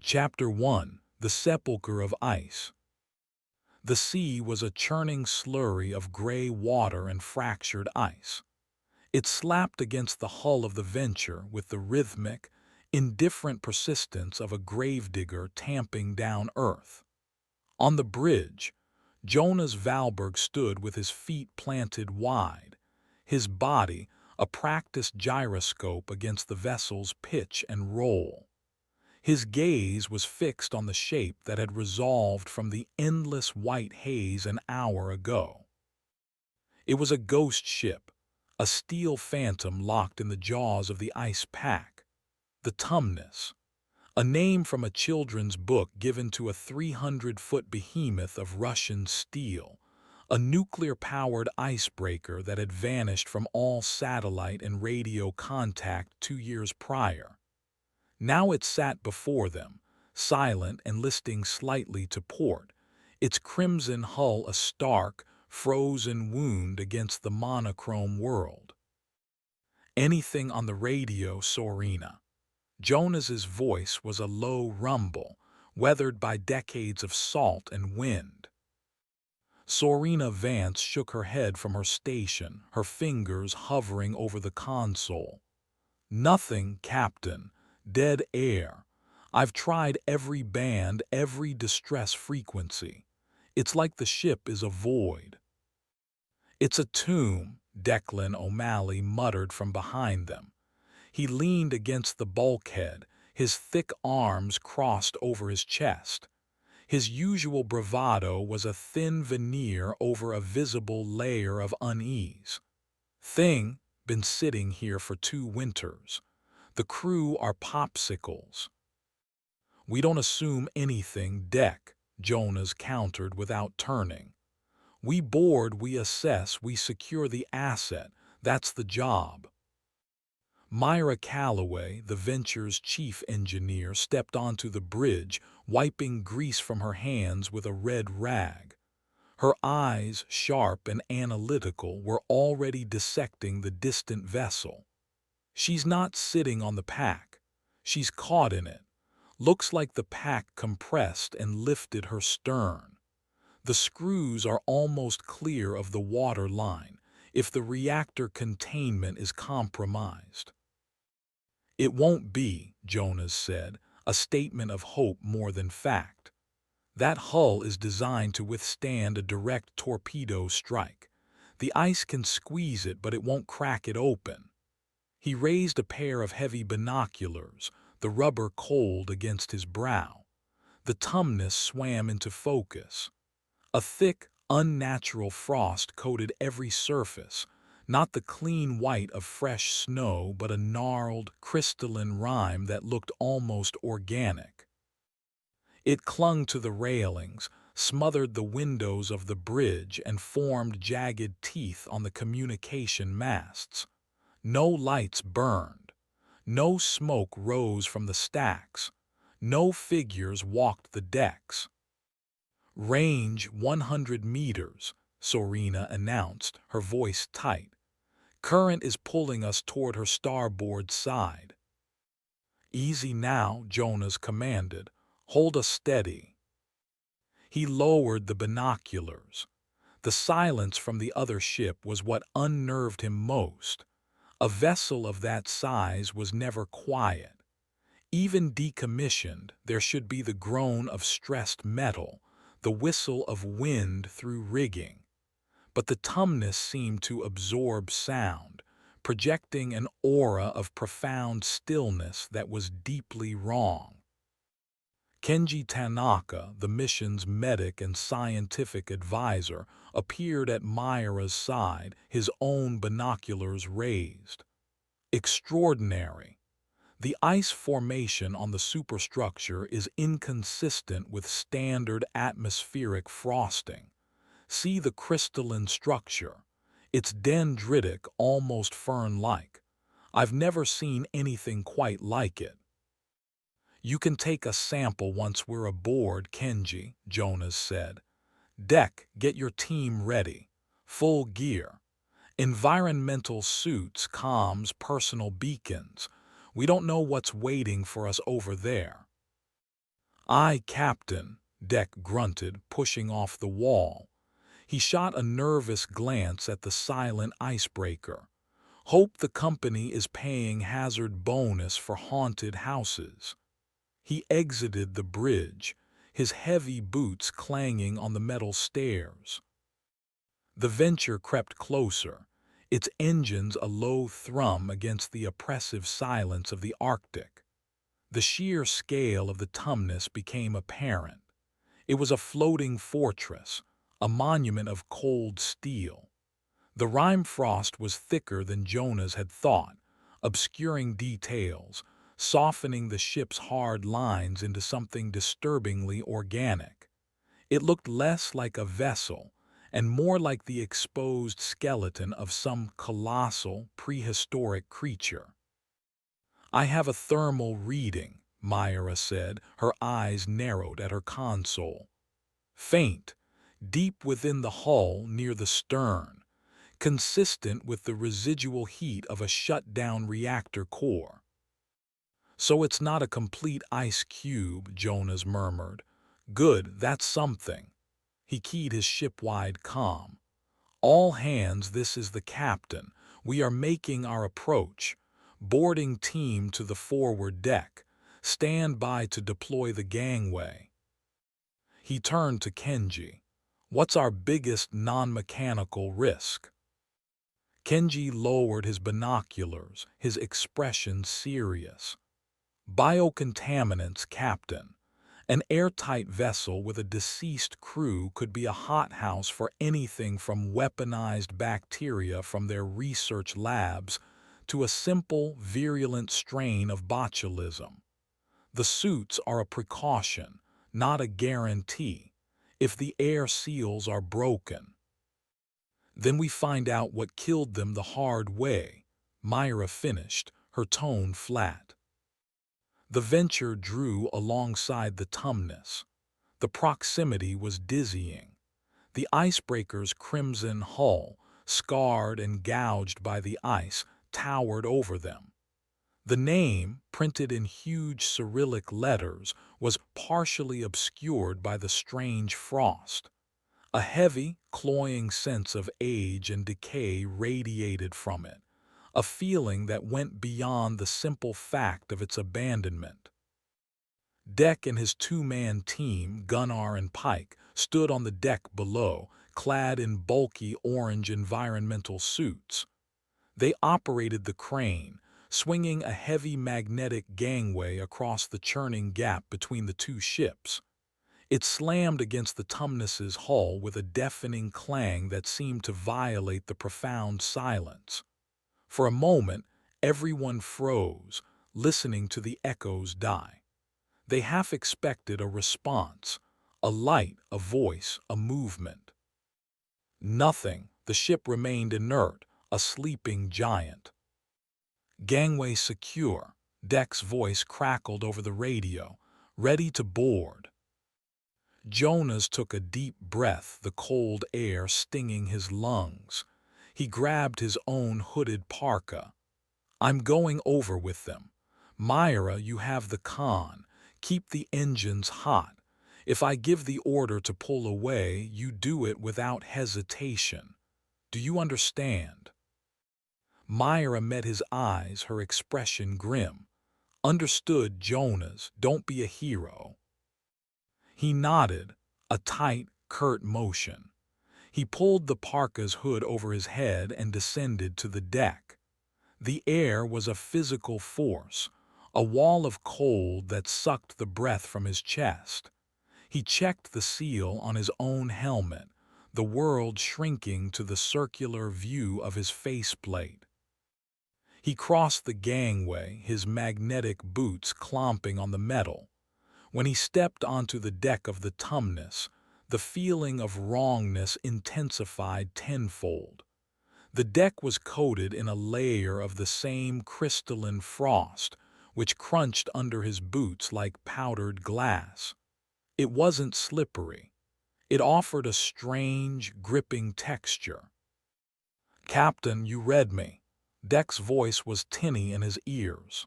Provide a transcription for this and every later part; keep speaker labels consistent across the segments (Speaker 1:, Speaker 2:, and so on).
Speaker 1: Chapter 1: The Sepulchre of Ice. The sea was a churning slurry of gray water and fractured ice. It slapped against the hull of the Venture with the rhythmic, indifferent persistence of a gravedigger tamping down earth. On the bridge, Jonas Valberg stood with his feet planted wide, his body a practiced gyroscope against the vessel's pitch and roll. His gaze was fixed on the shape that had resolved from the endless white haze an hour ago. It was a ghost ship, a steel phantom locked in the jaws of the ice pack, the Tumnus, a name from a children's book given to a 300-foot behemoth of Russian steel, a nuclear-powered icebreaker that had vanished from all satellite and radio contact 2 years prior. Now it sat before them, silent and listing slightly to port, its crimson hull a stark, frozen wound against the monochrome world. "Anything on the radio, Sorina?" Jonas's voice was a low rumble, weathered by decades of salt and wind. Sorina Vance shook her head from her station, her fingers hovering over the console. "Nothing, Captain. Dead air. I've tried every band, every distress frequency. It's like the ship is a void." "It's a tomb," Declan O'Malley muttered from behind them. He leaned against the bulkhead, his thick arms crossed over his chest. His usual bravado was a thin veneer over a visible layer of unease. "Thing, been sitting here for 2 winters. The crew are popsicles." "We don't assume anything, Deck," Jonas countered without turning. "We board, we assess, we secure the asset. That's the job." Myra Calloway, the Venture's chief engineer, stepped onto the bridge, wiping grease from her hands with a red rag. Her eyes, sharp and analytical, were already dissecting the distant vessel. "She's not sitting on the pack. She's caught in it. Looks like the pack compressed and lifted her stern. The screws are almost clear of the water line, if the reactor containment is compromised." "It won't be," Jonas said, a statement of hope more than fact. "That hull is designed to withstand a direct torpedo strike. The ice can squeeze it, but it won't crack it open." He raised a pair of heavy binoculars, the rubber cold against his brow. The Tumnus swam into focus. A thick, unnatural frost coated every surface, not the clean white of fresh snow, but a gnarled, crystalline rime that looked almost organic. It clung to the railings, smothered the windows of the bridge, and formed jagged teeth on the communication masts. No lights burned. No smoke rose from the stacks. No figures walked the decks. "Range 100 meters, Sorina announced, her voice tight. "Current is pulling us toward her starboard side." "Easy now," Jonas commanded. "Hold us steady." He lowered the binoculars. The silence from the other ship was what unnerved him most. A vessel of that size was never quiet. Even decommissioned, there should be the groan of stressed metal, the whistle of wind through rigging. But the Tumnus seemed to absorb sound, projecting an aura of profound stillness that was deeply wrong. Kenji Tanaka, the mission's medic and scientific advisor, appeared at Myra's side, his own binoculars raised. "Extraordinary. The ice formation on the superstructure is inconsistent with standard atmospheric frosting. See the crystalline structure. It's dendritic, almost fern-like. I've never seen anything quite like it." "You can take a sample once we're aboard, Kenji," Jonas said. "Deck, get your team ready. Full gear. Environmental suits, comms, personal beacons. We don't know what's waiting for us over there." "Aye, Captain," Deck grunted, pushing off the wall. He shot a nervous glance at the silent icebreaker. "Hope the company is paying hazard bonus for haunted houses." He exited the bridge, his heavy boots clanging on the metal stairs. The Venture crept closer, its engines a low thrum against the oppressive silence of the Arctic. The sheer scale of the Tumnus became apparent. It was a floating fortress, a monument of cold steel. The rime frost was thicker than Jonas had thought, obscuring details, softening the ship's hard lines into something disturbingly organic. It looked less like a vessel and more like the exposed skeleton of some colossal, prehistoric creature. "I have a thermal reading," Myra said, her eyes narrowed at her console. "Faint, deep within the hull near the stern, consistent with the residual heat of a shut-down reactor core." "So it's not a complete ice cube," Jonas murmured. "Good, that's something." He keyed his ship-wide comm. "All hands, this is the captain. We are making our approach. Boarding team to the forward deck. Stand by to deploy the gangway." He turned to Kenji. "What's our biggest non-mechanical risk?" Kenji lowered his binoculars, his expression serious. "Biocontaminants, Captain. An airtight vessel with a deceased crew could be a hothouse for anything from weaponized bacteria from their research labs to a simple, virulent strain of botulism. The suits are a precaution, not a guarantee. If the air seals are broken, then we find out what killed them the hard way," Myra finished, her tone flat. The Venture drew alongside the Tumnus. The proximity was dizzying. The icebreaker's crimson hull, scarred and gouged by the ice, towered over them. The name, printed in huge Cyrillic letters, was partially obscured by the strange frost. A heavy, cloying sense of age and decay radiated from it, a feeling that went beyond the simple fact of its abandonment. Deck and his two-man team, Gunnar and Pike, stood on the deck below, clad in bulky orange environmental suits. They operated the crane, swinging a heavy magnetic gangway across the churning gap between the two ships. It slammed against the Tumnus's hull with a deafening clang that seemed to violate the profound silence. For a moment, everyone froze, listening to the echoes die. They half expected a response, a light, a voice, a movement. Nothing. The ship remained inert, a sleeping giant. "Gangway secure," Deck's voice crackled over the radio. "Ready to board." Jonas took a deep breath, the cold air stinging his lungs. He grabbed his own hooded parka. "I'm going over with them. Myra, you have the con. Keep the engines hot. If I give the order to pull away, you do it without hesitation. Do you understand?" Myra met his eyes, her expression grim. "Understood, Jonas. Don't be a hero." He nodded, a tight, curt motion. He pulled the parka's hood over his head and descended to the deck. The air was a physical force, a wall of cold that sucked the breath from his chest. He checked the seal on his own helmet, the world shrinking to the circular view of his faceplate. He crossed the gangway, his magnetic boots clomping on the metal. When he stepped onto the deck of the Tumnus, the feeling of wrongness intensified tenfold. The deck was coated in a layer of the same crystalline frost, which crunched under his boots like powdered glass. It wasn't slippery. It offered a strange, gripping texture. "Captain, you read me." Deck's voice was tinny in his ears.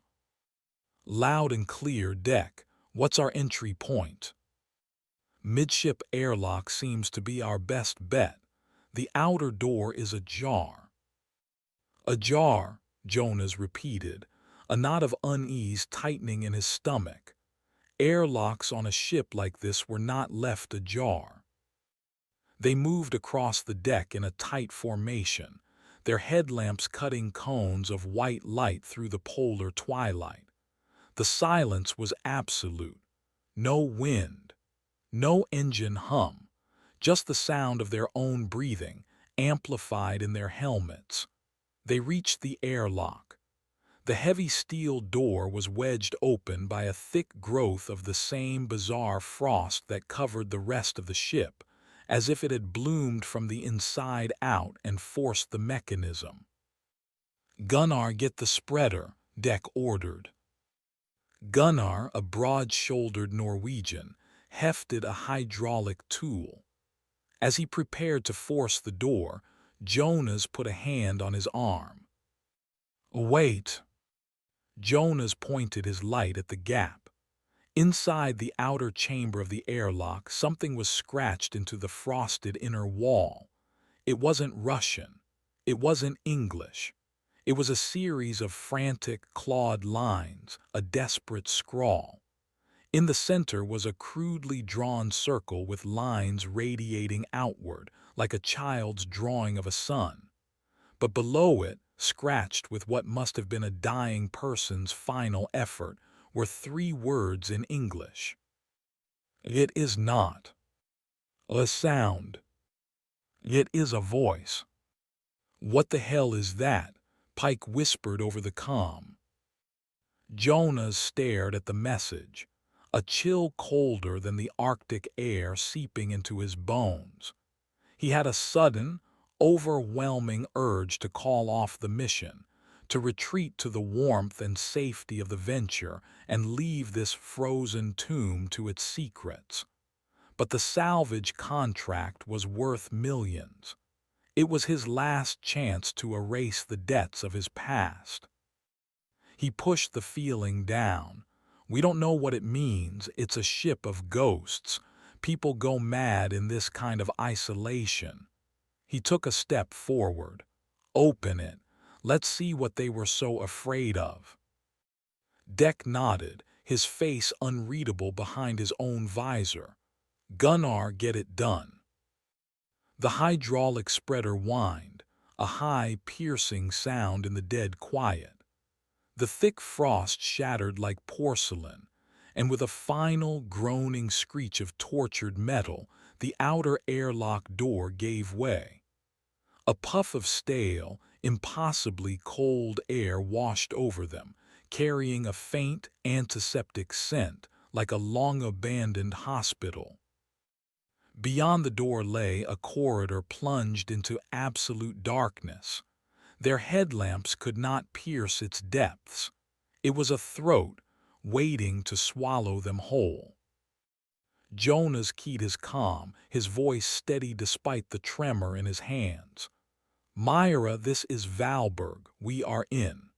Speaker 1: "Loud and clear, Deck. What's our entry point? Midship airlock seems to be our best bet. The outer door is ajar. Ajar, Jonas repeated, a knot of unease tightening in his stomach. Airlocks on a ship like this were not left ajar. They moved across the deck in a tight formation, their headlamps cutting cones of white light through the polar twilight. The silence was absolute. No wind, no engine hum, just the sound of their own breathing, amplified in their helmets. They reached the airlock. The heavy steel door was wedged open by a thick growth of the same bizarre frost that covered the rest of the ship, as if it had bloomed from the inside out and forced the mechanism. "Gunnar, get the spreader," Deck ordered. Gunnar, a broad-shouldered Norwegian, hefted a hydraulic tool. As he prepared to force the door, Jonas put a hand on his arm. "Wait." Jonas pointed his light at the gap. Inside the outer chamber of the airlock, something was scratched into the frosted inner wall. It wasn't Russian. It wasn't English. It was a series of frantic, clawed lines, a desperate scrawl. In the center was a crudely drawn circle with lines radiating outward, like a child's drawing of a sun. But below it, scratched with what must have been a dying person's final effort, were 3 words in English. "It is not a sound. It is a voice." "What the hell is that?" Pike whispered over the comm. Jonas stared at the message, a chill colder than the Arctic air seeping into his bones. He had a sudden, overwhelming urge to call off the mission, to retreat to the warmth and safety of the venture and leave this frozen tomb to its secrets. But the salvage contract was worth millions. It was his last chance to erase the debts of his past. He pushed the feeling down. "We don't know what it means. It's a ship of ghosts. People go mad in this kind of isolation." He took a step forward. "Open it. Let's see what they were so afraid of." Deck nodded, his face unreadable behind his own visor. "Gunnar, get it done." The hydraulic spreader whined, a high, piercing sound in the dead quiet. The thick frost shattered like porcelain, and with a final, groaning screech of tortured metal, the outer airlock door gave way. A puff of stale, impossibly cold air washed over them, carrying a faint, antiseptic scent like a long-abandoned hospital. Beyond the door lay a corridor plunged into absolute darkness. Their headlamps could not pierce its depths. It was a throat, waiting to swallow them whole. Jonas keyed his comm, his voice steady despite the tremor in his hands. "Myra, this is Valberg. We are in."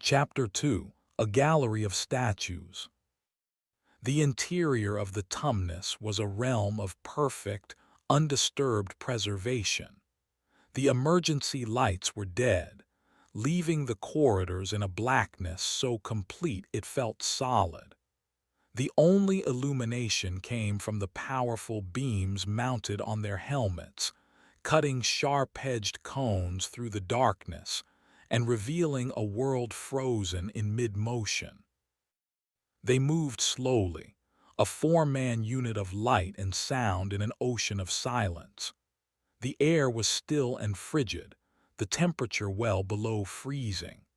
Speaker 1: Chapter 2. A Gallery of Statues. The interior of the Tumnus was a realm of perfect, undisturbed preservation. The emergency lights were dead, leaving the corridors in a blackness so complete it felt solid. The only illumination came from the powerful beams mounted on their helmets, cutting sharp-edged cones through the darkness and revealing a world frozen in mid-motion. They moved slowly, a 4-man unit of light and sound in an ocean of silence. The air was still and frigid, the temperature well below freezing.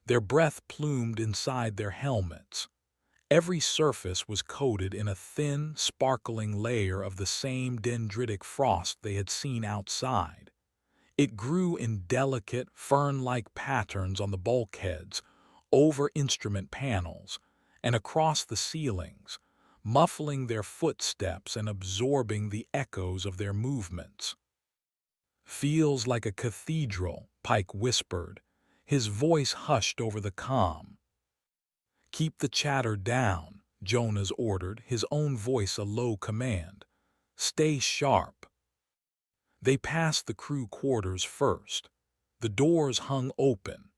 Speaker 1: Their breath plumed inside their helmets. Every surface was coated in a thin, sparkling layer of the same dendritic frost they had seen outside. It grew in delicate, fern-like patterns on the bulkheads, over instrument panels, and across the ceilings, muffling their footsteps and absorbing the echoes of their movements. "Feels like a cathedral," Pike whispered, his voice hushed over the comm. "Keep the chatter down," Jonas ordered, his own voice a low command. "Stay sharp." They passed the crew quarters first. The doors hung open.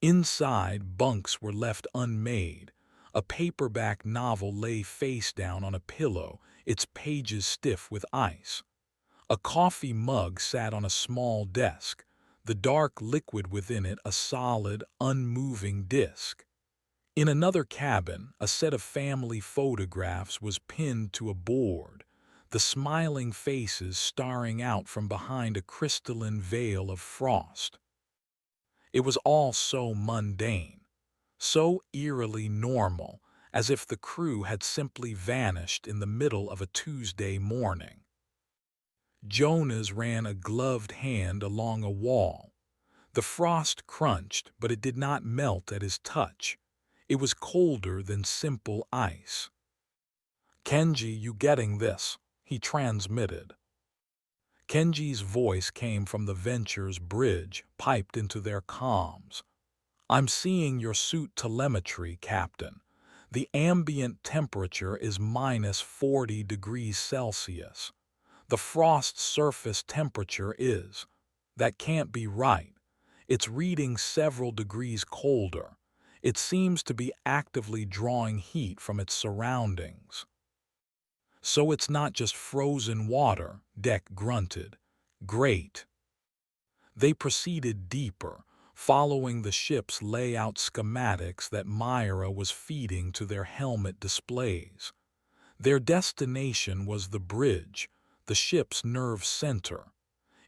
Speaker 1: Inside, bunks were left unmade. A paperback novel lay face down on a pillow, its pages stiff with ice. A coffee mug sat on a small desk, the dark liquid within it a solid, unmoving disk. In another cabin, a set of family photographs was pinned to a board, the smiling faces staring out from behind a crystalline veil of frost. It was all so mundane, so eerily normal, as if the crew had simply vanished in the middle of a Tuesday morning. Jonas ran a gloved hand along a wall. The frost crunched, but it did not melt at his touch. It was colder than simple ice. "Kenji, you getting this?" he transmitted. Kenji's voice came from the Venture's bridge, piped into their comms. "I'm seeing your suit telemetry, Captain. The ambient temperature is -40 degrees Celsius. The frost surface temperature is. That can't be right. It's reading several degrees colder. It seems to be actively drawing heat from its surroundings." "So it's not just frozen water," Deck grunted. "Great." They proceeded deeper, following the ship's layout schematics that Myra was feeding to their helmet displays. Their destination was the bridge, the ship's nerve center.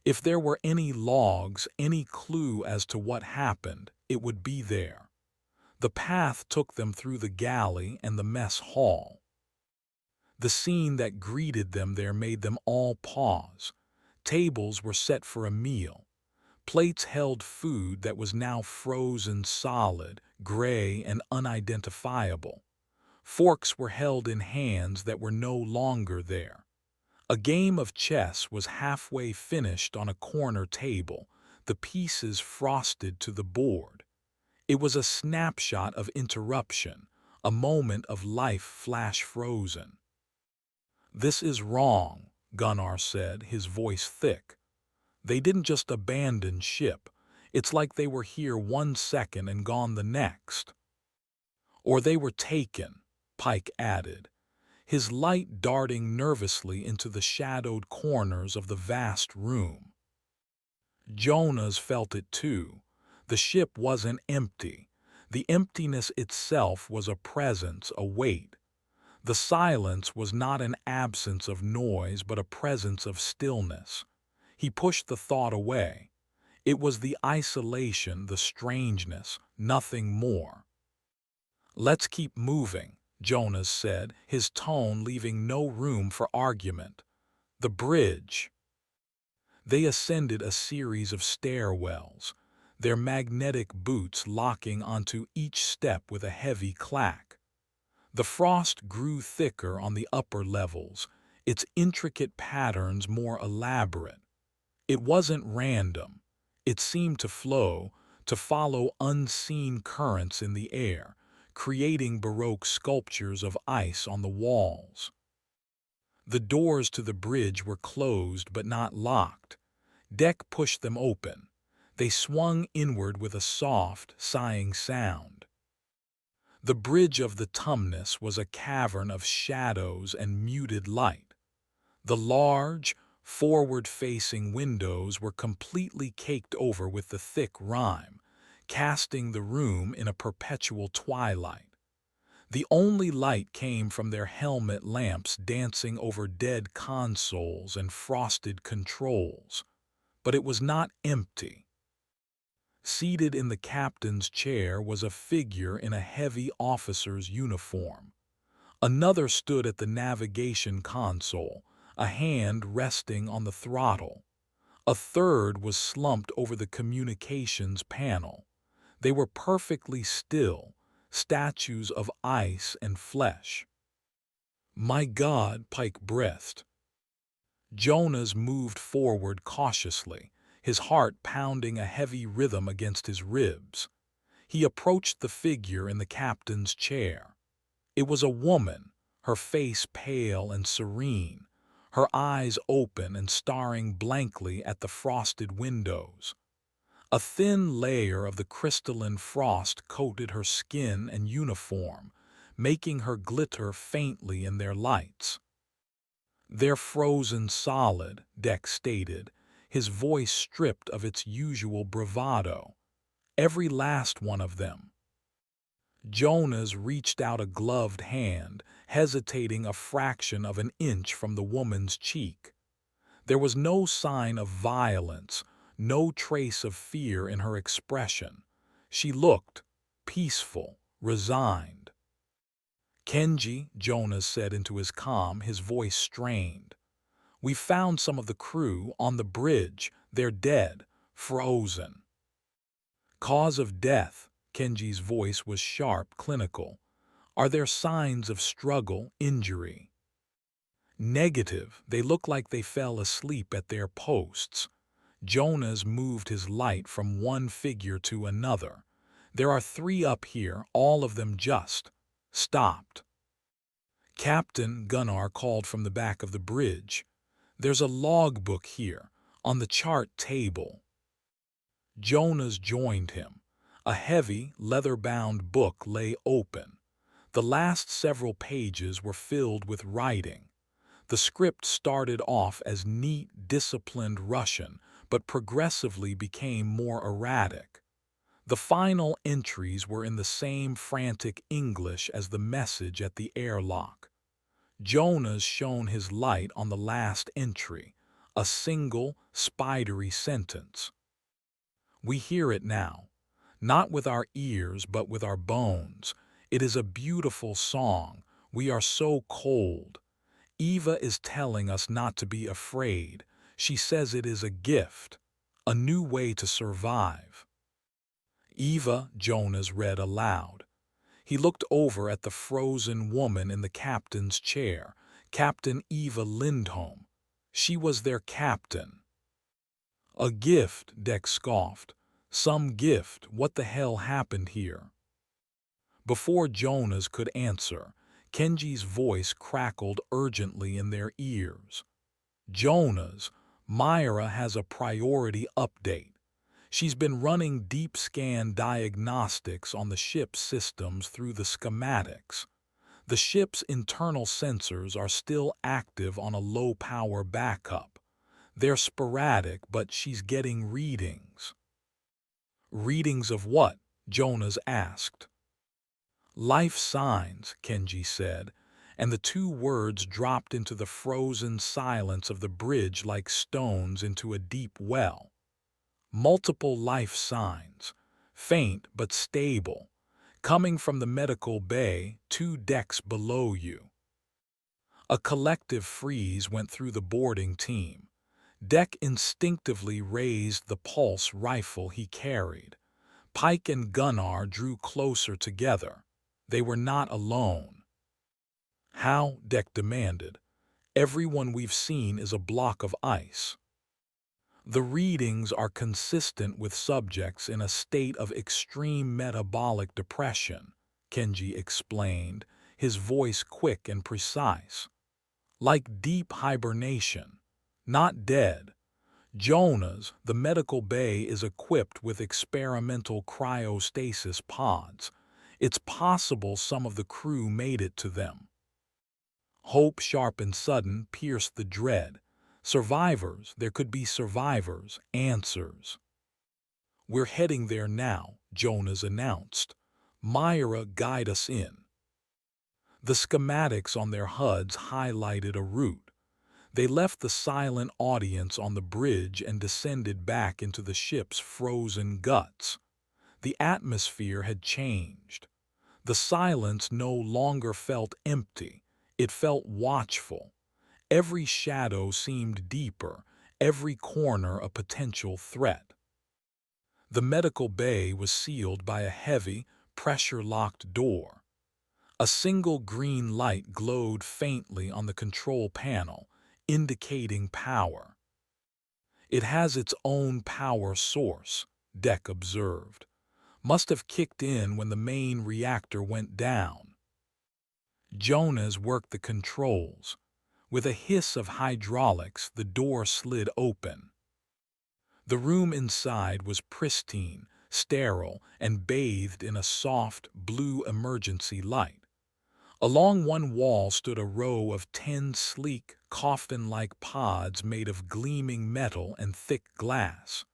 Speaker 1: If there were any logs, any clue as to what happened, it would be there. The path took them through the galley and the mess hall. The scene that greeted them there made them all pause. Tables were set for a meal. Plates held food that was now frozen solid, gray, and unidentifiable. Forks were held in hands that were no longer there. A game of chess was halfway finished on a corner table, the pieces frosted to the board. It was a snapshot of interruption, a moment of life flash frozen. "This is wrong," Gunnar said, his voice thick. "They didn't just abandon ship. It's like they were here 1 second and gone the next." "Or they were taken," Pike added, his light darting nervously into the shadowed corners of the vast room. Jonas felt it too. The ship wasn't empty. The emptiness itself was a presence, a weight. The silence was not an absence of noise, but a presence of stillness. He pushed the thought away. It was the isolation, the strangeness, nothing more. "Let's keep moving," Jonas said, his tone leaving no room for argument. "The bridge." They ascended a series of stairwells, their magnetic boots locking onto each step with a heavy clack. The frost grew thicker on the upper levels, its intricate patterns more elaborate. It wasn't random. It seemed to flow, to follow unseen currents in the air, creating Baroque sculptures of ice on the walls. The doors to the bridge were closed but not locked. Deck pushed them open. They swung inward with a soft, sighing sound. The bridge of the Tumnus was a cavern of shadows and muted light. The large, forward-facing windows were completely caked over with the thick rime, casting the room in a perpetual twilight. The only light came from their helmet lamps dancing over dead consoles and frosted controls. But it was not empty. Seated in the captain's chair was a figure in a heavy officer's uniform. Another stood at the navigation console, a hand resting on the throttle. A third was slumped over the communications panel. They were perfectly still, statues of ice and flesh. "My God," Pike breathed. Jonas moved forward cautiously, his heart pounding a heavy rhythm against his ribs. He approached the figure in the captain's chair. It was a woman, her face pale and serene, her eyes open and staring blankly at the frosted windows. A thin layer of the crystalline frost coated her skin and uniform, making her glitter faintly in their lights. "They're frozen solid," Deck stated, his voice stripped of its usual bravado. "Every last one of them." Jonas reached out a gloved hand, hesitating a fraction of an inch from the woman's cheek. There was no sign of violence, no trace of fear in her expression. She looked peaceful, resigned. "Kenji," Jonas said into his calm, his voice strained. "We found some of the crew on the bridge. They're dead, frozen." "Cause of death," Kenji's voice was sharp, clinical. "Are there signs of struggle, injury?" "Negative. They look like they fell asleep at their posts." Jonas moved his light from one figure to another. "There are 3 up here, all of them just stopped." Captain, Gunnar called from the back of the bridge. "There's a logbook here, on the chart table." Jonas joined him. A heavy, leather-bound book lay open. The last several pages were filled with writing. The script started off as neat, disciplined Russian, but progressively became more erratic. The final entries were in the same frantic English as the message at the airlock. Jonas shone his light on the last entry, a single, spidery sentence. "We hear it now, not with our ears but with our bones. It is a beautiful song. We are so cold. Eva is telling us not to be afraid. She says it is a gift, a new way to survive." "Eva," Jonas read aloud. He looked over at the frozen woman in the captain's chair, Captain Eva Lindholm. She was their captain. "A gift," Deck scoffed. "Some gift. What the hell happened here?" Before Jonas could answer, Kenji's voice crackled urgently in their ears. "Jonas, Myra has a priority update. She's been running deep scan diagnostics on the ship's systems through the schematics. The ship's internal sensors are still active on a low-power backup. They're sporadic, but she's getting readings." "Readings of what?" Jonas asked. "Life signs," Kenji said, and the 2 words dropped into the frozen silence of the bridge like stones into a deep well. "Multiple life signs, faint but stable, coming from the medical bay 2 decks below you." A collective freeze went through the boarding team. Deck instinctively raised the pulse rifle he carried. Pike and Gunnar drew closer together. They were not alone. "How?" Deck demanded. "Everyone we've seen is a block of ice." "The readings are consistent with subjects in a state of extreme metabolic depression," Kenji explained, his voice quick and precise. "Like deep hibernation. Not dead. Jonas, the medical bay is equipped with experimental cryostasis pods. It's possible some of the crew made it to them." Hope, sharp and sudden, pierced the dread. "Survivors, there could be survivors, answers." "We're heading there now," Jonas announced. "Myra, guide us in." The schematics on their HUDs highlighted a route. They left the silent audience on the bridge and descended back into the ship's frozen guts. The atmosphere had changed. The silence no longer felt empty. It felt watchful. Every shadow seemed deeper, every corner a potential threat. The medical bay was sealed by a heavy, pressure-locked door. A single green light glowed faintly on the control panel, indicating power. "It has its own power source," Deck observed. "Must have kicked in when the main reactor went down." Jonas worked the controls. With a hiss of hydraulics, the door slid open. The room inside was pristine, sterile, and bathed in a soft, blue emergency light. Along one wall stood a row of 10 sleek, coffin-like pods made of gleaming metal and thick glass.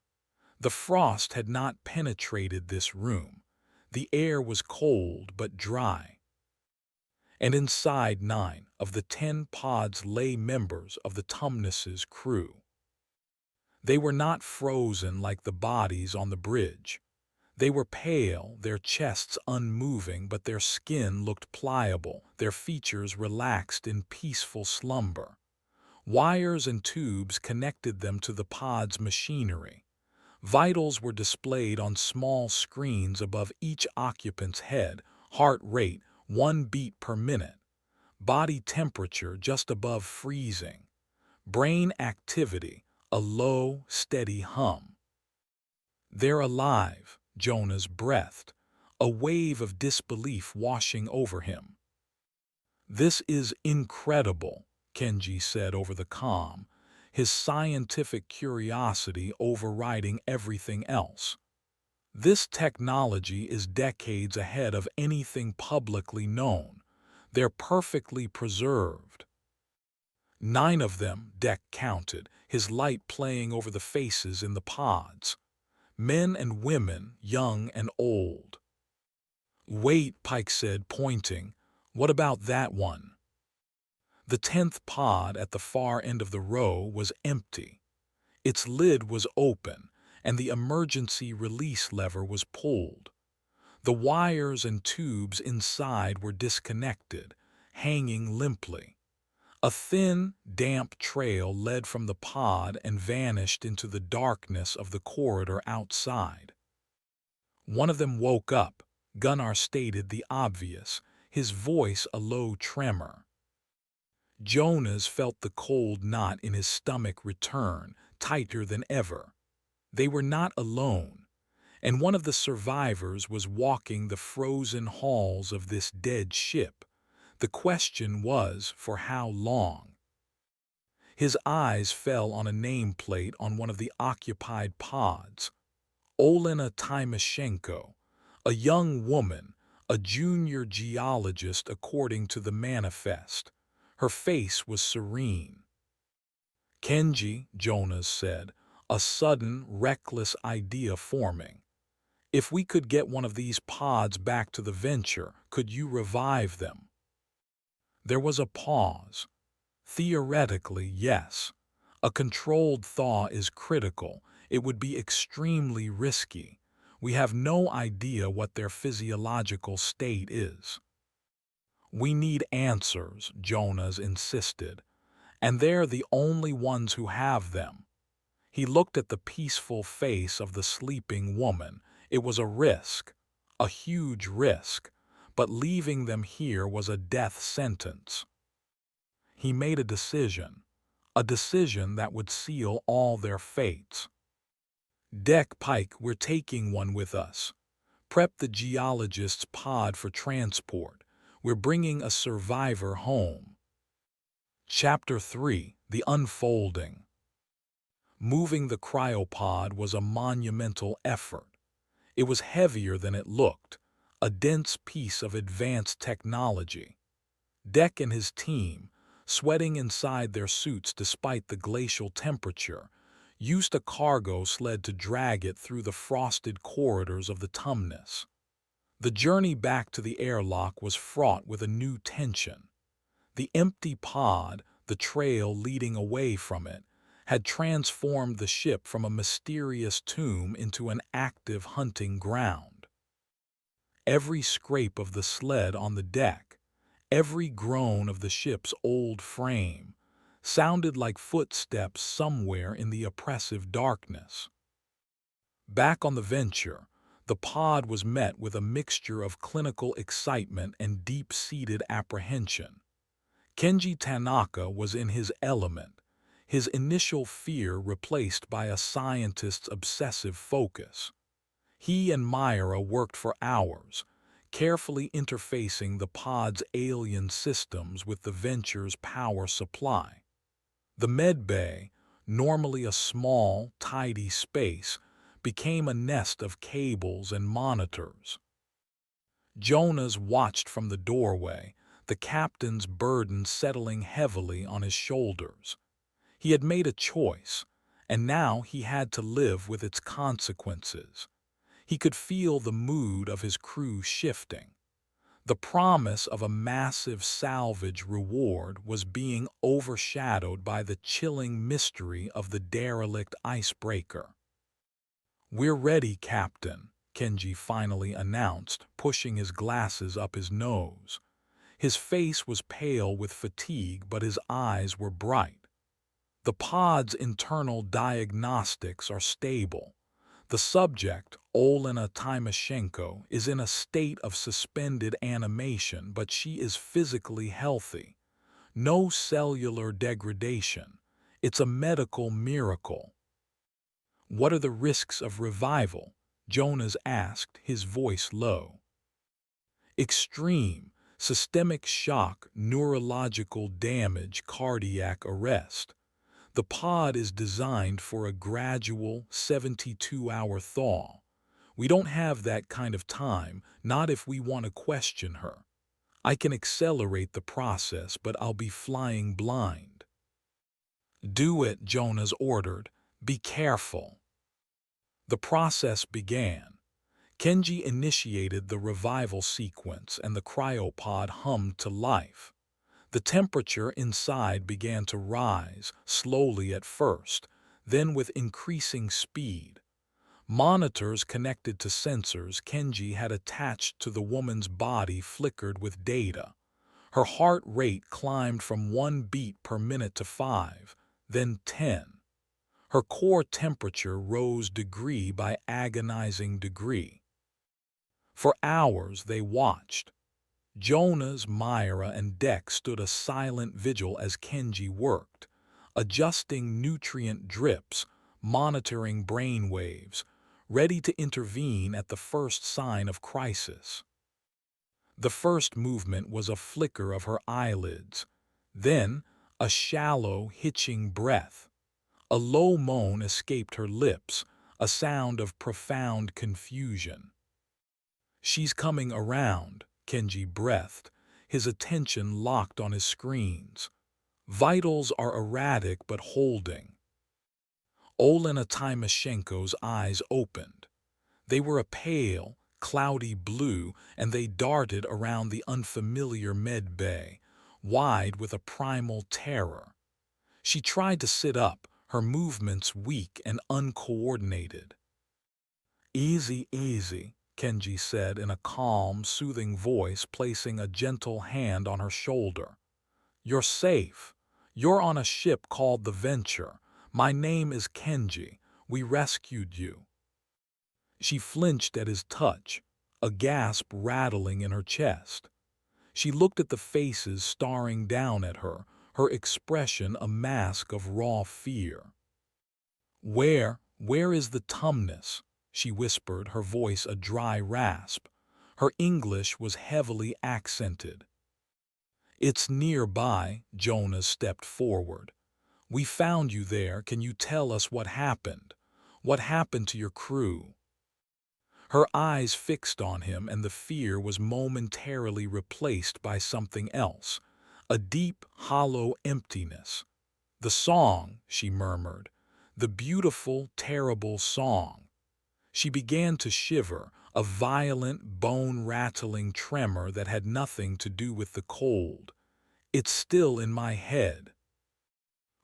Speaker 1: The frost had not penetrated this room. The air was cold but dry. And inside 9 of the 10 pods lay members of the Tumnus's crew. They were not frozen like the bodies on the bridge. They were pale, their chests unmoving, but their skin looked pliable, their features relaxed in peaceful slumber. Wires and tubes connected them to the pod's machinery. Vitals were displayed on small screens above each occupant's head, heart rate 1 beat per minute, body temperature just above freezing, brain activity a low, steady hum. "They're alive," Jonas breathed, a wave of disbelief washing over him. "This is incredible," Kenji said over the comm, his scientific curiosity overriding everything else. "This technology is decades ahead of anything publicly known. They're perfectly preserved." 9 of them, Deck counted, his light playing over the faces in the pods. Men and women, young and old. "Wait," Pike said, pointing. "What about that one?" The 10th pod at the far end of the row was empty. Its lid was open, and the emergency release lever was pulled. The wires and tubes inside were disconnected, hanging limply. A thin, damp trail led from the pod and vanished into the darkness of the corridor outside. One of them woke up. Gunnar stated the obvious, his voice a low tremor. Jonas felt the cold knot in his stomach return, tighter than ever. They were not alone, and one of the survivors was walking the frozen halls of this dead ship. The question was, for how long? His eyes fell on a nameplate on one of the occupied pods. Olena Timoshenko, a young woman, a junior geologist according to the manifest. Her face was serene. "Kenji," Jonas said, a sudden, reckless idea forming. "If we could get one of these pods back to the Venture, could you revive them?" There was a pause. "Theoretically, yes. A controlled thaw is critical. It would be extremely risky. We have no idea what their physiological state is." "We need answers," Jonas insisted, "and they're the only ones who have them." He looked at the peaceful face of the sleeping woman. It was a risk, a huge risk, but leaving them here was a death sentence. He made a decision that would seal all their fates. "Deck Pike, we're taking one with us. Prep the geologist's pod for transport. We're bringing a survivor home." Chapter 3: The Unfolding. Moving the cryopod was a monumental effort. It was heavier than it looked, a dense piece of advanced technology. Deck and his team, sweating inside their suits despite the glacial temperature, used a cargo sled to drag it through the frosted corridors of the Tumnus. The journey back to the airlock was fraught with a new tension. The empty pod, the trail leading away from it, had transformed the ship from a mysterious tomb into an active hunting ground. Every scrape of the sled on the deck, every groan of the ship's old frame, sounded like footsteps somewhere in the oppressive darkness. Back on the Venture, the pod was met with a mixture of clinical excitement and deep-seated apprehension. Kenji Tanaka was in his element, his initial fear replaced by a scientist's obsessive focus. He and Myra worked for hours, carefully interfacing the pod's alien systems with the venture's power supply. The medbay, normally a small, tidy space, became a nest of cables and monitors. Jonas watched from the doorway, the captain's burden settling heavily on his shoulders. He had made a choice, and now he had to live with its consequences. He could feel the mood of his crew shifting. The promise of a massive salvage reward was being overshadowed by the chilling mystery of the derelict icebreaker. "We're ready, Captain," Kenji finally announced, pushing his glasses up his nose. His face was pale with fatigue, but his eyes were bright. "The pod's internal diagnostics are stable. The subject, Olena Tymoshenko, is in a state of suspended animation, but she is physically healthy. No cellular degradation. It's a medical miracle." "What are the risks of revival?" Jonas asked, his voice low. "Extreme, systemic shock, neurological damage, cardiac arrest. The pod is designed for a gradual 72-hour thaw. We don't have that kind of time, not if we want to question her. I can accelerate the process, but I'll be flying blind." "Do it," Jonas ordered. "Be careful." The process began. Kenji initiated the revival sequence and the cryopod hummed to life. The temperature inside began to rise, slowly at first, then with increasing speed. Monitors connected to sensors Kenji had attached to the woman's body flickered with data. Her heart rate climbed from 1 beat per minute to 5, then 10. Her core temperature rose degree by agonizing degree. For hours they watched. Jonas, Myra, and Deck stood a silent vigil as Kenji worked, adjusting nutrient drips, monitoring brain waves, ready to intervene at the first sign of crisis. The first movement was a flicker of her eyelids, then a shallow, hitching breath. A low moan escaped her lips, a sound of profound confusion. "She's coming around," Kenji breathed, his attention locked on his screens. Vitals are erratic but holding. Olena Tymoshenko's eyes opened. They were a pale, cloudy blue, and they darted around the unfamiliar medbay, wide with a primal terror. She tried to sit up, her movements weak and uncoordinated. "Easy, easy," Kenji said in a calm, soothing voice, placing a gentle hand on her shoulder. "You're safe. You're on a ship called the Venture. My name is Kenji. We rescued you." She flinched at his touch, a gasp rattling in her chest. She looked at the faces staring down at her, her expression a mask of raw fear. Where is the Tumnus?" she whispered, her voice a dry rasp. Her English was heavily accented. "It's nearby," Jonas stepped forward. "We found you there. Can you tell us what happened? What happened to your crew?" Her eyes fixed on him, and the fear was momentarily replaced by something else, a deep, hollow emptiness. "The song," she murmured, "the beautiful, terrible song." She began to shiver, a violent, bone-rattling tremor that had nothing to do with the cold. "It's still in my head."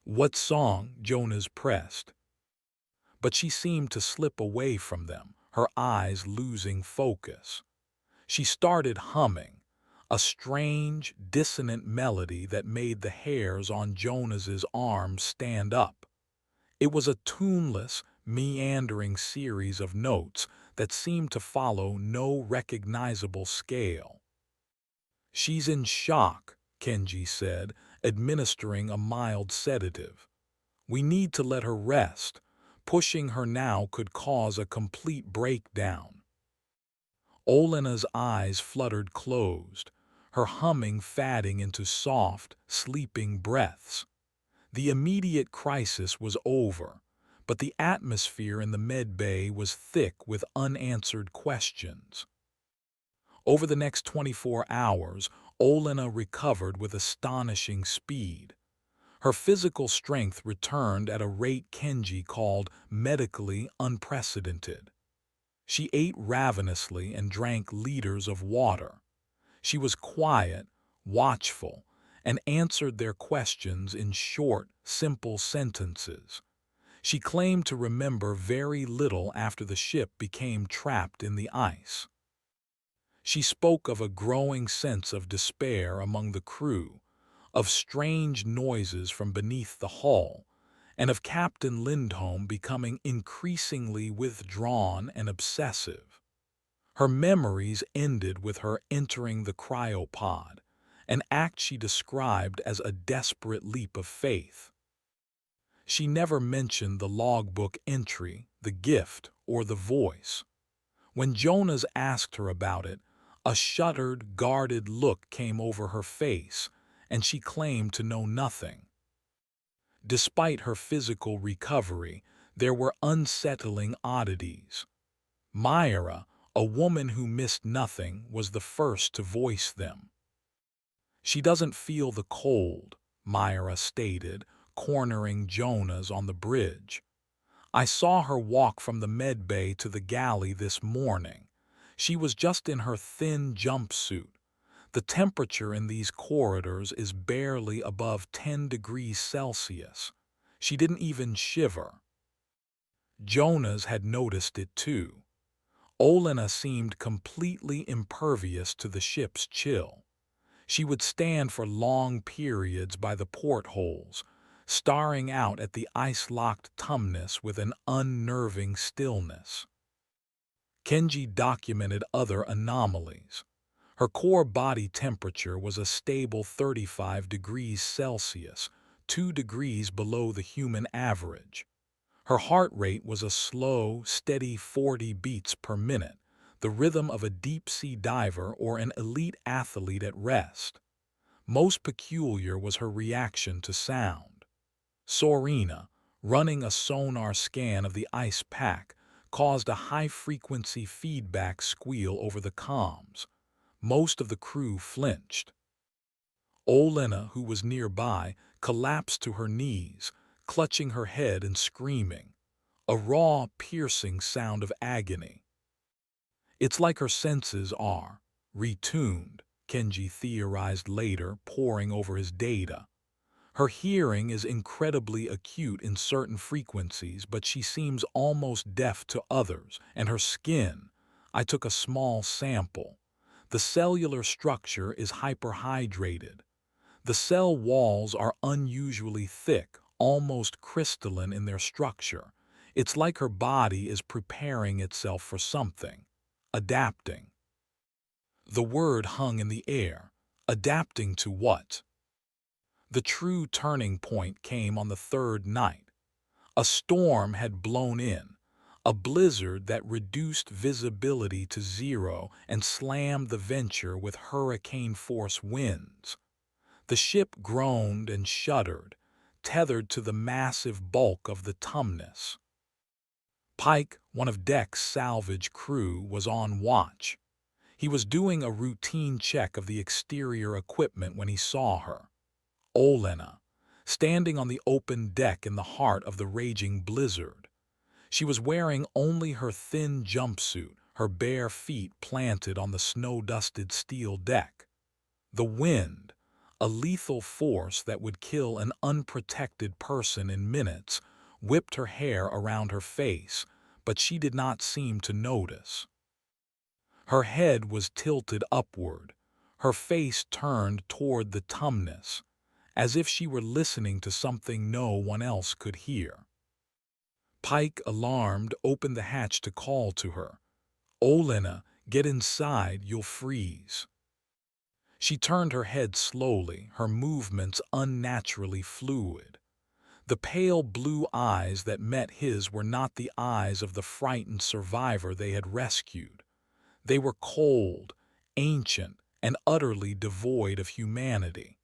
Speaker 1: "What song?" Jonas pressed. But she seemed to slip away from them, her eyes losing focus. She started humming, a strange, dissonant melody that made the hairs on Jonas's arms stand up. It was a tuneless, meandering series of notes that seemed to follow no recognizable scale. "She's in shock," Kenji said, administering a mild sedative. "We need to let her rest. Pushing her now could cause a complete breakdown." Olena's eyes fluttered closed, her humming fading into soft, sleeping breaths. The immediate crisis was over, but the atmosphere in the med bay was thick with unanswered questions. Over the next 24 hours, Olena recovered with astonishing speed. Her physical strength returned at a rate Kenji called medically unprecedented. She ate ravenously and drank liters of water. She was quiet, watchful, and answered their questions in short, simple sentences. She claimed to remember very little after the ship became trapped in the ice. She spoke of a growing sense of despair among the crew, of strange noises from beneath the hull, and of Captain Lindholm becoming increasingly withdrawn and obsessive. Her memories ended with her entering the cryopod, an act she described as a desperate leap of faith. She never mentioned the logbook entry, the gift, or the voice. When Jonas asked her about it, a shuttered, guarded look came over her face, and she claimed to know nothing. Despite her physical recovery, there were unsettling oddities. Myra, a woman who missed nothing, was the first to voice them. "She doesn't feel the cold," Myra stated, cornering Jonas on the bridge. "I saw her walk from the med bay to the galley this morning. She was just in her thin jumpsuit. The temperature in these corridors is barely above 10 degrees Celsius. She didn't even shiver." Jonas had noticed it too. Olena seemed completely impervious to the ship's chill. She would stand for long periods by the portholes, staring out at the ice-locked Tumnus with an unnerving stillness. Kenji documented other anomalies. Her core body temperature was a stable 35 degrees Celsius, 2 degrees below the human average. Her heart rate was a slow, steady 40 beats per minute, the rhythm of a deep-sea diver or an elite athlete at rest. Most peculiar was her reaction to sound. Sorina, running a sonar scan of the ice pack, caused a high-frequency feedback squeal over the comms. Most of the crew flinched. Olena, who was nearby, collapsed to her knees, clutching her head and screaming. A raw, piercing sound of agony. "It's like her senses are retuned," Kenji theorized later, poring over his data. "Her hearing is incredibly acute in certain frequencies, but she seems almost deaf to others, and her skin, I took a small sample. The cellular structure is hyperhydrated. The cell walls are unusually thick, almost crystalline in their structure. It's like her body is preparing itself for something, adapting." The word hung in the air. Adapting to what? The true turning point came on the third night. A storm had blown in, a blizzard that reduced visibility to zero and slammed the Venture with hurricane-force winds. The ship groaned and shuddered, tethered to the massive bulk of the Tumnus. Pike, one of Deck's salvage crew, was on watch. He was doing a routine check of the exterior equipment when he saw her. Olena, standing on the open deck in the heart of the raging blizzard. She was wearing only her thin jumpsuit, her bare feet planted on the snow-dusted steel deck. The wind, a lethal force that would kill an unprotected person in minutes, whipped her hair around her face, but she did not seem to notice. Her head was tilted upward, her face turned toward the Tumnus, as if she were listening to something no one else could hear. Pike, alarmed, opened the hatch to call to her. "Olena, get inside, you'll freeze." She turned her head slowly, her movements unnaturally fluid. The pale blue eyes that met his were not the eyes of the frightened survivor they had rescued. They were cold, ancient, and utterly devoid of humanity.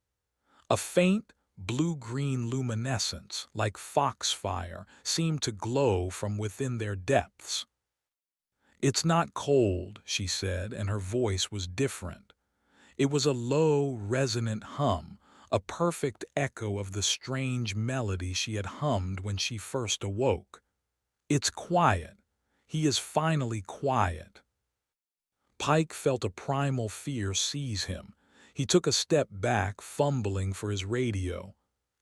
Speaker 1: A faint, blue-green luminescence, like foxfire, seemed to glow from within their depths. "It's not cold," she said, and her voice was different. It was a low, resonant hum, a perfect echo of the strange melody she had hummed when she first awoke. "It's quiet. He is finally quiet." Pike felt a primal fear seize him. He took a step back, fumbling for his radio.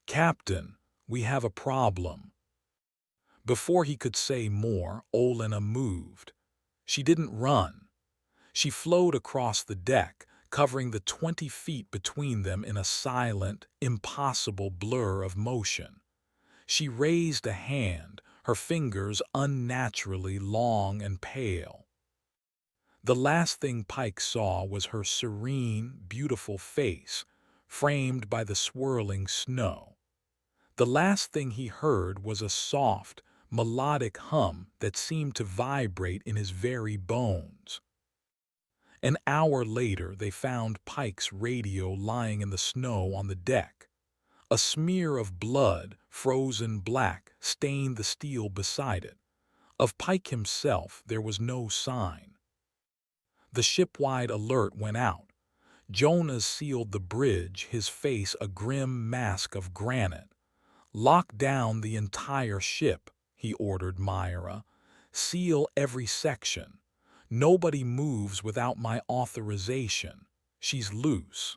Speaker 1: "Captain, we have a problem." Before he could say more, Olenna moved. She didn't run. She flowed across the deck, covering the 20 feet between them in a silent, impossible blur of motion. She raised a hand, her fingers unnaturally long and pale. The last thing Pike saw was her serene, beautiful face, framed by the swirling snow. The last thing he heard was a soft, melodic hum that seemed to vibrate in his very bones. An hour later, they found Pike's radio lying in the snow on the deck. A smear of blood, frozen black, stained the steel beside it. Of Pike himself, there was no sign. The ship-wide alert went out. Jonas sealed the bridge, his face a grim mask of granite. "Lock down the entire ship," he ordered Myra. "Seal every section. Nobody moves without my authorization. She's loose."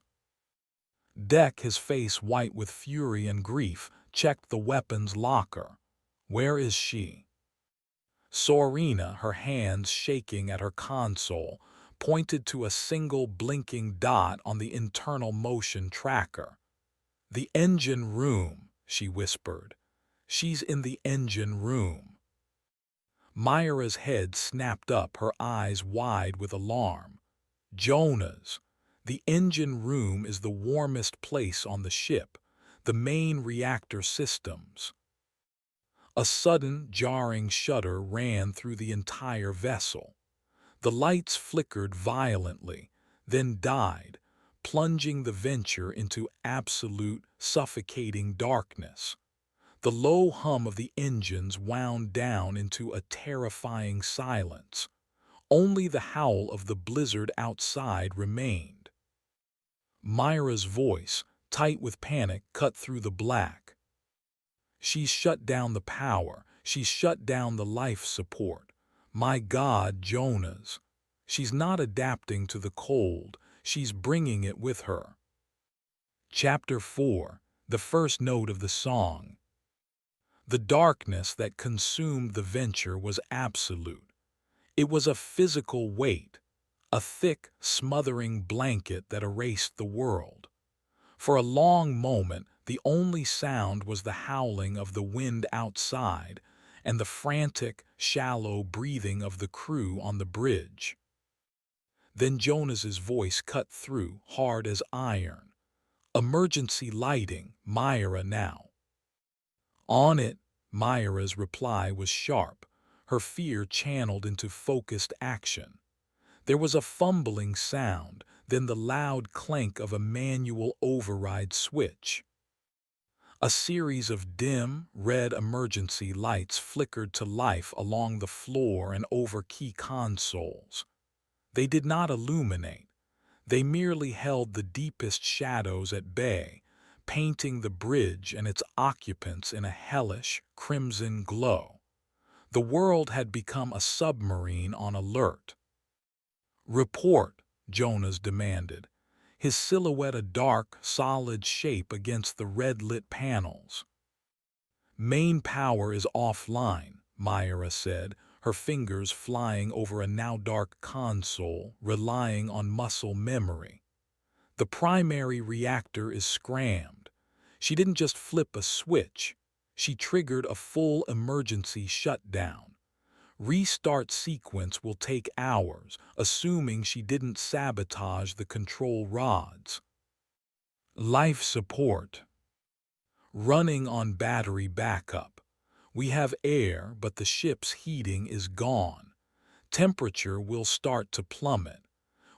Speaker 1: Deck, his face white with fury and grief, checked the weapons locker. "Where is she?" Sorina, her hands shaking at her console, pointed to a single blinking dot on the internal motion tracker. "The engine room," she whispered. "She's in the engine room." Myra's head snapped up, her eyes wide with alarm. "Jonas, the engine room is the warmest place on the ship, the main reactor systems." A sudden, jarring shudder ran through the entire vessel. The lights flickered violently, then died, plunging the venture into absolute, suffocating darkness. The low hum of the engines wound down into a terrifying silence. Only the howl of the blizzard outside remained. Myra's voice, tight with panic, cut through the black. "She's shut down the power. She's shut down the life support. My God, Jonas. She's not adapting to the cold. She's bringing it with her." Chapter 4. The first note of the song. The darkness that consumed the venture was absolute. It was a physical weight, a thick, smothering blanket that erased the world. For a long moment, the only sound was the howling of the wind outside and the frantic, shallow breathing of the crew on the bridge. Then Jonas's voice cut through, hard as iron. "Emergency lighting, Myra now." "On it." Myra's reply was sharp, her fear channeled into focused action. There was a fumbling sound, then the loud clank of a manual override switch. A series of dim, red emergency lights flickered to life along the floor and over key consoles. They did not illuminate. They merely held the deepest shadows at bay, painting the bridge and its occupants in a hellish, crimson glow. The world had become a submarine on alert. "Report," Jonas demanded, his silhouette a dark, solid shape against the red-lit panels. "Main power is offline," Myra said, her fingers flying over a now-dark console, relying on muscle memory. "The primary reactor is scrammed." She didn't just flip a switch. She triggered a full emergency shutdown. Restart sequence will take hours, assuming she didn't sabotage the control rods. "Life support. Running on battery backup. We have air, but the ship's heating is gone. Temperature will start to plummet.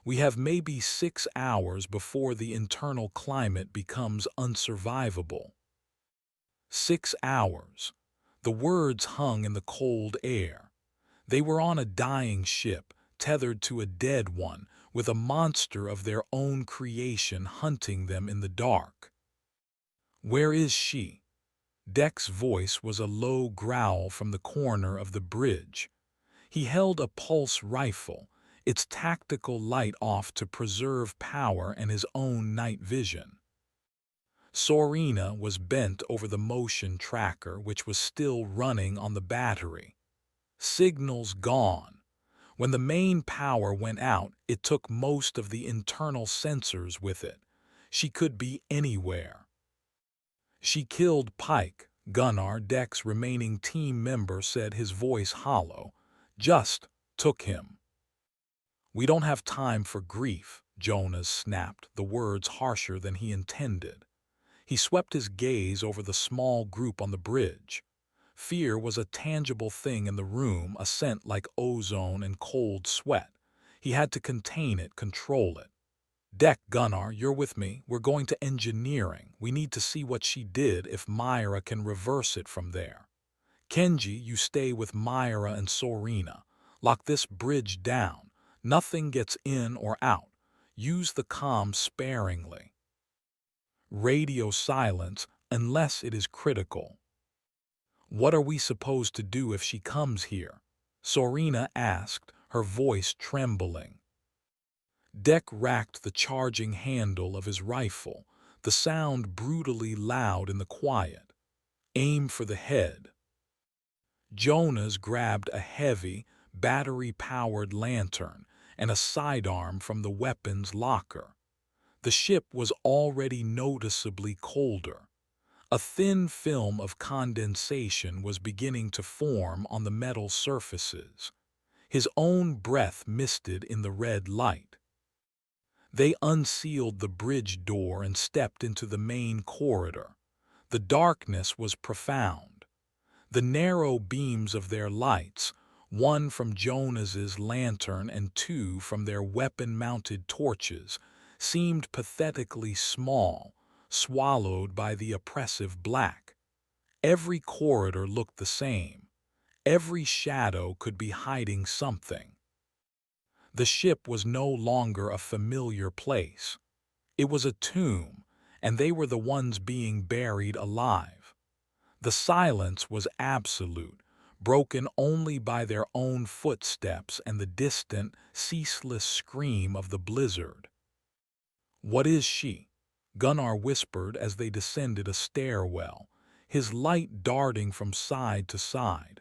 Speaker 1: We have maybe 6 hours before the internal climate becomes unsurvivable. 6 hours. The words hung in the cold air. They were on a dying ship, tethered to a dead one, with a monster of their own creation hunting them in the dark. Where is she? Deck's voice was a low growl from the corner of the bridge. He held a pulse rifle, its tactical light off to preserve power and his own night vision. Sorina was bent over the motion tracker, which was still running on the battery. Signals gone. When the main power went out, it took most of the internal sensors with it. She could be anywhere. She killed Pike, Gunnar, Deck's remaining team member said, his voice hollow. Just took him. We don't have time for grief, Jonas snapped, the words harsher than he intended. He swept his gaze over the small group on the bridge. Fear was a tangible thing in the room, a scent like ozone and cold sweat. He had to contain it, control it. Deck, Gunnar, you're with me. We're going to engineering. We need to see what she did if Myra can reverse it from there. Kenji, you stay with Myra and Sorina. Lock this bridge down. Nothing gets in or out. Use the comms sparingly. Radio silence unless it is critical. What are we supposed to do if she comes here? Sorina asked, her voice trembling. Deck racked the charging handle of his rifle, the sound brutally loud in the quiet. Aim for the head. Jonas grabbed a heavy, battery-powered lantern and a sidearm from the weapons locker. The ship was already noticeably colder. A thin film of condensation was beginning to form on the metal surfaces. His own breath misted in the red light. They unsealed the bridge door and stepped into the main corridor. The darkness was profound. The narrow beams of their lights, one from Jonas's lantern and two from their weapon-mounted torches, seemed pathetically small, swallowed by the oppressive black. Every corridor looked the same. Every shadow could be hiding something. The ship was no longer a familiar place. It was a tomb, and they were the ones being buried alive. The silence was absolute, broken only by their own footsteps and the distant, ceaseless scream of the blizzard. What is she? Gunnar whispered as they descended a stairwell, his light darting from side to side.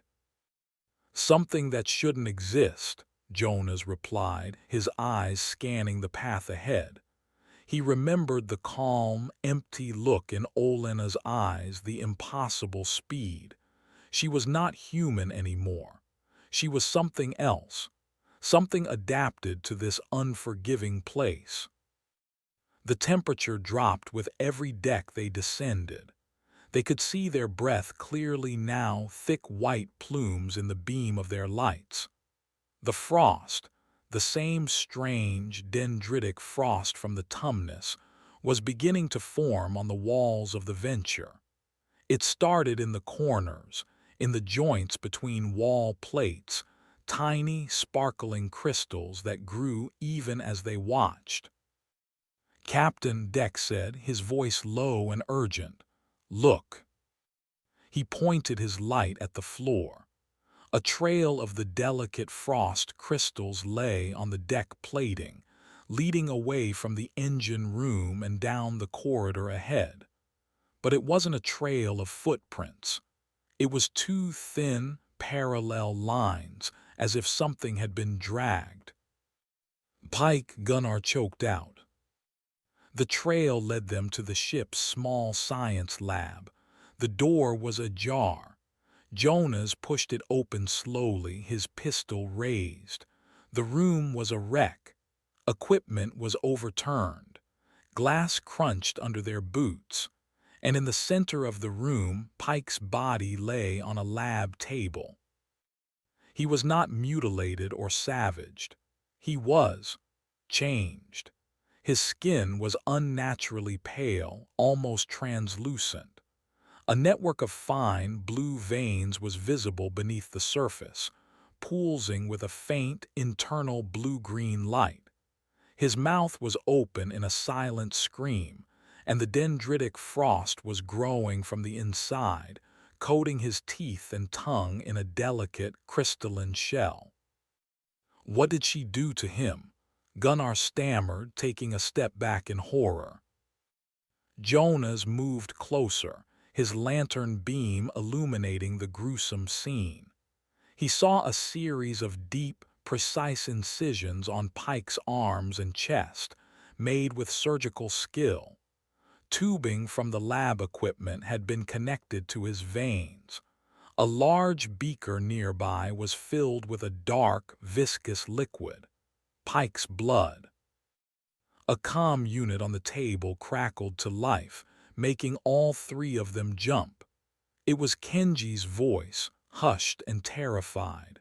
Speaker 1: Something that shouldn't exist, Jonas replied, his eyes scanning the path ahead. He remembered the calm, empty look in Olena's eyes, the impossible speed. She was not human anymore. She was something else, something adapted to this unforgiving place. The temperature dropped with every deck they descended. They could see their breath clearly now, thick white plumes in the beam of their lights. The frost, the same strange, dendritic frost from the Tumnus, was beginning to form on the walls of the Venture. It started in the corners, in the joints between wall plates, tiny, sparkling crystals that grew even as they watched. Captain, Deck said, his voice low and urgent. Look. He pointed his light at the floor. A trail of the delicate frost crystals lay on the deck plating, leading away from the engine room and down the corridor ahead. But it wasn't a trail of footprints. It was two thin, parallel lines, as if something had been dragged. Pike, Gunnar choked out. The trail led them to the ship's small science lab. The door was ajar. Jonas pushed it open slowly, his pistol raised. The room was a wreck. Equipment was overturned. Glass crunched under their boots. And in the center of the room, Pike's body lay on a lab table. He was not mutilated or savaged. He was changed. His skin was unnaturally pale, almost translucent. A network of fine, blue veins was visible beneath the surface, pulsing with a faint, internal blue-green light. His mouth was open in a silent scream, and the dendritic frost was growing from the inside, coating his teeth and tongue in a delicate, crystalline shell. What did she do to him? Gunnar stammered, taking a step back in horror. Jonas moved closer, his lantern beam illuminating the gruesome scene. He saw a series of deep, precise incisions on Pike's arms and chest, made with surgical skill. Tubing from the lab equipment had been connected to his veins. A large beaker nearby was filled with a dark, viscous liquid, Pike's blood. A comm unit on the table crackled to life, making all three of them jump. It was Kenji's voice, hushed and terrified.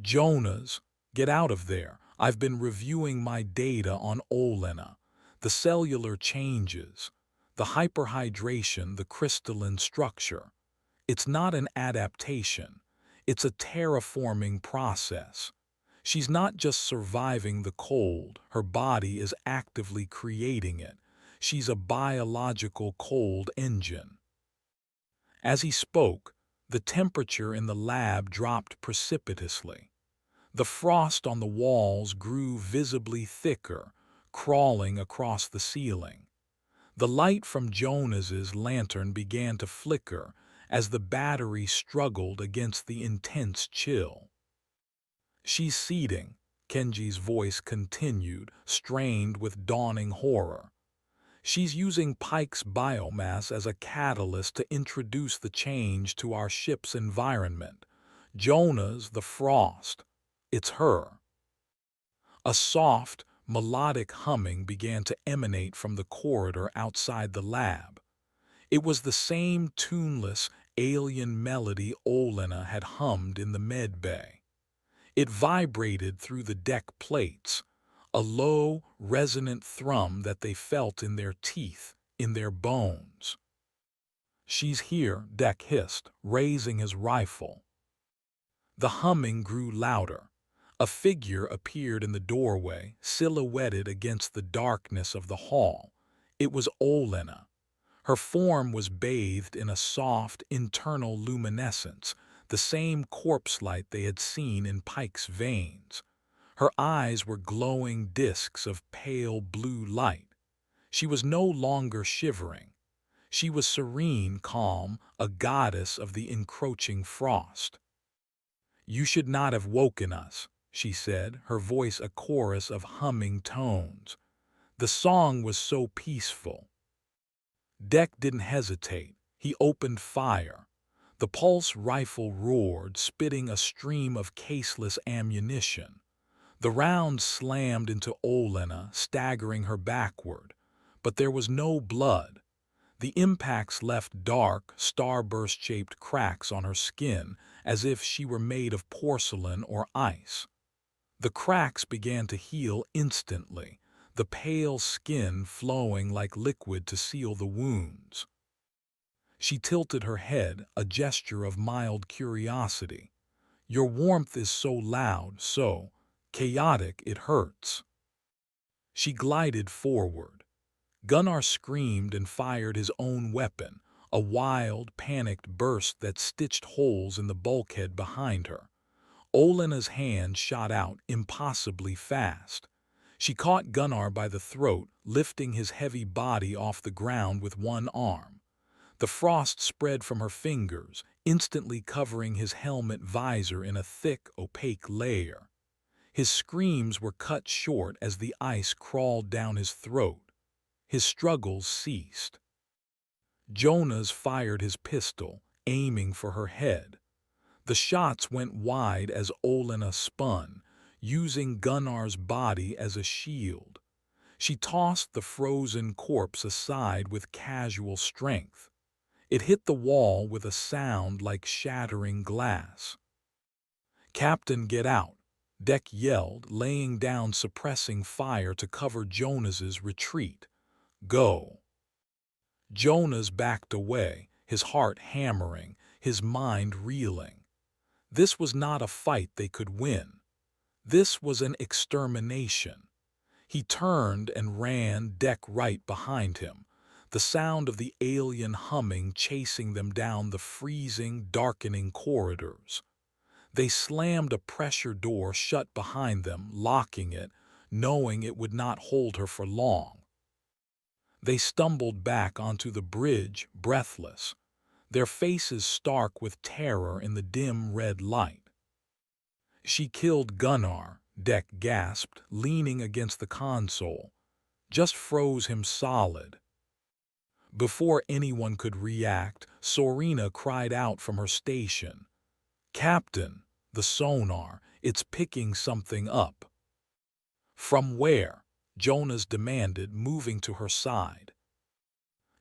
Speaker 1: "Jonas, get out of there. I've been reviewing my data on Olena. The cellular changes, the hyperhydration, the crystalline structure. It's not an adaptation. It's a terraforming process. She's not just surviving the cold, her body is actively creating it. She's a biological cold engine." As he spoke, the temperature in the lab dropped precipitously. The frost on the walls grew visibly thicker, crawling across the ceiling. The light from Jonas's lantern began to flicker as the battery struggled against the intense chill. "She's seeding," Kenji's voice continued, strained with dawning horror. "She's using Pike's biomass as a catalyst to introduce the change to our ship's environment. Jonas, the frost. It's her." A soft, melodic humming began to emanate from the corridor outside the lab. It was the same tuneless, alien melody Olena had hummed in the med bay. It vibrated through the deck plates, a low, resonant thrum that they felt in their teeth, in their bones. "She's here," Deck hissed, raising his rifle. The humming grew louder. A figure appeared in the doorway, silhouetted against the darkness of the hall. It was Olena. Her form was bathed in a soft, internal luminescence, the same corpse light they had seen in Pike's veins. Her eyes were glowing discs of pale blue light. She was no longer shivering. She was serene, calm, a goddess of the encroaching frost. "You should not have woken us," she said, her voice a chorus of humming tones. The song was so peaceful. Deck didn't hesitate. He opened fire. The pulse rifle roared, spitting a stream of caseless ammunition. The round slammed into Olena, staggering her backward. But there was no blood. The impacts left dark, starburst-shaped cracks on her skin, as if she were made of porcelain or ice. The cracks began to heal instantly, the pale skin flowing like liquid to seal the wounds. She tilted her head, a gesture of mild curiosity. "Your warmth is so loud, so chaotic it hurts." She glided forward. Gunnar screamed and fired his own weapon, a wild, panicked burst that stitched holes in the bulkhead behind her. Olena's hand shot out impossibly fast. She caught Gunnar by the throat, lifting his heavy body off the ground with one arm. The frost spread from her fingers, instantly covering his helmet visor in a thick, opaque layer. His screams were cut short as the ice crawled down his throat. His struggles ceased. Jonas fired his pistol, aiming for her head. The shots went wide as Olena spun, using Gunnar's body as a shield. She tossed the frozen corpse aside with casual strength. It hit the wall with a sound like shattering glass. "Captain, get out!" Deck yelled, laying down suppressing fire to cover Jonas's retreat. "Go!" Jonas backed away, his heart hammering, his mind reeling. This was not a fight they could win. This was an extermination. He turned and ran, Deck right behind him, the sound of the alien humming chasing them down the freezing, darkening corridors. They slammed a pressure door shut behind them, locking it, knowing it would not hold her for long. They stumbled back onto the bridge, breathless, their faces stark with terror in the dim red light. "She killed Gunnar," Deck gasped, leaning against the console. "Just froze him solid." Before anyone could react, Sorina cried out from her station. "Captain, the sonar, it's picking something up." "From where?" Jonas demanded, moving to her side.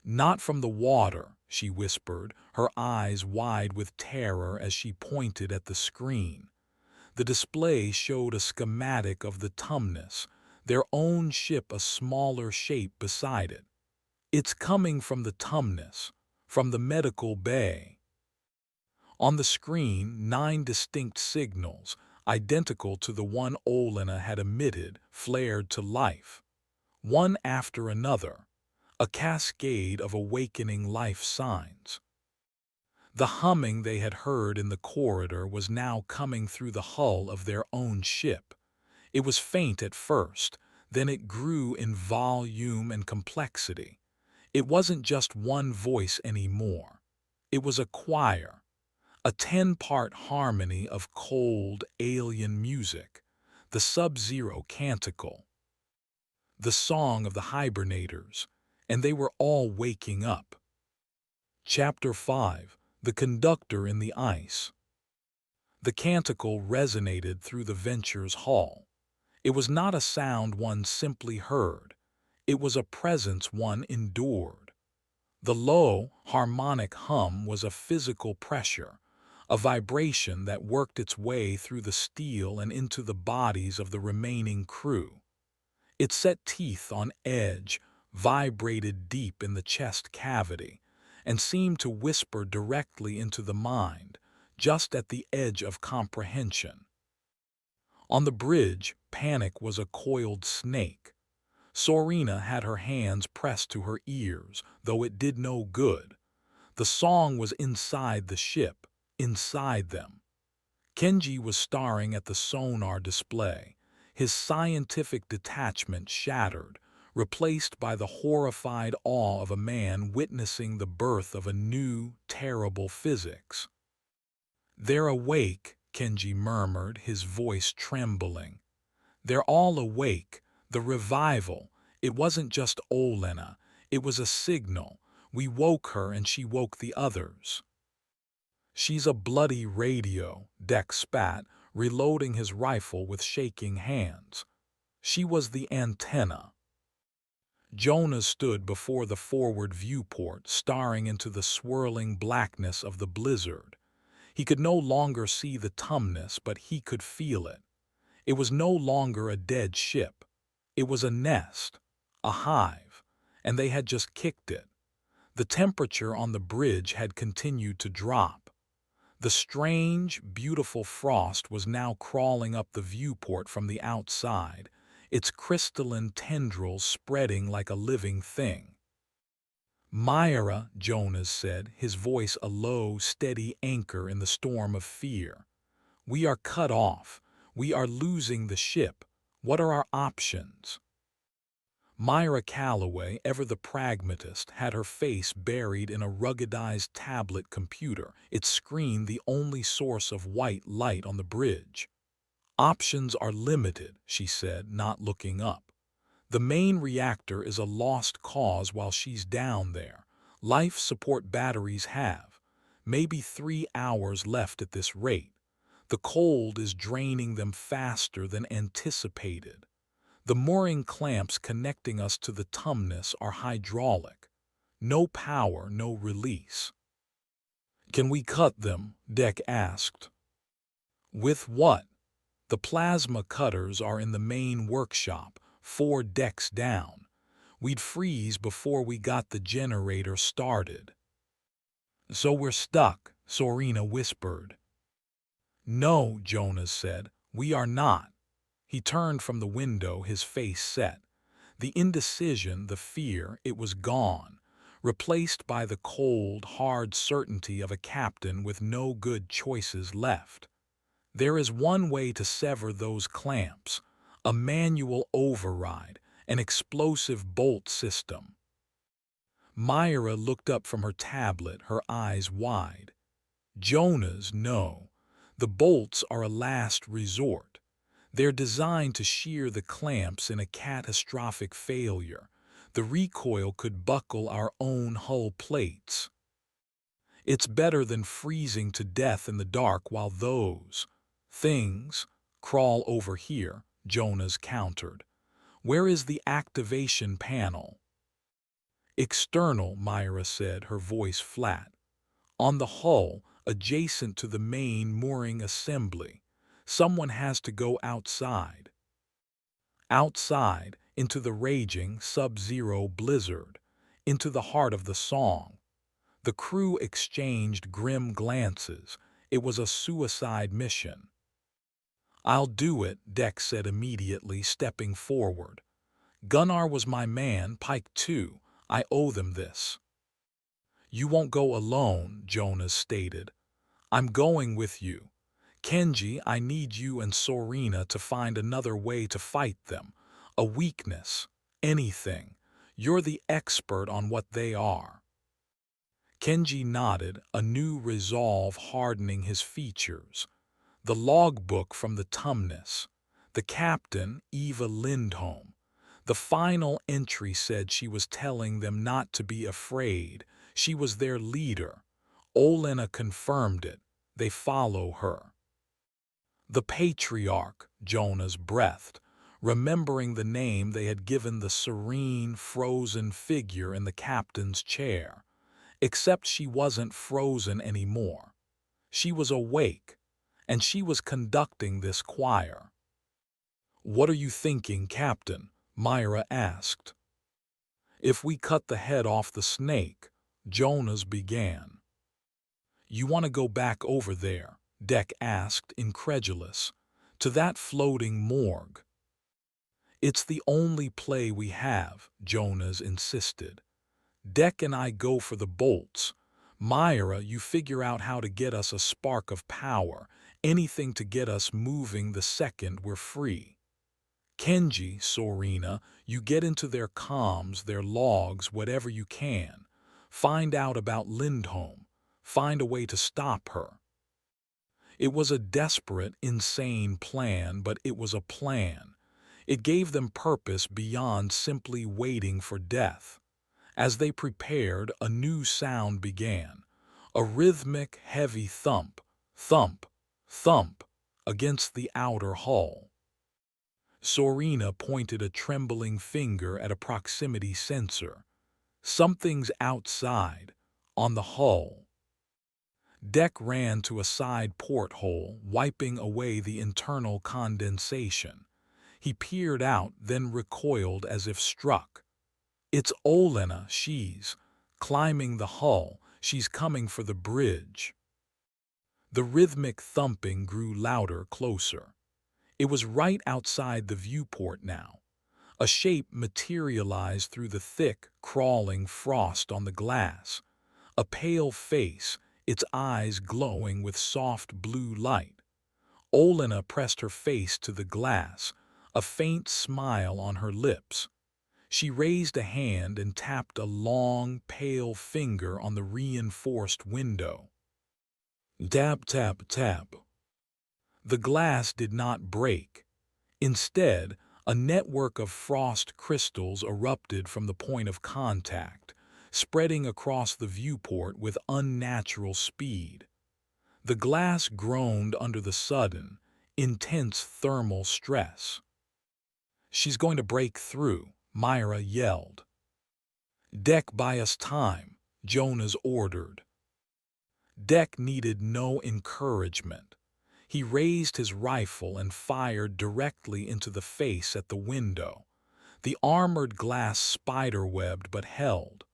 Speaker 1: "Not from the water," she whispered, her eyes wide with terror as she pointed at the screen. The display showed a schematic of the Tumnus, their own ship a smaller shape beside it. "It's coming from the Tumnus, from the medical bay." On the screen, 9 distinct signals, identical to the one Olena had emitted, flared to life. One after another, a cascade of awakening life signs. The humming they had heard in the corridor was now coming through the hull of their own ship. It was faint at first, then it grew in volume and complexity. It wasn't just one voice anymore. It was a choir, a 10-part harmony of cold, alien music, the Sub-Zero Canticle, the song of the hibernators, and they were all waking up. Chapter 5: The Conductor in the Ice. The canticle resonated through the Venture's hull. It was not a sound one simply heard. It was a presence one endured. The low, harmonic hum was a physical pressure, a vibration that worked its way through the steel and into the bodies of the remaining crew. It set teeth on edge, vibrated deep in the chest cavity, and seemed to whisper directly into the mind, just at the edge of comprehension. On the bridge, panic was a coiled snake. Sorina had her hands pressed to her ears, though it did no good. The song was inside the ship, inside them. Kenji was staring at the sonar display, his scientific detachment shattered, replaced by the horrified awe of a man witnessing the birth of a new, terrible physics. "They're awake," Kenji murmured, his voice trembling. "They're all awake. The revival. It wasn't just Olena. It was a signal. We woke her and she woke the others." "She's a bloody radio," Deck spat, reloading his rifle with shaking hands. "She was the antenna." Jonas stood before the forward viewport, staring into the swirling blackness of the blizzard. He could no longer see the Tumnus, but he could feel it. It was no longer a dead ship. It was a nest, a hive, and they had just kicked it. The temperature on the bridge had continued to drop. The strange, beautiful frost was now crawling up the viewport from the outside, its crystalline tendrils spreading like a living thing. "Myra," Jonas said, his voice a low, steady anchor in the storm of fear. "We are cut off. We are losing the ship. What are our options?" Myra Calloway, ever the pragmatist, had her face buried in a ruggedized tablet computer, its screen the only source of white light on the bridge. "Options are limited," she said, not looking up. "The main reactor is a lost cause while she's down there. Life support batteries have. Maybe 3 hours left at this rate. The cold is draining them faster than anticipated. The mooring clamps connecting us to the Tumnus are hydraulic. No power, no release." "Can we cut them?" Deck asked. With what? The plasma cutters are in the main workshop, 4 decks down. We'd freeze before we got the generator started. So we're stuck, Sorina whispered. No, Jonas said, we are not. He turned from the window, his face set. The indecision, the fear, it was gone, replaced by the cold, hard certainty of a captain with no good choices left. There is one way to sever those clamps, a manual override, an explosive bolt system. Myra looked up from her tablet, her eyes wide. Jonas, no. The bolts are a last resort. They're designed to shear the clamps in a catastrophic failure. The recoil could buckle our own hull plates. It's better than freezing to death in the dark while those things crawl over here, Jonas countered. Where is the activation panel? External, Myra said, her voice flat. On the hull, adjacent to the main mooring assembly. Someone has to go outside. Outside, into the raging, sub-zero blizzard, into the heart of the song. The crew exchanged grim glances. It was a suicide mission. I'll do it, Deck said immediately, stepping forward. Gunnar was my man, Pike too. I owe them this. You won't go alone, Jonas stated. I'm going with you. Kenji, I need you and Sorina to find another way to fight them. A weakness. Anything. You're the expert on what they are. Kenji nodded, a new resolve hardening his features. The logbook from the Tumnus. The captain, Eva Lindholm. The final entry said she was telling them not to be afraid. She was their leader. Olena confirmed it. They follow her. The patriarch, Jonas breathed, remembering the name they had given the serene, frozen figure in the captain's chair. Except she wasn't frozen anymore. She was awake, and she was conducting this choir. What are you thinking, Captain? Myra asked. If we cut the head off the snake, Jonas began. You want to go back over there? Deck asked, incredulous. To that floating morgue. It's the only play we have, Jonas insisted. Deck and I go for the bolts. Myra, you figure out how to get us a spark of power, anything to get us moving the second we're free. Kenji, Sorina, you get into their comms, their logs, whatever you can. Find out about Lindholm. Find a way to stop her. It was a desperate, insane plan, but it was a plan. It gave them purpose beyond simply waiting for death. As they prepared, a new sound began. A rhythmic, heavy thump, thump, thump, against the outer hull. Sorina pointed a trembling finger at a proximity sensor. Something's outside, on the hull. Deck ran to a side porthole, wiping away the internal condensation. He peered out, then recoiled as if struck. It's Olena, she's climbing the hull, she's coming for the bridge. The rhythmic thumping grew louder, closer. It was right outside the viewport now. A shape materialized through the thick, crawling frost on the glass. A pale face, its eyes glowing with soft blue light. Olena pressed her face to the glass, a faint smile on her lips. She raised a hand and tapped a long, pale finger on the reinforced window. Tap, tap, tap. The glass did not break. Instead, a network of frost crystals erupted from the point of contact, spreading across the viewport with unnatural speed. The glass groaned under the sudden, intense thermal stress. She's going to break through, Myra yelled. Deck, buy us time, Jonas ordered. Deck needed no encouragement. He raised his rifle and fired directly into the face at the window. The armored glass spiderwebbed but held.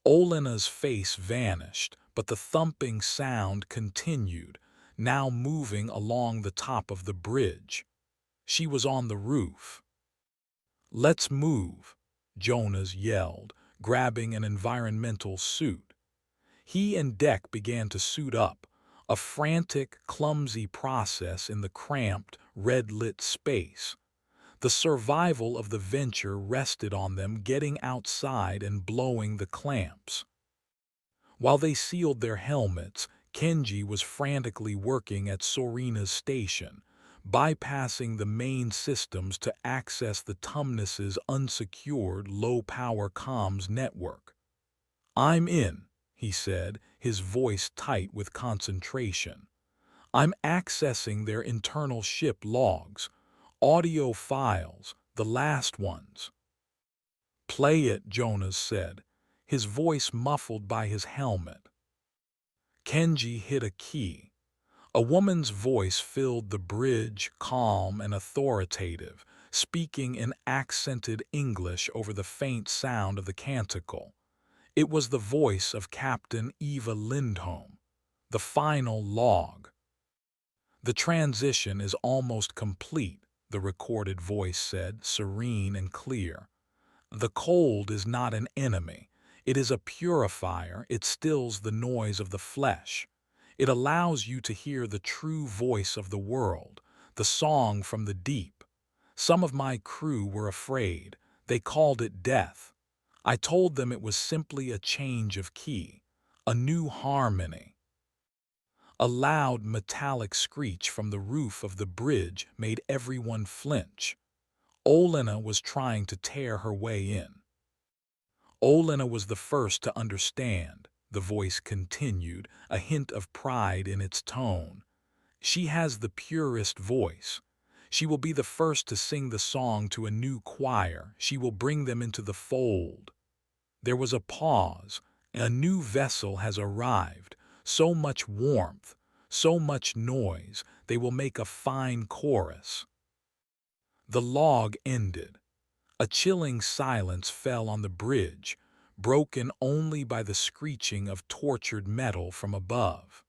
Speaker 1: Olena's face vanished, but the thumping sound continued, now moving along the top of the bridge. She was on the roof. "Let's move," Jonas yelled, grabbing an environmental suit. He and Deck began to suit up, a frantic, clumsy process in the cramped, red-lit space. The survival of the venture rested on them getting outside and blowing the clamps. While they sealed their helmets, Kenji was frantically working at Sorina's station, bypassing the main systems to access the Tumnus's unsecured low-power comms network. "I'm in," he said, his voice tight with concentration. "I'm accessing their internal ship logs, audio files, the last ones." "Play it," Jonas said, his voice muffled by his helmet. Kenji hit a key. A woman's voice filled the bridge, calm and authoritative, speaking in accented English over the faint sound of the canticle. It was the voice of Captain Eva Lindholm. The final log. "The transition is almost complete," the recorded voice said, serene and clear. "The cold is not an enemy. It is a purifier. It stills the noise of the flesh. It allows you to hear the true voice of the world, the song from the deep. Some of my crew were afraid. They called it death. I told them it was simply a change of key, a new harmony." A loud metallic screech from the roof of the bridge made everyone flinch. Olena was trying to tear her way in. Olena was the first to understand, the voice continued, a hint of pride in its tone. "She has the purest voice. She will be the first to sing the song to a new choir. She will bring them into the fold." There was a pause. "A new vessel has arrived. So much warmth, so much noise. They will make a fine chorus." The log ended. A chilling silence fell on the bridge, broken only by the screeching of tortured metal from above.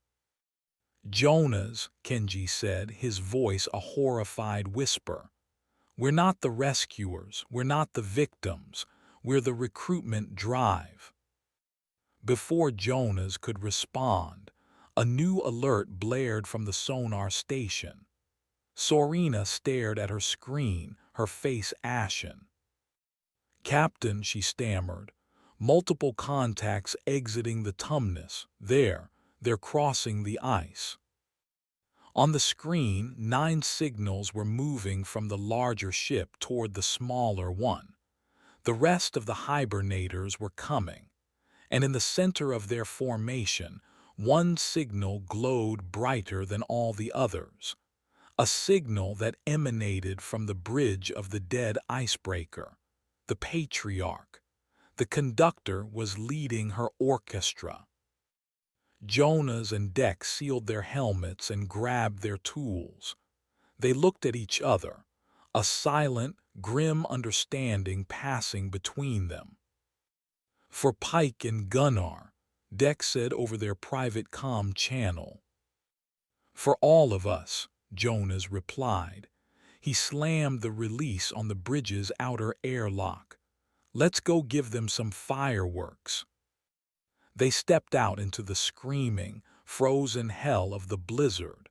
Speaker 1: "Jonas," Kenji said, his voice a horrified whisper. "We're not the rescuers. We're not the victims. We're the recruitment drive." Before Jonas could respond, a new alert blared from the sonar station. Sorina stared at her screen, her face ashen. "Captain," she stammered, "multiple contacts exiting the Tumnus. They're crossing the ice." On the screen, 9 signals were moving from the larger ship toward the smaller one. The rest of the hibernators were coming, and in the center of their formation, one signal glowed brighter than all the others. A signal that emanated from the bridge of the dead icebreaker, the Patriarch. The conductor was leading her orchestra. Jonas and Deck sealed their helmets and grabbed their tools. They looked at each other, a silent, grim understanding passing between them. "For Pike and Gunnar," Deck said over their private comm channel. "For all of us," Jonas replied. He slammed the release on the bridge's outer airlock. "Let's go give them some fireworks." They stepped out into the screaming, frozen hell of the blizzard,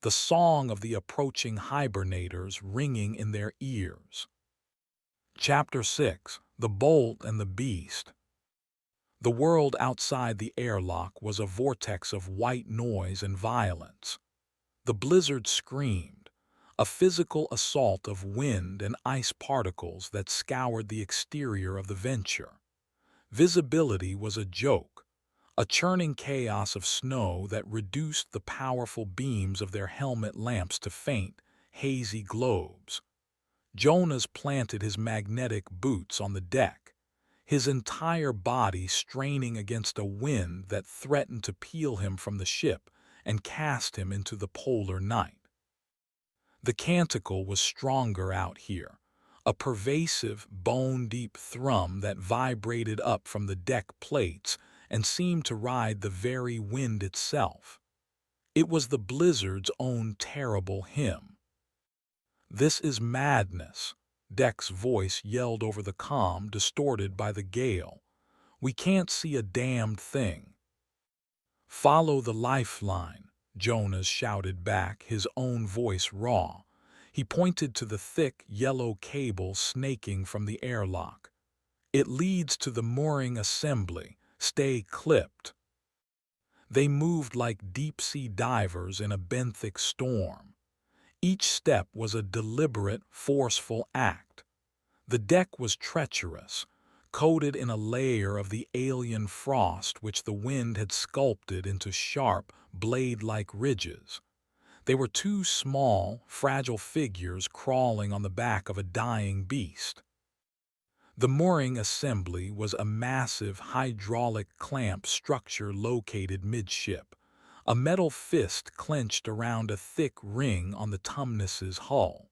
Speaker 1: the song of the approaching hibernators ringing in their ears. Chapter 6: The Bolt and the Beast. The world outside the airlock was a vortex of white noise and violence. The blizzard screamed, a physical assault of wind and ice particles that scoured the exterior of the venture. Visibility was a joke, a churning chaos of snow that reduced the powerful beams of their helmet lamps to faint, hazy globes. Jonas planted his magnetic boots on the deck, his entire body straining against a wind that threatened to peel him from the ship and cast him into the polar night. The canticle was stronger out here, a pervasive, bone-deep thrum that vibrated up from the deck plates and seemed to ride the very wind itself. It was the blizzard's own terrible hymn. "This is madness," Deck's voice yelled over the calm, distorted by the gale. "We can't see a damned thing." "Follow the lifeline," Jonas shouted back, his own voice raw. He pointed to the thick, yellow cable snaking from the airlock. "It leads to the mooring assembly. Stay clipped." They moved like deep-sea divers in a benthic storm. Each step was a deliberate, forceful act. The deck was treacherous, coated in a layer of the alien frost which the wind had sculpted into sharp, blade-like ridges. They were two small, fragile figures crawling on the back of a dying beast. The mooring assembly was a massive hydraulic clamp structure located midship, a metal fist clenched around a thick ring on the Tumnus's hull.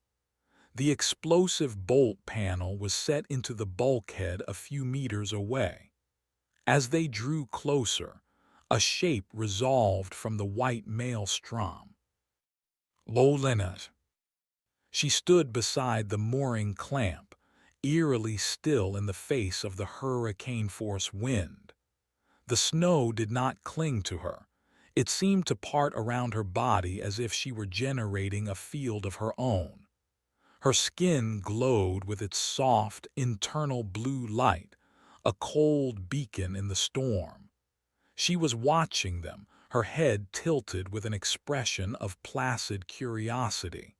Speaker 1: The explosive bolt panel was set into the bulkhead a few meters away. As they drew closer, a shape resolved from the white maelstrom. "Lowliness." She stood beside the mooring clamp, eerily still in the face of the hurricane-force wind. The snow did not cling to her. It seemed to part around her body as if she were generating a field of her own. Her skin glowed with its soft, internal blue light, a cold beacon in the storm. She was watching them, her head tilted with an expression of placid curiosity.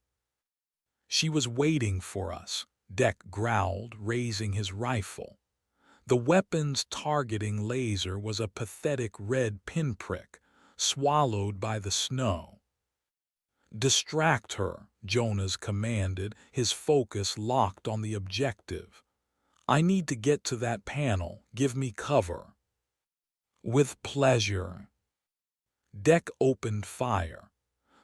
Speaker 1: "She was waiting for us," Deck growled, raising his rifle. The weapon's targeting laser was a pathetic red pinprick, swallowed by the snow. "Distract her," Jonas commanded, his focus locked on the objective. "I need to get to that panel. Give me cover." "With pleasure." Deck opened fire.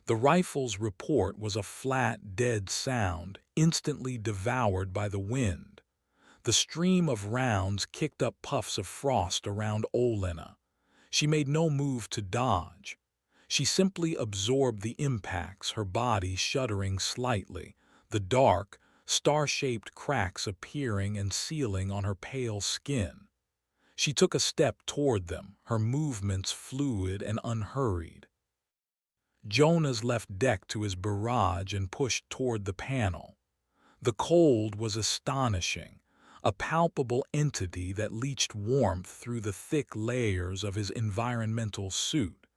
Speaker 1: The rifle's report was a flat, dead sound, instantly devoured by the wind. The stream of rounds kicked up puffs of frost around Olena. She made no move to dodge. She simply absorbed the impacts, her body shuddering slightly, the dark, star-shaped cracks appearing and sealing on her pale skin. She took a step toward them, her movements fluid and unhurried. Jonas left Deck to his barrage and pushed toward the panel. The cold was astonishing, a palpable entity that leached warmth through the thick layers of his environmental suit.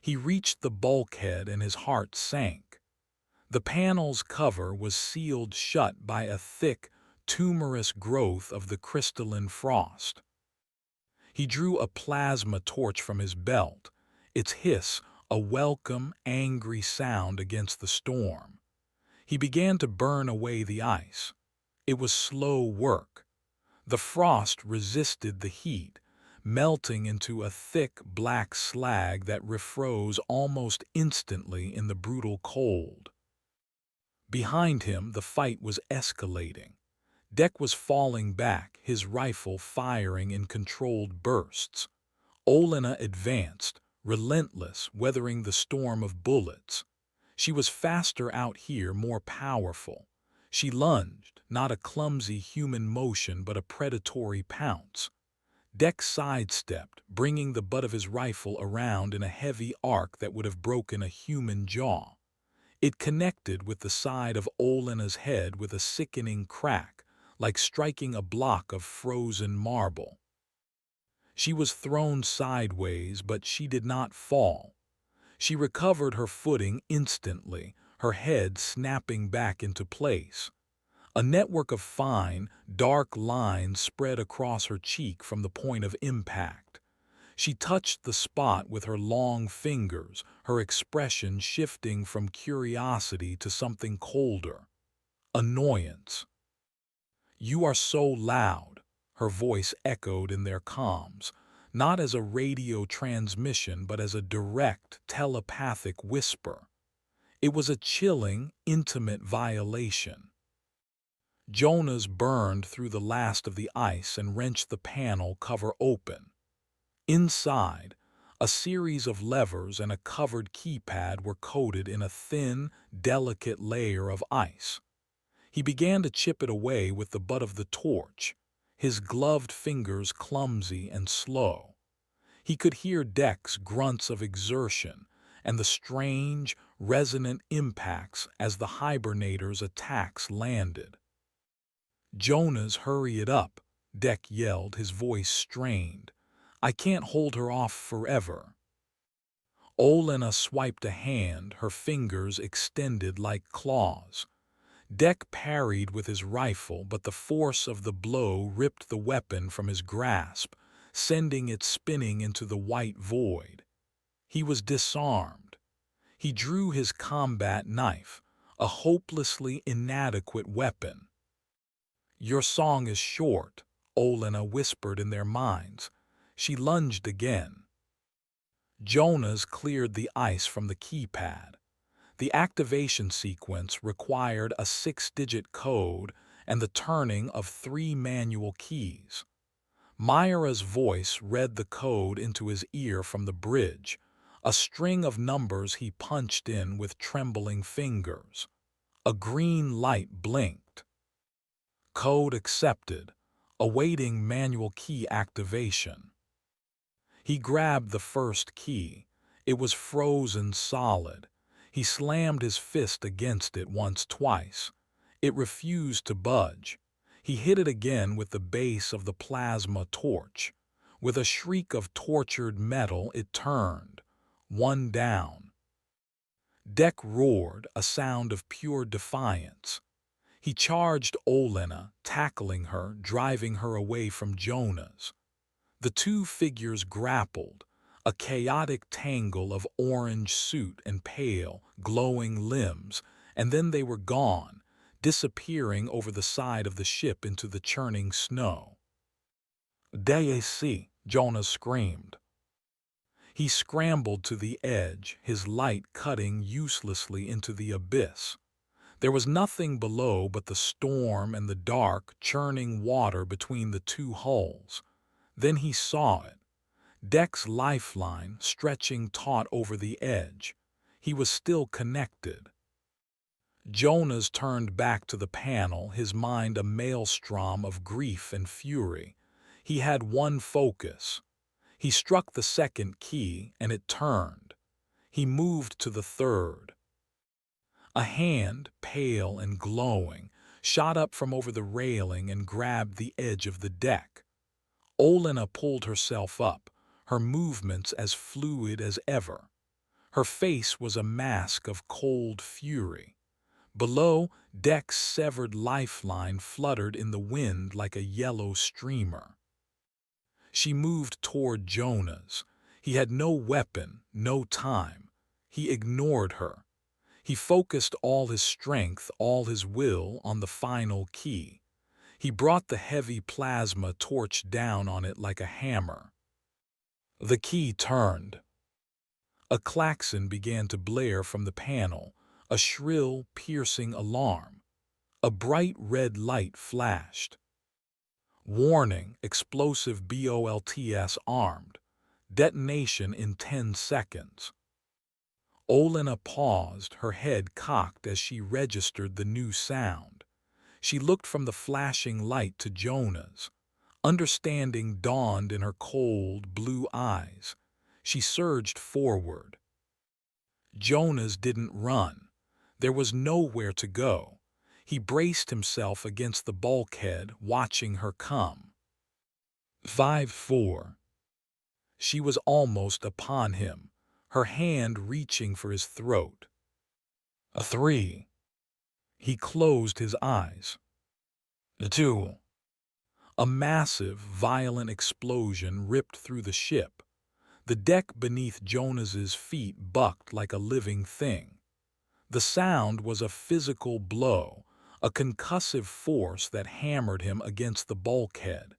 Speaker 1: He reached the bulkhead and his heart sank. The panel's cover was sealed shut by a thick, tumorous growth of the crystalline frost. He drew a plasma torch from his belt, its hiss a welcome, angry sound against the storm. He began to burn away the ice. It was slow work. The frost resisted the heat, melting into a thick black slag that refroze almost instantly in the brutal cold. Behind him, the fight was escalating. Deck was falling back, his rifle firing in controlled bursts. Olena advanced, relentless, weathering the storm of bullets. She was faster out here, more powerful. She lunged, not a clumsy human motion but a predatory pounce. Deck sidestepped, bringing the butt of his rifle around in a heavy arc that would have broken a human jaw. It connected with the side of Olena's head with a sickening crack, like striking a block of frozen marble. She was thrown sideways, but she did not fall. She recovered her footing instantly, her head snapping back into place. A network of fine, dark lines spread across her cheek from the point of impact. She touched the spot with her long fingers, her expression shifting from curiosity to something colder. Annoyance. "You are so loud," her voice echoed in their comms. not as a radio transmission but as a direct telepathic whisper. It was a chilling, intimate violation. Jonas burned through the last of the ice and wrenched the panel cover open. Inside, a series of levers and a covered keypad were coated in a thin, delicate layer of ice. He began to chip it away with the butt of the torch, his gloved fingers clumsy and slow. He could hear Deck's grunts of exertion and the strange, resonant impacts as the hibernator's attacks landed. "Jonas, hurry it up," Deck yelled, his voice strained. "I can't hold her off forever." Olenna swiped a hand, her fingers extended like claws. Deck parried with his rifle, but the force of the blow ripped the weapon from his grasp, sending it spinning into the white void. He was disarmed. He drew his combat knife, a hopelessly inadequate weapon. "Your song is short," Olenna whispered in their minds. She lunged again. Jonas cleared the ice from the keypad. The activation sequence required a 6-digit code and the turning of 3 manual keys. Myra's voice read the code into his ear from the bridge, a string of numbers he punched in with trembling fingers. A green light blinked. Code accepted, awaiting manual key activation. He grabbed the first key. It was frozen solid. He slammed his fist against it once, twice. It refused to budge. He hit it again with the base of the plasma torch. With a shriek of tortured metal, it turned. One down. Deck roared, a sound of pure defiance. He charged Olenna, tackling her, driving her away from Jonas. The two figures grappled, a chaotic tangle of orange suit and pale, glowing limbs, and then they were gone, disappearing over the side of the ship into the churning snow. "Dac!" Jonas screamed. He scrambled to the edge, his light cutting uselessly into the abyss. There was nothing below but the storm and the dark, churning water between the two hulls. Then he saw it. Deck's lifeline stretching taut over the edge. He was still connected. Jonas turned back to the panel, his mind a maelstrom of grief and fury. He had one focus. He struck the second key, and it turned. He moved to the third. A hand, pale and glowing, shot up from over the railing and grabbed the edge of the deck. Olenna pulled herself up, her movements as fluid as ever. Her face was a mask of cold fury. Below, Deck's severed lifeline fluttered in the wind like a yellow streamer. She moved toward Jonas. He had no weapon, no time. He ignored her. He focused all his strength, all his will on the final key. He brought the heavy plasma torch down on it like a hammer. The key turned. A klaxon began to blare from the panel, a shrill, piercing alarm. A bright red light flashed. "Warning, explosive BOLTS armed. Detonation in 10 seconds. Olenna paused, her head cocked as she registered the new sound. She looked from the flashing light to Jonas. Understanding dawned in her cold, blue eyes. She surged forward. Jonas didn't run. There was nowhere to go. He braced himself against the bulkhead, watching her come. 5-4. She was almost upon him, her hand reaching for his throat. 3. He closed his eyes. 2. A massive, violent explosion ripped through the ship. The deck beneath Jonas's feet bucked like a living thing. The sound was a physical blow, a concussive force that hammered him against the bulkhead.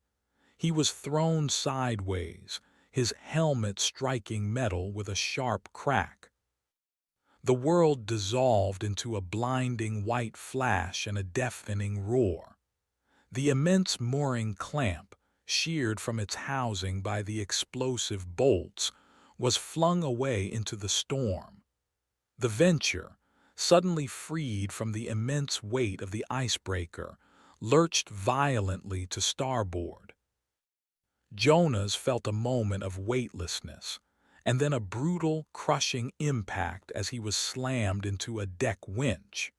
Speaker 1: He was thrown sideways, his helmet striking metal with a sharp crack. The world dissolved into a blinding white flash and a deafening roar. The immense mooring clamp, sheared from its housing by the explosive bolts, was flung away into the storm. The Venture, suddenly freed from the immense weight of the icebreaker, lurched violently to starboard. Jonas felt a moment of weightlessness, and then a brutal, crushing impact as he was slammed into a deck winch.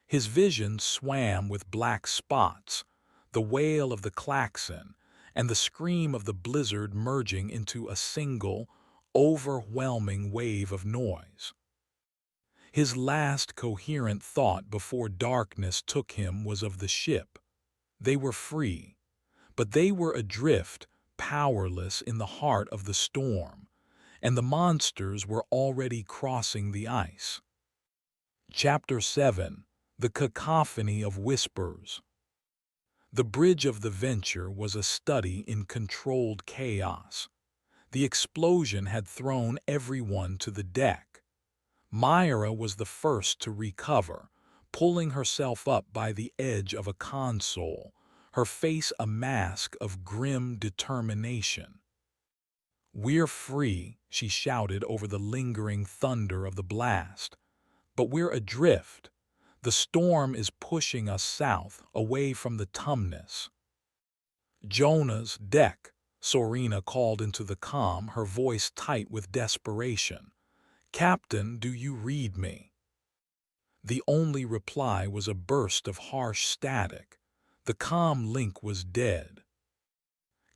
Speaker 1: His vision swam with black spots, the wail of the klaxon, and the scream of the blizzard merging into a single, overwhelming wave of noise. His last coherent thought before darkness took him was of the ship. They were free, but they were adrift, powerless in the heart of the storm, and the monsters were already crossing the ice. Chapter 7. The Cacophony of Whispers. The bridge of the Venture was a study in controlled chaos. The explosion had thrown everyone to the deck. Myra was the first to recover, pulling herself up by the edge of a console, her face a mask of grim determination. "We're free," she shouted over the lingering thunder of the blast. "But we're adrift. The storm is pushing us south, away from the Tumnus." "Jonah's deck," Sorina called into the comm, her voice tight with desperation. "Captain, do you read me?" The only reply was a burst of harsh static. The comm link was dead.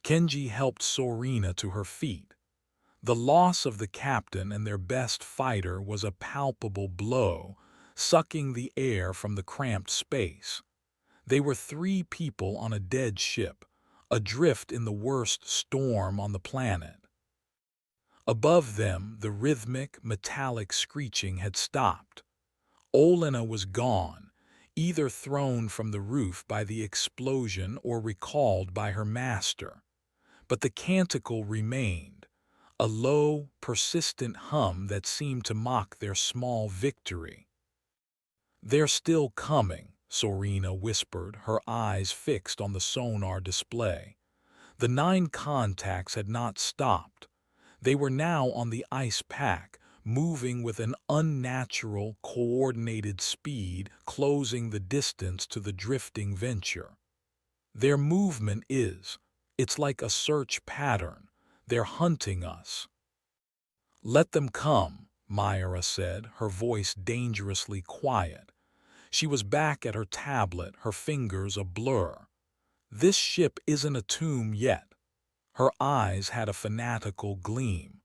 Speaker 1: Kenji helped Sorina to her feet. The loss of the captain and their best fighter was a palpable blow, sucking the air from the cramped space. They were 3 people on a dead ship, adrift in the worst storm on the planet. Above them, the rhythmic, metallic screeching had stopped. Olena was gone, either thrown from the roof by the explosion or recalled by her master. But the canticle remained, a low, persistent hum that seemed to mock their small victory. "They're still coming," Sorina whispered, her eyes fixed on the sonar display. The 9 contacts had not stopped. They were now on the ice pack, moving with an unnatural, coordinated speed, closing the distance to the drifting Venture. "Their movement it's like a search pattern. They're hunting us." "Let them come," Myra said, her voice dangerously quiet. She was back at her tablet, her fingers a blur. "This ship isn't a tomb yet." Her eyes had a fanatical gleam.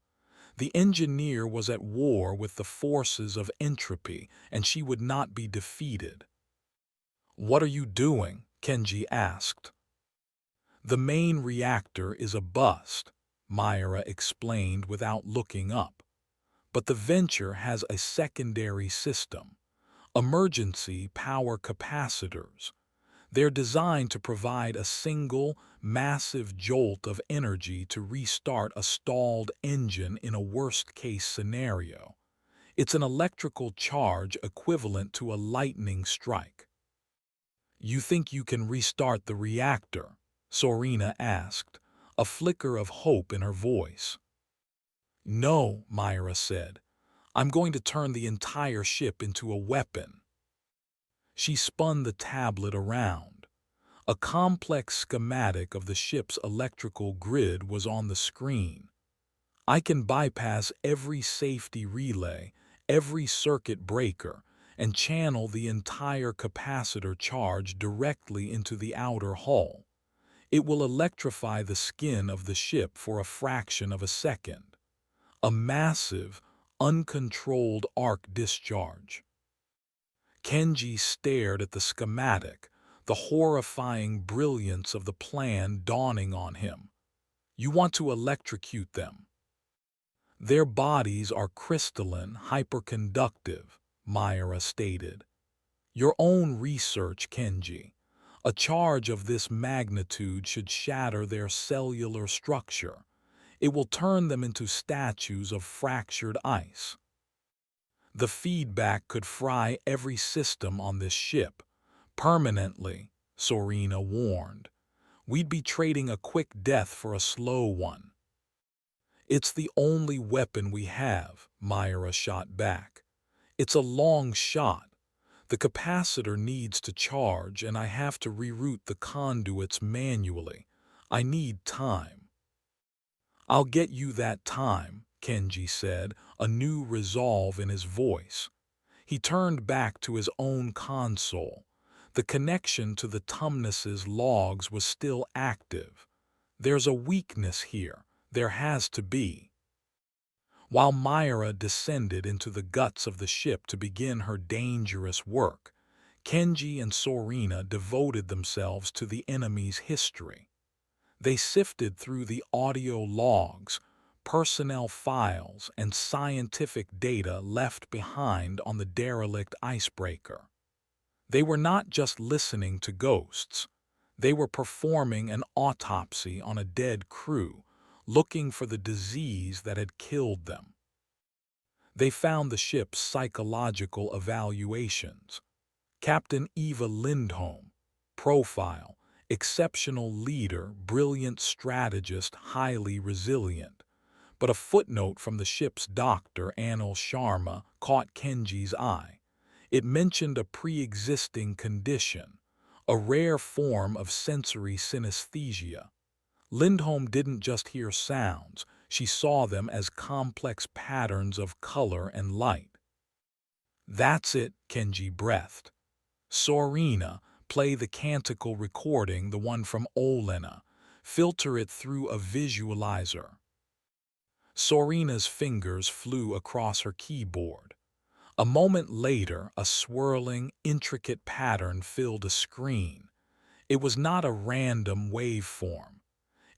Speaker 1: The engineer was at war with the forces of entropy, and she would not be defeated. "What are you doing?" Kenji asked. "The main reactor is a bust," Myra explained without looking up. "But the Venture has a secondary system. Emergency power capacitors. They're designed to provide a single, massive jolt of energy to restart a stalled engine in a worst-case scenario. It's an electrical charge equivalent to a lightning strike." "You think you can restart the reactor?" Sorina asked, a flicker of hope in her voice. "No," Myra said. "I'm going to turn the entire ship into a weapon." She spun the tablet around. A complex schematic of the ship's electrical grid was on the screen. "I can bypass every safety relay, every circuit breaker, and channel the entire capacitor charge directly into the outer hull. It will electrify the skin of the ship for a fraction of a second. A massive, uncontrolled arc discharge." Kenji stared at the schematic, the horrifying brilliance of the plan dawning on him. "You want to electrocute them." "Their bodies are crystalline, hyperconductive," Myra stated. "Your own research, Kenji. A charge of this magnitude should shatter their cellular structure. It will turn them into statues of fractured ice. The feedback could fry every system on this ship. Permanently, Sorina warned. We'd be trading a quick death for a slow one. It's the only weapon we have, Myra shot back. It's a long shot. The capacitor needs to charge and I have to reroute the conduits manually. I need time. I'll get you that time, Kenji said, a new resolve in his voice. He turned back to his own console. The connection to the Tumnus's logs was still active. There's a weakness here. There has to be. While Myra descended into the guts of the ship to begin her dangerous work, Kenji and Sorina devoted themselves to the enemy's history. They sifted through the audio logs, personnel files, and scientific data left behind on the derelict icebreaker. They were not just listening to ghosts. They were performing an autopsy on a dead crew, looking for the disease that had killed them. They found the ship's psychological evaluations. Captain Eva Lindholm, profile, exceptional leader, brilliant strategist, highly resilient. But a footnote from the ship's doctor, Anil Sharma, caught Kenji's eye. It mentioned a pre-existing condition, a rare form of sensory synesthesia. Lindholm didn't just hear sounds, she saw them as complex patterns of color and light. That's it, Kenji breathed. Sorina, play the canticle recording, the one from Olena. Filter it through a visualizer. Sorina's fingers flew across her keyboard. A moment later, a swirling, intricate pattern filled a screen. It was not a random waveform.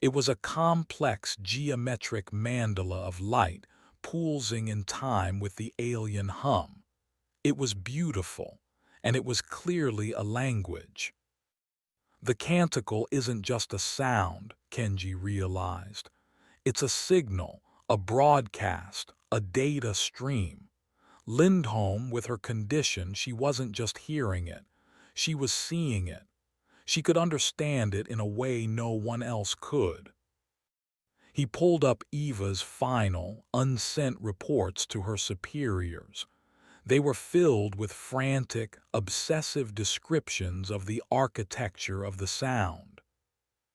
Speaker 1: It was a complex geometric mandala of light, pulsing in time with the alien hum. It was beautiful, and it was clearly a language. The canticle isn't just a sound, Kenji realized. It's a signal, a broadcast, a data stream. Lindholm, with her condition, she wasn't just hearing it. She was seeing it. She could understand it in a way no one else could. He pulled up Eva's final, unsent reports to her superiors. They were filled with frantic, obsessive descriptions of the architecture of the sound.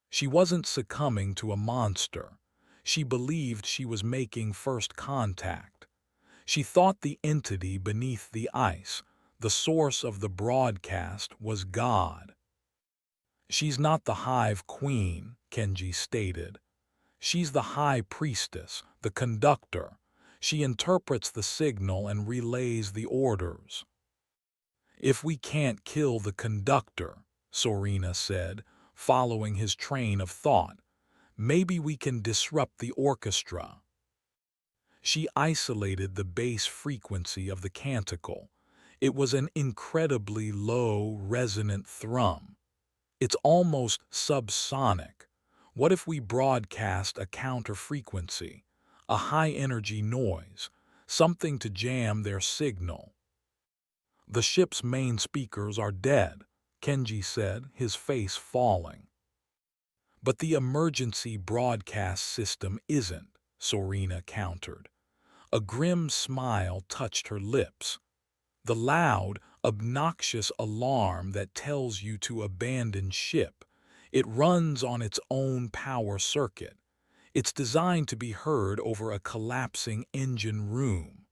Speaker 1: She wasn't succumbing to a monster. She believed she was making first contact. She thought the entity beneath the ice, the source of the broadcast, was God. She's not the Hive Queen, Kenji stated. She's the High Priestess, the conductor. She interprets the signal and relays the orders. If we can't kill the conductor, Sorina said, following his train of thought, maybe we can disrupt the orchestra. She isolated the bass frequency of the canticle. It was an incredibly low, resonant thrum. It's almost subsonic. What if we broadcast a counter-frequency, a high-energy noise, something to jam their signal? The ship's main speakers are dead, Kenji said, his face falling. But the emergency broadcast system isn't, Sorina countered. A grim smile touched her lips. The loud, obnoxious alarm that tells you to abandon ship, it runs on its own power circuit. It's designed to be heard over a collapsing engine room.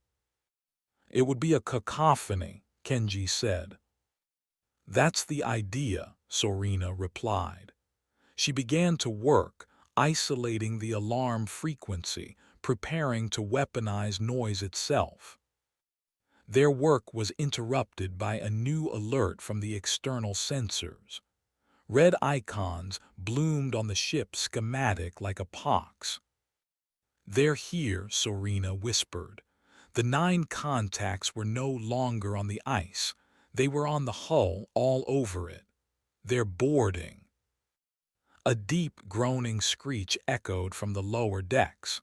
Speaker 1: It would be a cacophony, Kenji said. That's the idea, Sorina replied. She began to work, isolating the alarm frequency, preparing to weaponize noise itself. Their work was interrupted by a new alert from the external sensors. Red icons bloomed on the ship's schematic like a pox. "They're here," Sorina whispered. The 9 contacts were no longer on the ice. They were on the hull, all over it. "They're boarding." A deep, groaning screech echoed from the lower decks.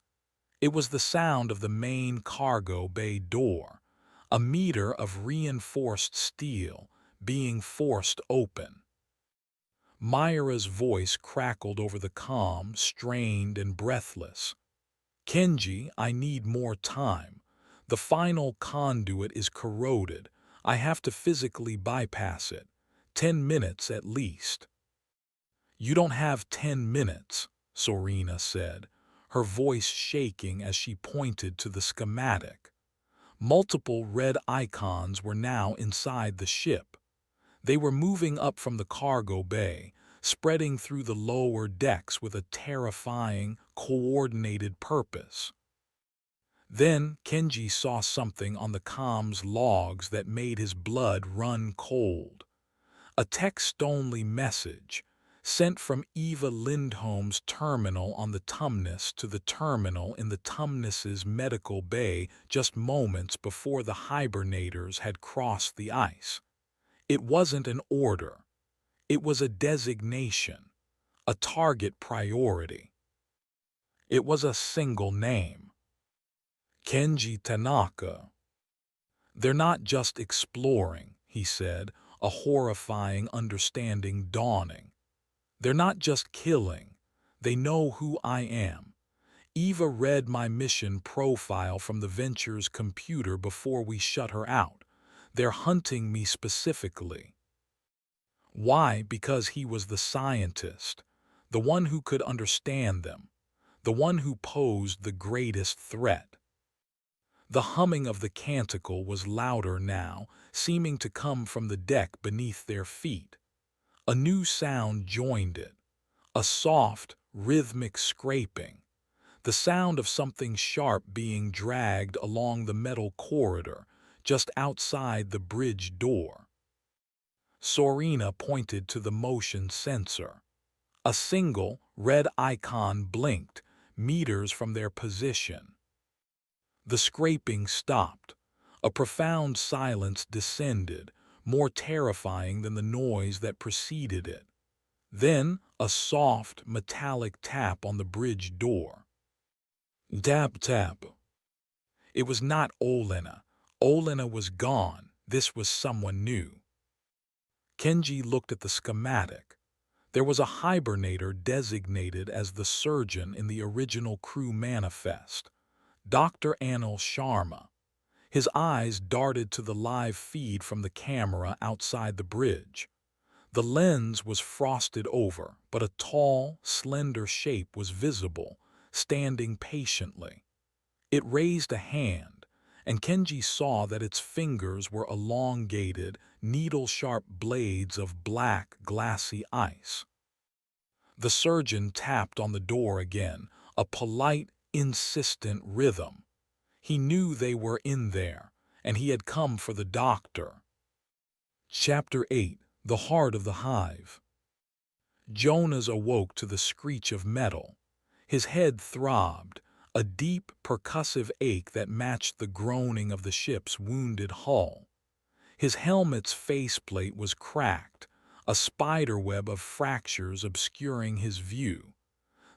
Speaker 1: It was the sound of the main cargo bay door, a meter of reinforced steel being forced open. Myra's voice crackled over the comm, strained and breathless. "Kenji, I need more time. The final conduit is corroded. I have to physically bypass it. 10 minutes at least." "You don't have 10 minutes," Sorina said, her voice shaking as she pointed to the schematic. Multiple red icons were now inside the ship. They were moving up from the cargo bay, spreading through the lower decks with a terrifying, coordinated purpose. Then Kenji saw something on the comm's logs that made his blood run cold. A text-only message, sent from Eva Lindholm's terminal on the Tumnus to the terminal in the Tumnus's medical bay just moments before the hibernators had crossed the ice. It wasn't an order. It was a designation, a target priority. It was a single name. Kenji Tanaka. "They're not just exploring," he said, a horrifying understanding dawning. "They're not just killing. They know who I am. Eva read my mission profile from the Venture's computer before we shut her out. They're hunting me specifically." Why? Because he was the scientist, the one who could understand them, the one who posed the greatest threat. The humming of the canticle was louder now, seeming to come from the deck beneath their feet. A new sound joined it, a soft, rhythmic scraping, the sound of something sharp being dragged along the metal corridor just outside the bridge door. Sorina pointed to the motion sensor. A single, red icon blinked, meters from their position. The scraping stopped. A profound silence descended, more terrifying than the noise that preceded it. Then a soft, metallic tap on the bridge door. Tap, tap. It was not Olena. Olena was gone. This was someone new. Kenji looked at the schematic. There was a hibernator designated as the surgeon in the original crew manifest, Dr. Anil Sharma. His eyes darted to the live feed from the camera outside the bridge. The lens was frosted over, but a tall, slender shape was visible, standing patiently. It raised a hand, and Kenji saw that its fingers were elongated, needle-sharp blades of black, glassy ice. The surgeon tapped on the door again, a polite, insistent rhythm. He knew they were in there, and he had come for the doctor. Chapter 8. The Heart of the Hive. Jonas awoke to the screech of metal. His head throbbed, a deep, percussive ache that matched the groaning of the ship's wounded hull. His helmet's faceplate was cracked, a spiderweb of fractures obscuring his view.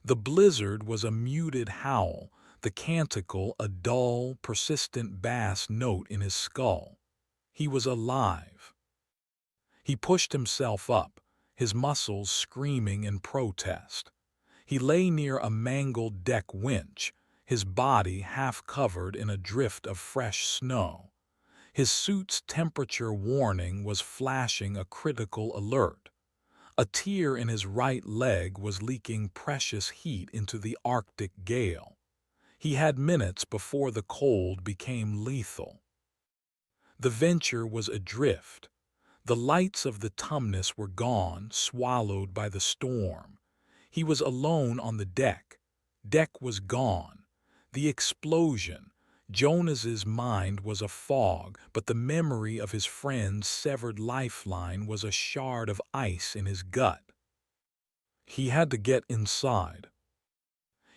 Speaker 1: The blizzard was a muted howl, the canticle a dull, persistent bass note in his skull. He was alive. He pushed himself up, his muscles screaming in protest. He lay near a mangled deck winch, his body half covered in a drift of fresh snow. His suit's temperature warning was flashing a critical alert. A tear in his right leg was leaking precious heat into the Arctic gale. He had minutes before the cold became lethal. The Venture was adrift. The lights of the Tumnus were gone, swallowed by the storm. He was alone on the deck. Deck was gone. The explosion. Jonas's mind was a fog, but the memory of his friend's severed lifeline was a shard of ice in his gut. He had to get inside.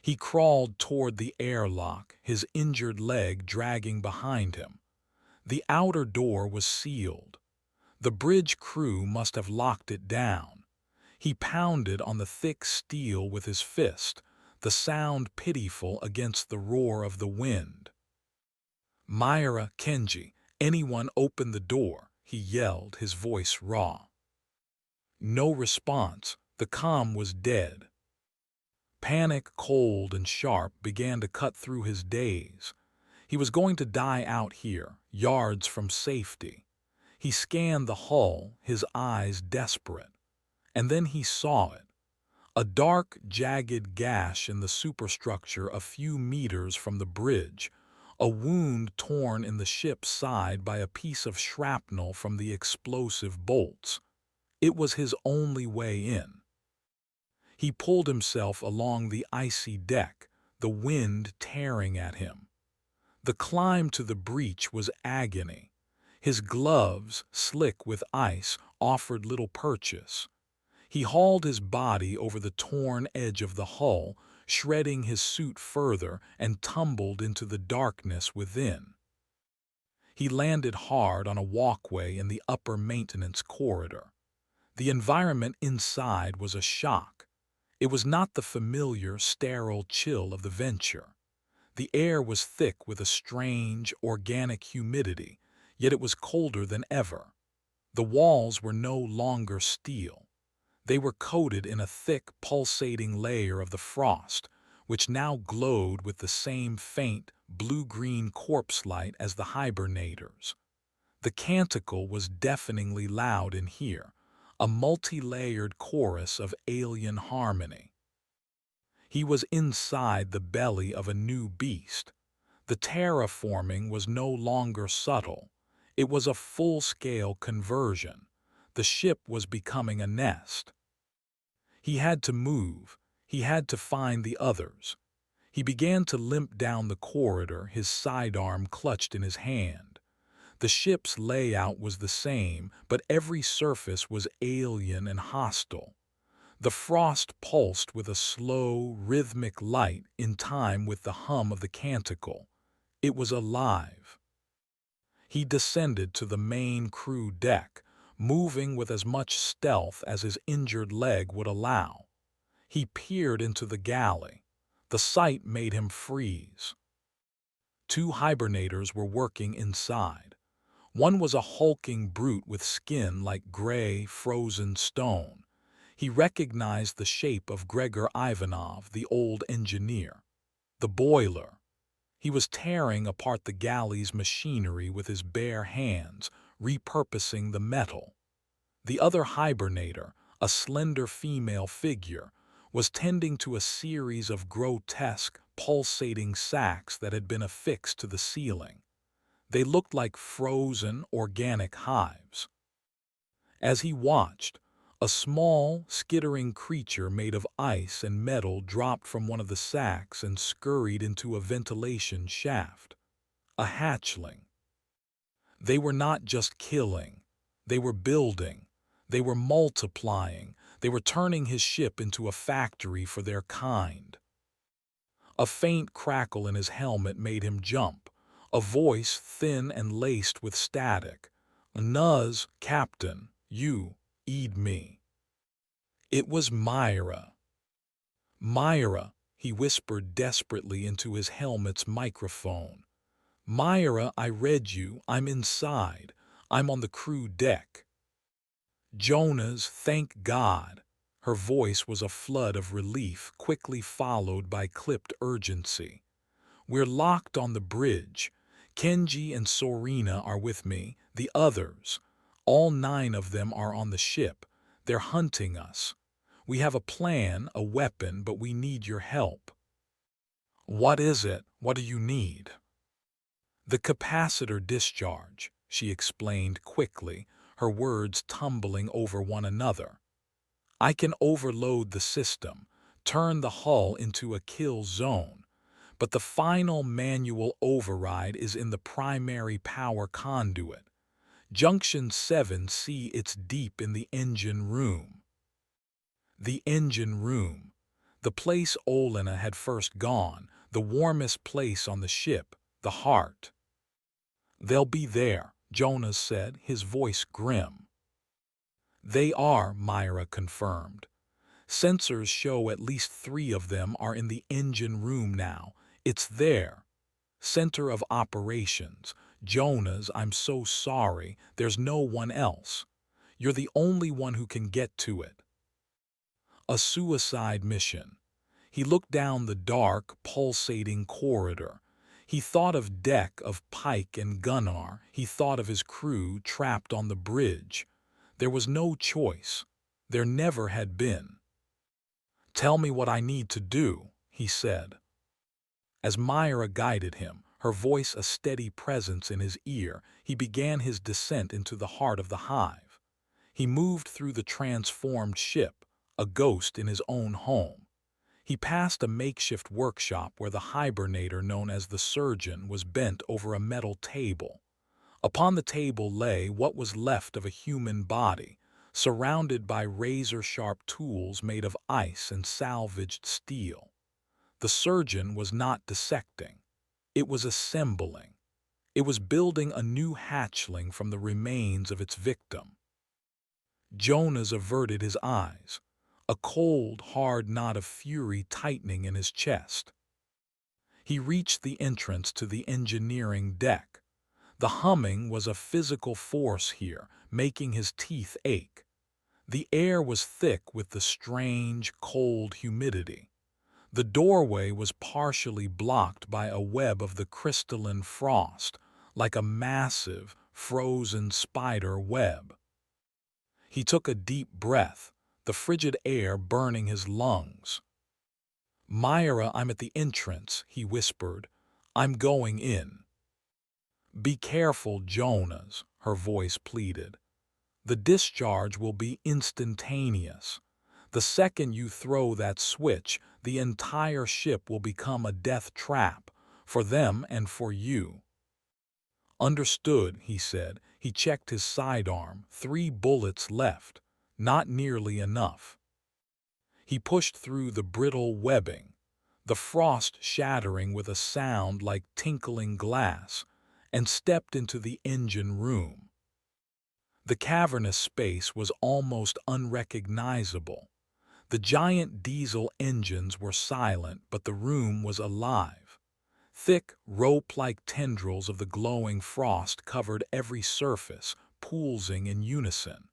Speaker 1: He crawled toward the airlock, his injured leg dragging behind him. The outer door was sealed. The bridge crew must have locked it down. He pounded on the thick steel with his fist, the sound pitiful against the roar of the wind. "Myra, Kenji, anyone open the door," he yelled, his voice raw. No response. The comm was dead. Panic, cold and sharp, began to cut through his daze. He was going to die out here, yards from safety. He scanned the hull, his eyes desperate. And then he saw it. A dark, jagged gash in the superstructure a few meters from the bridge, a wound torn in the ship's side by a piece of shrapnel from the explosive bolts. It was his only way in. He pulled himself along the icy deck, the wind tearing at him. The climb to the breach was agony. His gloves, slick with ice, offered little purchase. He hauled his body over the torn edge of the hull, shredding his suit further, and tumbled into the darkness within. He landed hard on a walkway in the upper maintenance corridor. The environment inside was a shock. It was not the familiar, sterile chill of the Venture. The air was thick with a strange, organic humidity, yet it was colder than ever. The walls were no longer steel. They were coated in a thick, pulsating layer of the frost, which now glowed with the same faint, blue-green corpse light as the hibernators. The canticle was deafeningly loud in here, a multi-layered chorus of alien harmony. He was inside the belly of a new beast. The terraforming was no longer subtle. It was a full-scale conversion. The ship was becoming a nest. He had to move. He had to find the others. He began to limp down the corridor, his sidearm clutched in his hand. The ship's layout was the same, but every surface was alien and hostile. The frost pulsed with a slow, rhythmic light in time with the hum of the canticle. It was alive. He descended to the main crew deck, moving with as much stealth as his injured leg would allow. He peered into the galley. The sight made him freeze. Two hibernators were working inside. One was a hulking brute with skin like gray, frozen stone. He recognized the shape of Gregor Ivanov, the old engineer. The boiler. He was tearing apart the galley's machinery with his bare hands, repurposing the metal. The other hibernator, a slender female figure, was tending to a series of grotesque, pulsating sacs that had been affixed to the ceiling. They looked like frozen, organic hives. As he watched, a small, skittering creature made of ice and metal dropped from one of the sacs and scurried into a ventilation shaft. A hatchling. They were not just killing. They were building. They were multiplying. They were turning his ship into a factory for their kind. A faint crackle in his helmet made him jump. A voice thin and laced with static. "Nuz, Captain, you, eed me." It was Myra. "Myra," he whispered desperately into his helmet's microphone. "Myra, I read you. I'm inside. I'm on the crew deck." "Jonas, thank God." Her voice was a flood of relief, quickly followed by clipped urgency. "We're locked on the bridge. Kenji and Sorina are with me. The others. All 9 of them are on the ship. They're hunting us. We have a plan, a weapon, but we need your help." "What is it? What do you need?" "The capacitor discharge," she explained quickly, her words tumbling over one another. "I can overload the system, turn the hull into a kill zone, but the final manual override is in the primary power conduit. Junction 7C, it's deep in the engine room." The engine room. The place Olena had first gone, the warmest place on the ship, the heart. "They'll be there," Jonas said, his voice grim. They are, Myra confirmed. Sensors show at least 3 of them are in the engine room now. It's there. Center of Operations. Jonas, I'm so sorry. There's no one else. You're the only one who can get to it. A suicide mission. He looked down the dark, pulsating corridor. He thought of Deck, of Pike and Gunnar. He thought of his crew trapped on the bridge. There was no choice. There never had been. "Tell me what I need to do," he said. As Myra guided him, her voice a steady presence in his ear, he began his descent into the heart of the hive. He moved through the transformed ship, a ghost in his own home. He passed a makeshift workshop where the hibernator known as the surgeon was bent over a metal table. Upon the table lay what was left of a human body, surrounded by razor-sharp tools made of ice and salvaged steel. The surgeon was not dissecting. It was assembling. It was building a new hatchling from the remains of its victim. Jonas averted his eyes, a cold, hard knot of fury tightening in his chest. He reached the entrance to the engineering deck. The humming was a physical force here, making his teeth ache. The air was thick with the strange, cold humidity. The doorway was partially blocked by a web of the crystalline frost, like a massive, frozen spider web. He took a deep breath, the frigid air burning his lungs. "Myra, I'm at the entrance," he whispered. "I'm going in." "Be careful, Jonas," her voice pleaded. "The discharge will be instantaneous. The second you throw that switch, the entire ship will become a death trap, for them and for you." "Understood," he said. He checked his sidearm. 3 bullets left. Not nearly enough. He pushed through the brittle webbing, the frost shattering with a sound like tinkling glass, and stepped into the engine room. The cavernous space was almost unrecognizable. The giant diesel engines were silent, but the room was alive. Thick, rope-like tendrils of the glowing frost covered every surface, pulsing in unison.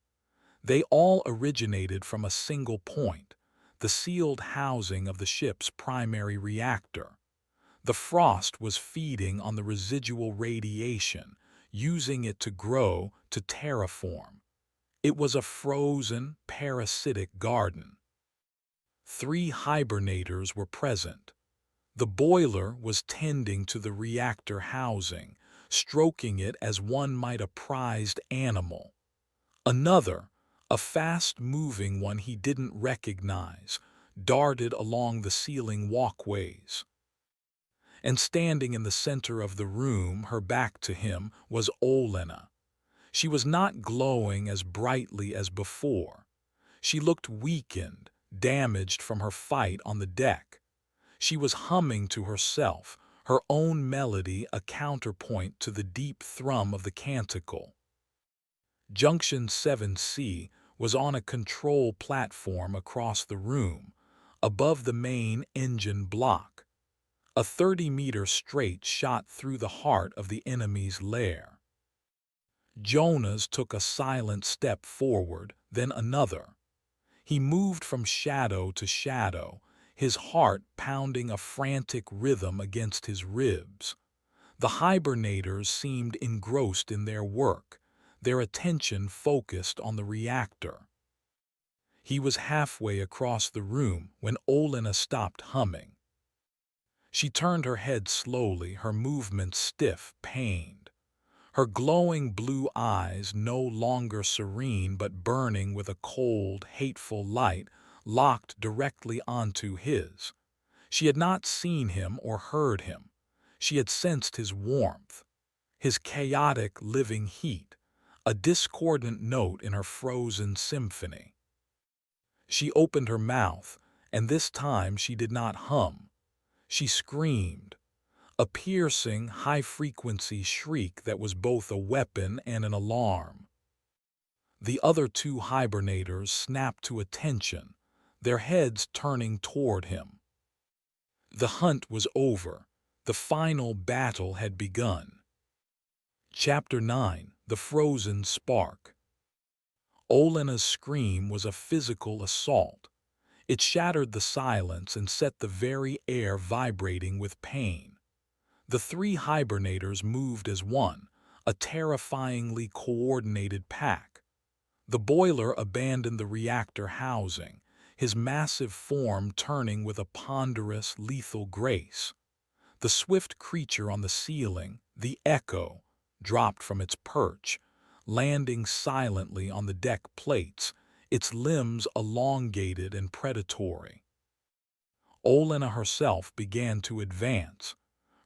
Speaker 1: They all originated from a single point, the sealed housing of the ship's primary reactor. The frost was feeding on the residual radiation, using it to grow, to terraform. It was a frozen, parasitic garden. 3 hibernators were present. The boiler was tending to the reactor housing, stroking it as one might a prized animal. Another, a fast-moving one he didn't recognize, darted along the ceiling walkways. And standing in the center of the room, her back to him, was Olena. She was not glowing as brightly as before. She looked weakened, damaged from her fight on the deck. She was humming to herself, her own melody a counterpoint to the deep thrum of the canticle. Junction 7C was on a control platform across the room, above the main engine block. A 30-meter straight shot through the heart of the enemy's lair. Jonas took a silent step forward, then another. He moved from shadow to shadow, his heart pounding a frantic rhythm against his ribs. The hibernators seemed engrossed in their work, their attention focused on the reactor. He was halfway across the room when Olena stopped humming. She turned her head slowly, her movements stiff, pained. Her glowing blue eyes, no longer serene but burning with a cold, hateful light, locked directly onto his. She had not seen him or heard him. She had sensed his warmth, his chaotic, living heat, a discordant note in her frozen symphony. She opened her mouth, and this time she did not hum. She screamed, a piercing, high-frequency shriek that was both a weapon and an alarm. The other two hibernators snapped to attention, their heads turning toward him. The hunt was over. The final battle had begun. Chapter 9: The Frozen Spark. Olena's scream was a physical assault. It shattered the silence and set the very air vibrating with pain. The three hibernators moved as one, a terrifyingly coordinated pack. The boiler abandoned the reactor housing, his massive form turning with a ponderous, lethal grace. The swift creature on the ceiling, the Echo, dropped from its perch, landing silently on the deck plates, its limbs elongated and predatory. Olena herself began to advance,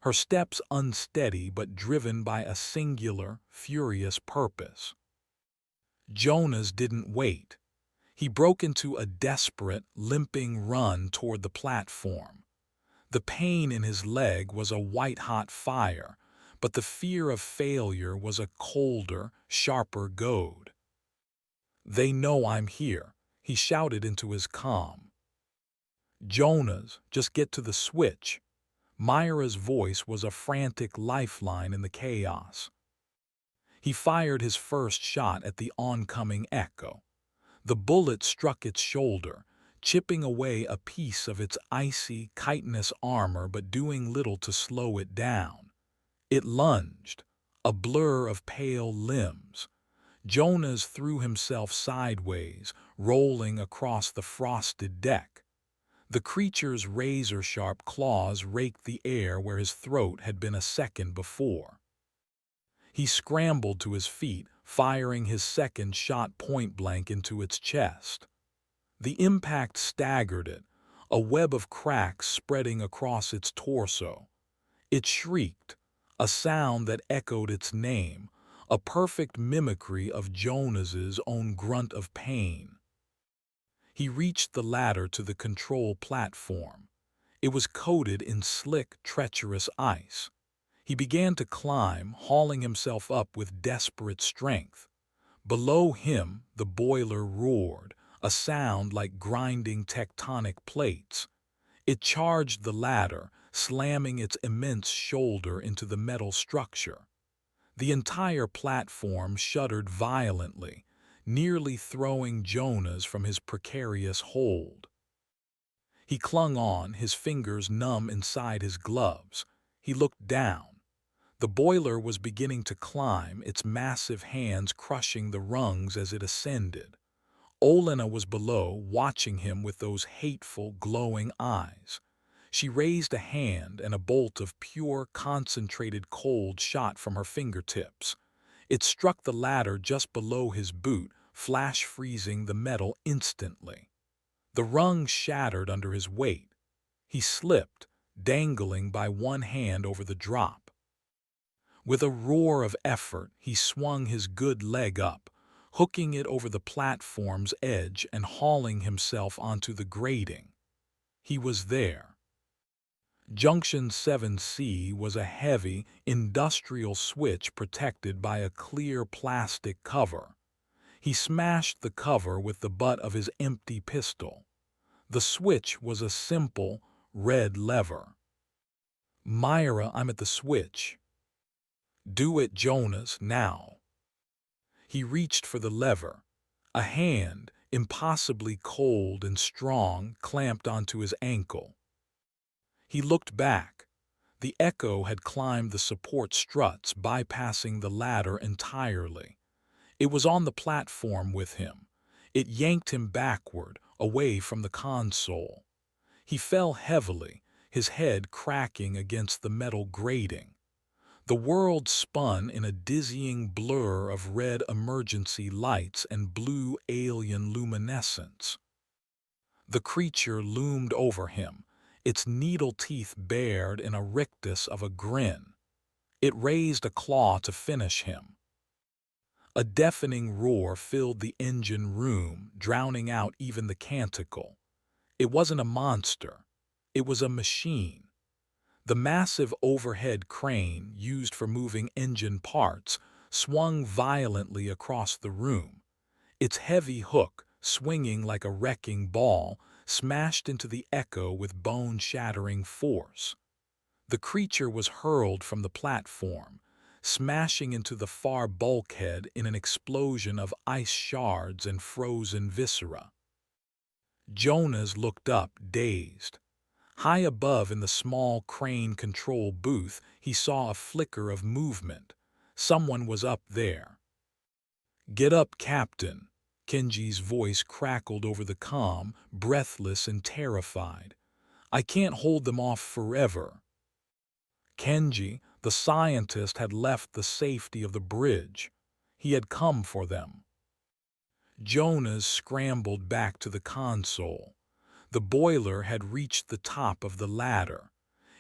Speaker 1: her steps unsteady but driven by a singular, furious purpose. Jonas didn't wait. He broke into a desperate, limping run toward the platform. The pain in his leg was a white-hot fire, but the fear of failure was a colder, sharper goad. "They know I'm here," he shouted into his calm. "Jonas, just get to the switch." Myra's voice was a frantic lifeline in the chaos. He fired his first shot at the oncoming Echo. The bullet struck its shoulder, chipping away a piece of its icy, chitinous armor but doing little to slow it down. It lunged, a blur of pale limbs. Jonas threw himself sideways, rolling across the frosted deck. The creature's razor-sharp claws raked the air where his throat had been a second before. He scrambled to his feet, firing his second shot point-blank into its chest. The impact staggered it, a web of cracks spreading across its torso. It shrieked, a sound that echoed its name, a perfect mimicry of Jonas's own grunt of pain. He reached the ladder to the control platform. It was coated in slick, treacherous ice. He began to climb, hauling himself up with desperate strength. Below him, the boiler roared, a sound like grinding tectonic plates. It charged the ladder, slamming its immense shoulder into the metal structure. The entire platform shuddered violently, nearly throwing Jonas from his precarious hold. He clung on, his fingers numb inside his gloves. He looked down. The boiler was beginning to climb, its massive hands crushing the rungs as it ascended. Olena was below, watching him with those hateful, glowing eyes. She raised a hand, and a bolt of pure, concentrated cold shot from her fingertips. It struck the ladder just below his boot, flash-freezing the metal instantly. The rung shattered under his weight. He slipped, dangling by one hand over the drop. With a roar of effort, he swung his good leg up, hooking it over the platform's edge and hauling himself onto the grating. He was there. Junction 7C was a heavy, industrial switch protected by a clear plastic cover. He smashed the cover with the butt of his empty pistol. The switch was a simple, red lever. "Myra, I'm at the switch." "Do it, Jonas, now." He reached for the lever. A hand, impossibly cold and strong, clamped onto his ankle. He looked back. The Echo had climbed the support struts, bypassing the ladder entirely. It was on the platform with him. It yanked him backward, away from the console. He fell heavily, his head cracking against the metal grating. The world spun in a dizzying blur of red emergency lights and blue alien luminescence. The creature loomed over him, its needle teeth bared in a rictus of a grin. It raised a claw to finish him. A deafening roar filled the engine room, drowning out even the canticle. It wasn't a monster. It was a machine. The massive overhead crane, used for moving engine parts, swung violently across the room. Its heavy hook, swinging like a wrecking ball, smashed into the echo with bone-shattering force. The creature was hurled from the platform, smashing into the far bulkhead in an explosion of ice shards and frozen viscera. Jonas looked up, dazed. High above in the small crane control booth, he saw a flicker of movement. Someone was up there. "Get up, Captain." Kenji's voice crackled over the comm, breathless and terrified. "I can't hold them off forever." Kenji, the scientist, had left the safety of the bridge. He had come for them. Jonas scrambled back to the console. The boiler had reached the top of the ladder.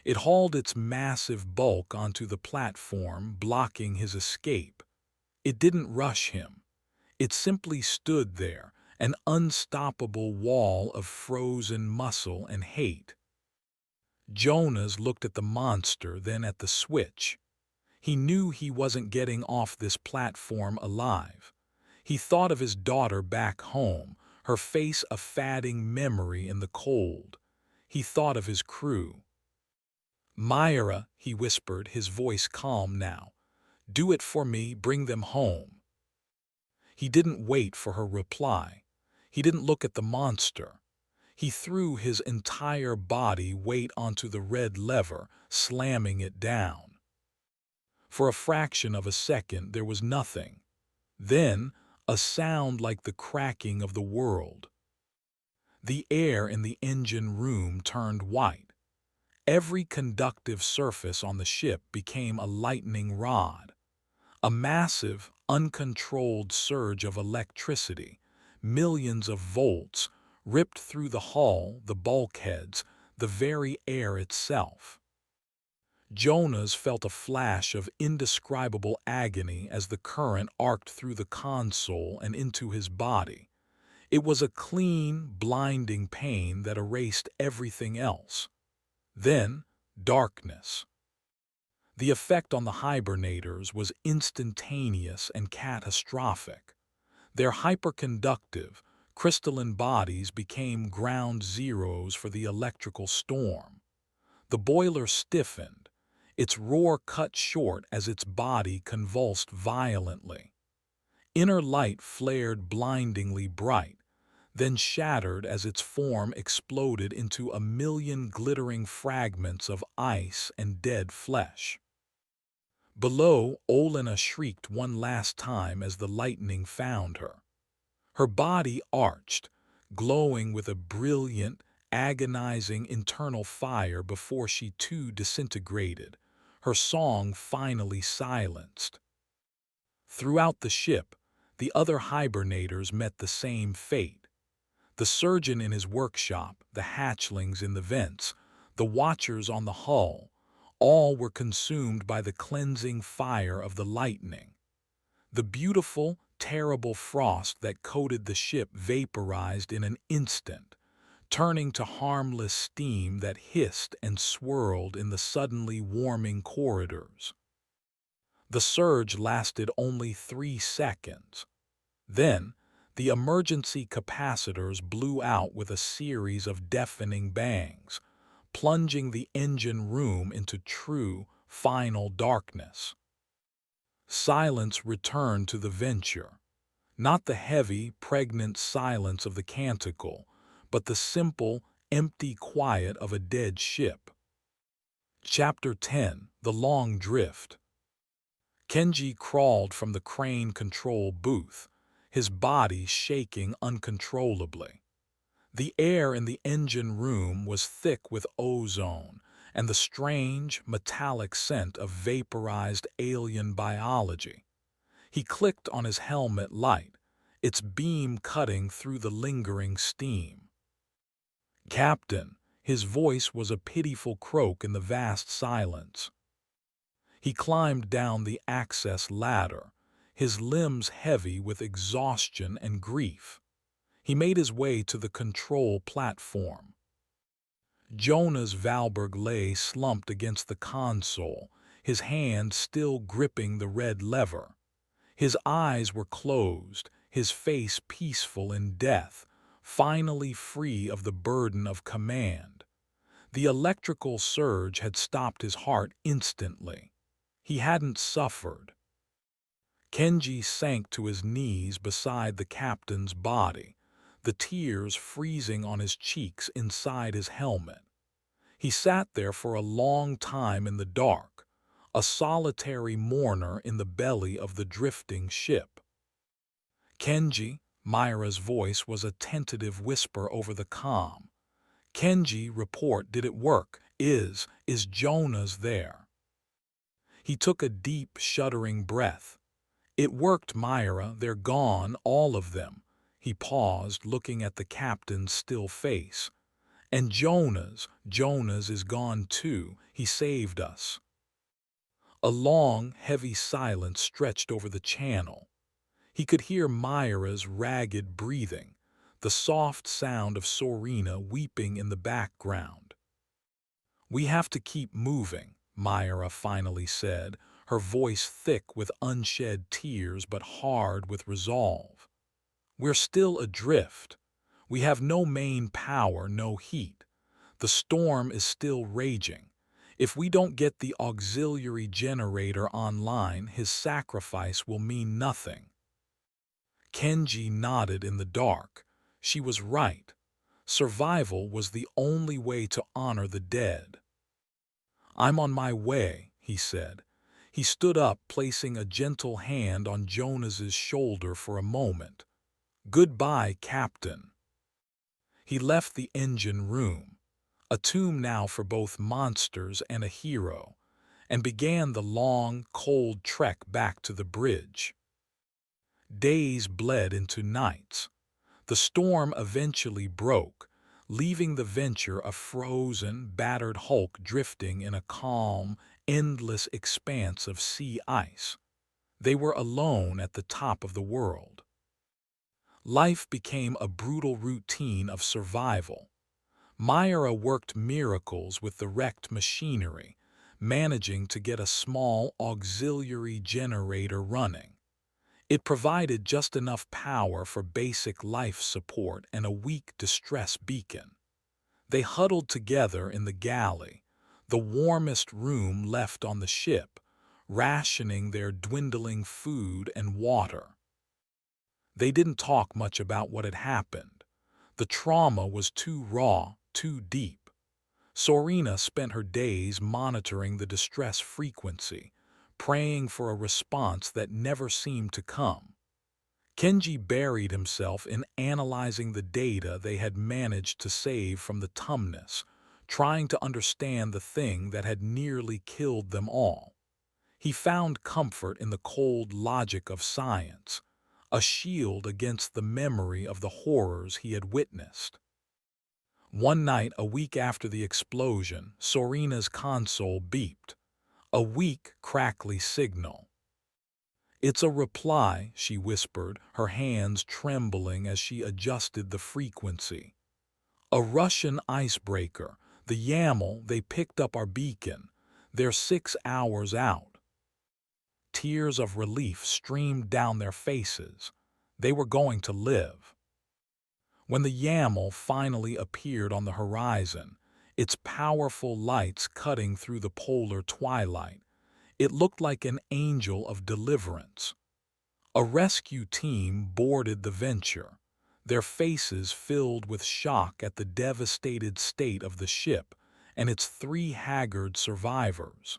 Speaker 1: It hauled its massive bulk onto the platform, blocking his escape. It didn't rush him. It simply stood there, an unstoppable wall of frozen muscle and hate. Jonas looked at the monster, then at the switch. He knew he wasn't getting off this platform alive. He thought of his daughter back home, her face a fading memory in the cold. He thought of his crew. "Myra," he whispered, his voice calm now. "Do it for me, bring them home." He didn't wait for her reply. He didn't look at the monster. He threw his entire body weight onto the red lever, slamming it down. For a fraction of a second there was nothing. Then, a sound like the cracking of the world. The air in the engine room turned white. Every conductive surface on the ship became a lightning rod. A massive, uncontrolled surge of electricity, millions of volts, ripped through the hull, the bulkheads, the very air itself. Jonas felt a flash of indescribable agony as the current arced through the console and into his body. It was a clean, blinding pain that erased everything else. Then, darkness. The effect on the hibernators was instantaneous and catastrophic. Their hyperconductive, crystalline bodies became ground zeros for the electrical storm. The boiler stiffened, its roar cut short as its body convulsed violently. Inner light flared blindingly bright, then shattered as its form exploded into a million glittering fragments of ice and dead flesh. Below, Olena shrieked one last time as the lightning found her. Her body arched, glowing with a brilliant, agonizing internal fire before she too disintegrated, her song finally silenced. Throughout the ship, the other hibernators met the same fate. The surgeon in his workshop, the hatchlings in the vents, the watchers on the hull, all were consumed by the cleansing fire of the lightning. The beautiful, terrible frost that coated the ship vaporized in an instant, turning to harmless steam that hissed and swirled in the suddenly warming corridors. The surge lasted only 3 seconds. Then, the emergency capacitors blew out with a series of deafening bangs, plunging the engine room into true, final darkness. Silence returned to the venture. Not the heavy, pregnant silence of the canticle, but the simple, empty quiet of a dead ship. Chapter 10: The Long Drift. Kenji crawled from the crane control booth, his body shaking uncontrollably. The air in the engine room was thick with ozone and the strange, metallic scent of vaporized alien biology. He clicked on his helmet light, its beam cutting through the lingering steam. "Captain," his voice was a pitiful croak in the vast silence. He climbed down the access ladder, his limbs heavy with exhaustion and grief. He made his way to the control platform. Jonas Valberg lay slumped against the console, his hand still gripping the red lever. His eyes were closed, his face peaceful in death, finally free of the burden of command. The electrical surge had stopped his heart instantly. He hadn't suffered. Kenji sank to his knees beside the captain's body, the tears freezing on his cheeks inside his helmet. He sat there for a long time in the dark, a solitary mourner in the belly of the drifting ship. Kenji, Myra's voice was a tentative whisper over the comm. Kenji, report, did it work? Is Jonas there? He took a deep, shuddering breath. It worked, Myra, they're gone, all of them. He paused, looking at the captain's still face. And Jonas is gone too. He saved us. A long, heavy silence stretched over the channel. He could hear Myra's ragged breathing, the soft sound of Sorina weeping in the background. We have to keep moving, Myra finally said, her voice thick with unshed tears but hard with resolve. We're still adrift. We have no main power, no heat. The storm is still raging. If we don't get the auxiliary generator online, his sacrifice will mean nothing. Kenji nodded in the dark. She was right. Survival was the only way to honor the dead. I'm on my way, he said. He stood up, placing a gentle hand on Jonas's shoulder for a moment. Goodbye, Captain. He left the engine room, a tomb now for both monsters and a hero, and began the long, cold trek back to the bridge. Days bled into nights. The storm eventually broke, leaving the venture a frozen, battered hulk drifting in a calm, endless expanse of sea ice. They were alone at the top of the world. Life became a brutal routine of survival. Myra worked miracles with the wrecked machinery, managing to get a small auxiliary generator running. It provided just enough power for basic life support and a weak distress beacon. They huddled together in the galley, the warmest room left on the ship, rationing their dwindling food and water. They didn't talk much about what had happened. The trauma was too raw, too deep. Sorina spent her days monitoring the distress frequency, praying for a response that never seemed to come. Kenji buried himself in analyzing the data they had managed to save from the Tumnus, trying to understand the thing that had nearly killed them all. He found comfort in the cold logic of science, a shield against the memory of the horrors he had witnessed. One night, a week after the explosion, Sorina's console beeped. A weak, crackly signal. It's a reply, she whispered, her hands trembling as she adjusted the frequency. A Russian icebreaker, the Yaml, they picked up our beacon. They're 6 hours out. Tears of relief streamed down their faces. They were going to live. When the Yaml finally appeared on the horizon, its powerful lights cutting through the polar twilight, it looked like an angel of deliverance. A rescue team boarded the venture, their faces filled with shock at the devastated state of the ship and its 3 haggard survivors.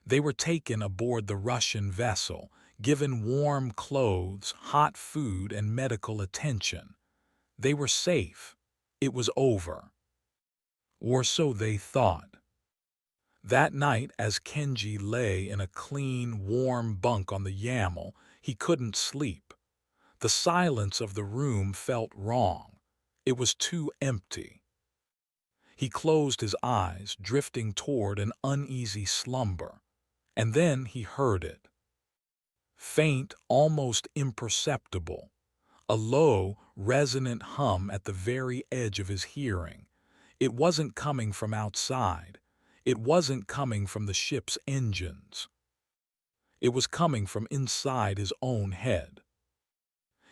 Speaker 1: They were taken aboard the Russian vessel, given warm clothes, hot food, and medical attention. They were safe. It was over. Or so they thought. That night, as Kenji lay in a clean, warm bunk on the Yaml, he couldn't sleep. The silence of the room felt wrong. It was too empty. He closed his eyes, drifting toward an uneasy slumber. And then he heard it. Faint, almost imperceptible. A low, resonant hum at the very edge of his hearing. It wasn't coming from outside. It wasn't coming from the ship's engines. It was coming from inside his own head.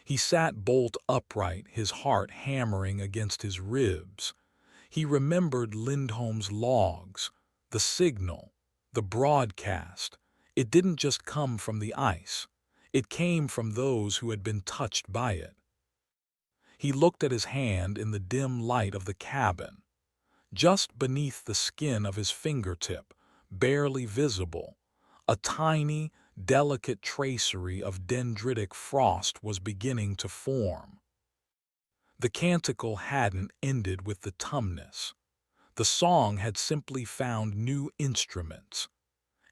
Speaker 1: He sat bolt upright, his heart hammering against his ribs. He remembered Lindholm's logs, the signal, the broadcast. It didn't just come from the ice. It came from those who had been touched by it. He looked at his hand in the dim light of the cabin. Just beneath the skin of his fingertip, barely visible, a tiny, delicate tracery of dendritic frost was beginning to form. The canticle hadn't ended with the Tumnus. The song had simply found new instruments,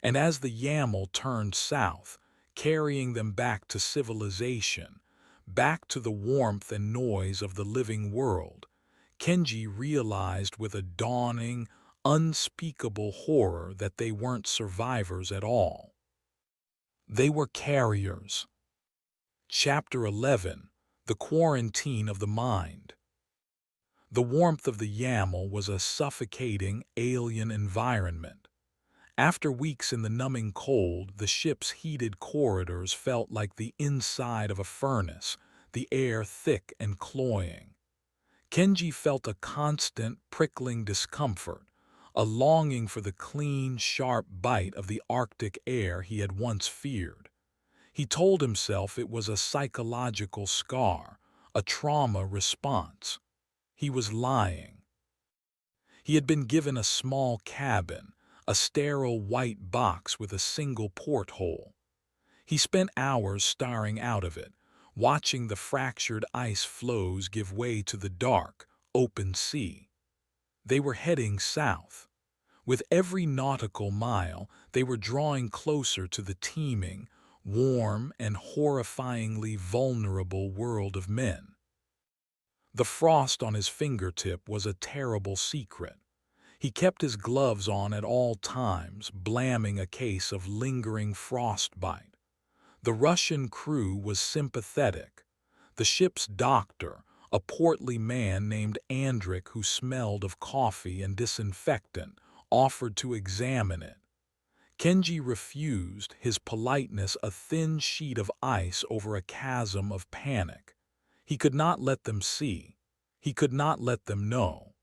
Speaker 1: and as the YAML turned south, carrying them back to civilization, back to the warmth and noise of the living world, Kenji realized with a dawning, unspeakable horror that they weren't survivors at all. They were carriers. Chapter 11: The Quarantine of the Mind. The warmth of the YAML was a suffocating, alien environment. After weeks in the numbing cold, the ship's heated corridors felt like the inside of a furnace, the air thick and cloying. Kenji felt a constant, prickling discomfort, a longing for the clean, sharp bite of the Arctic air he had once feared. He told himself it was a psychological scar, a trauma response. He was lying. He had been given a small cabin, a sterile white box with a single porthole. He spent hours staring out of it, watching the fractured ice floes give way to the dark, open sea. They were heading south. With every nautical mile, they were drawing closer to the teeming, warm, and horrifyingly vulnerable world of men. The frost on his fingertip was a terrible secret. He kept his gloves on at all times, blamming a case of lingering frostbite. The Russian crew was sympathetic. The ship's doctor, a portly man named Andrik who smelled of coffee and disinfectant, offered to examine it. Kenji refused, his politeness a thin sheet of ice over a chasm of panic. He could not let them see. He could not let them know.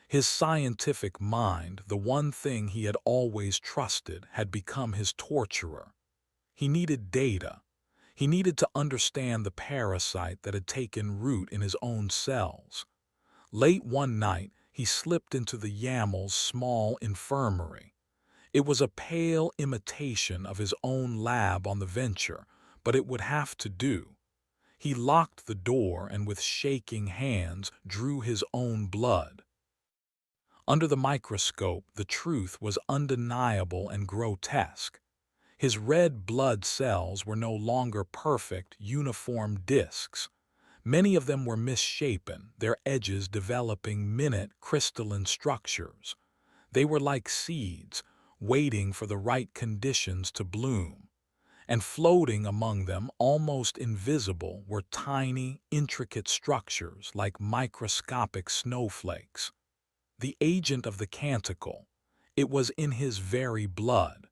Speaker 1: His scientific mind, the one thing he had always trusted, had become his torturer. He needed data. He needed to understand the parasite that had taken root in his own cells. Late one night, he slipped into the YAML's small infirmary. It was a pale imitation of his own lab on the Venture, but it would have to do. He locked the door and with shaking hands drew his own blood. Under the microscope, the truth was undeniable and grotesque. His red blood cells were no longer perfect, uniform discs. Many of them were misshapen, their edges developing minute crystalline structures. They were like seeds, waiting for the right conditions to bloom. And floating among them, almost invisible, were tiny, intricate structures like microscopic snowflakes. The agent of the canticle, it was in his very blood.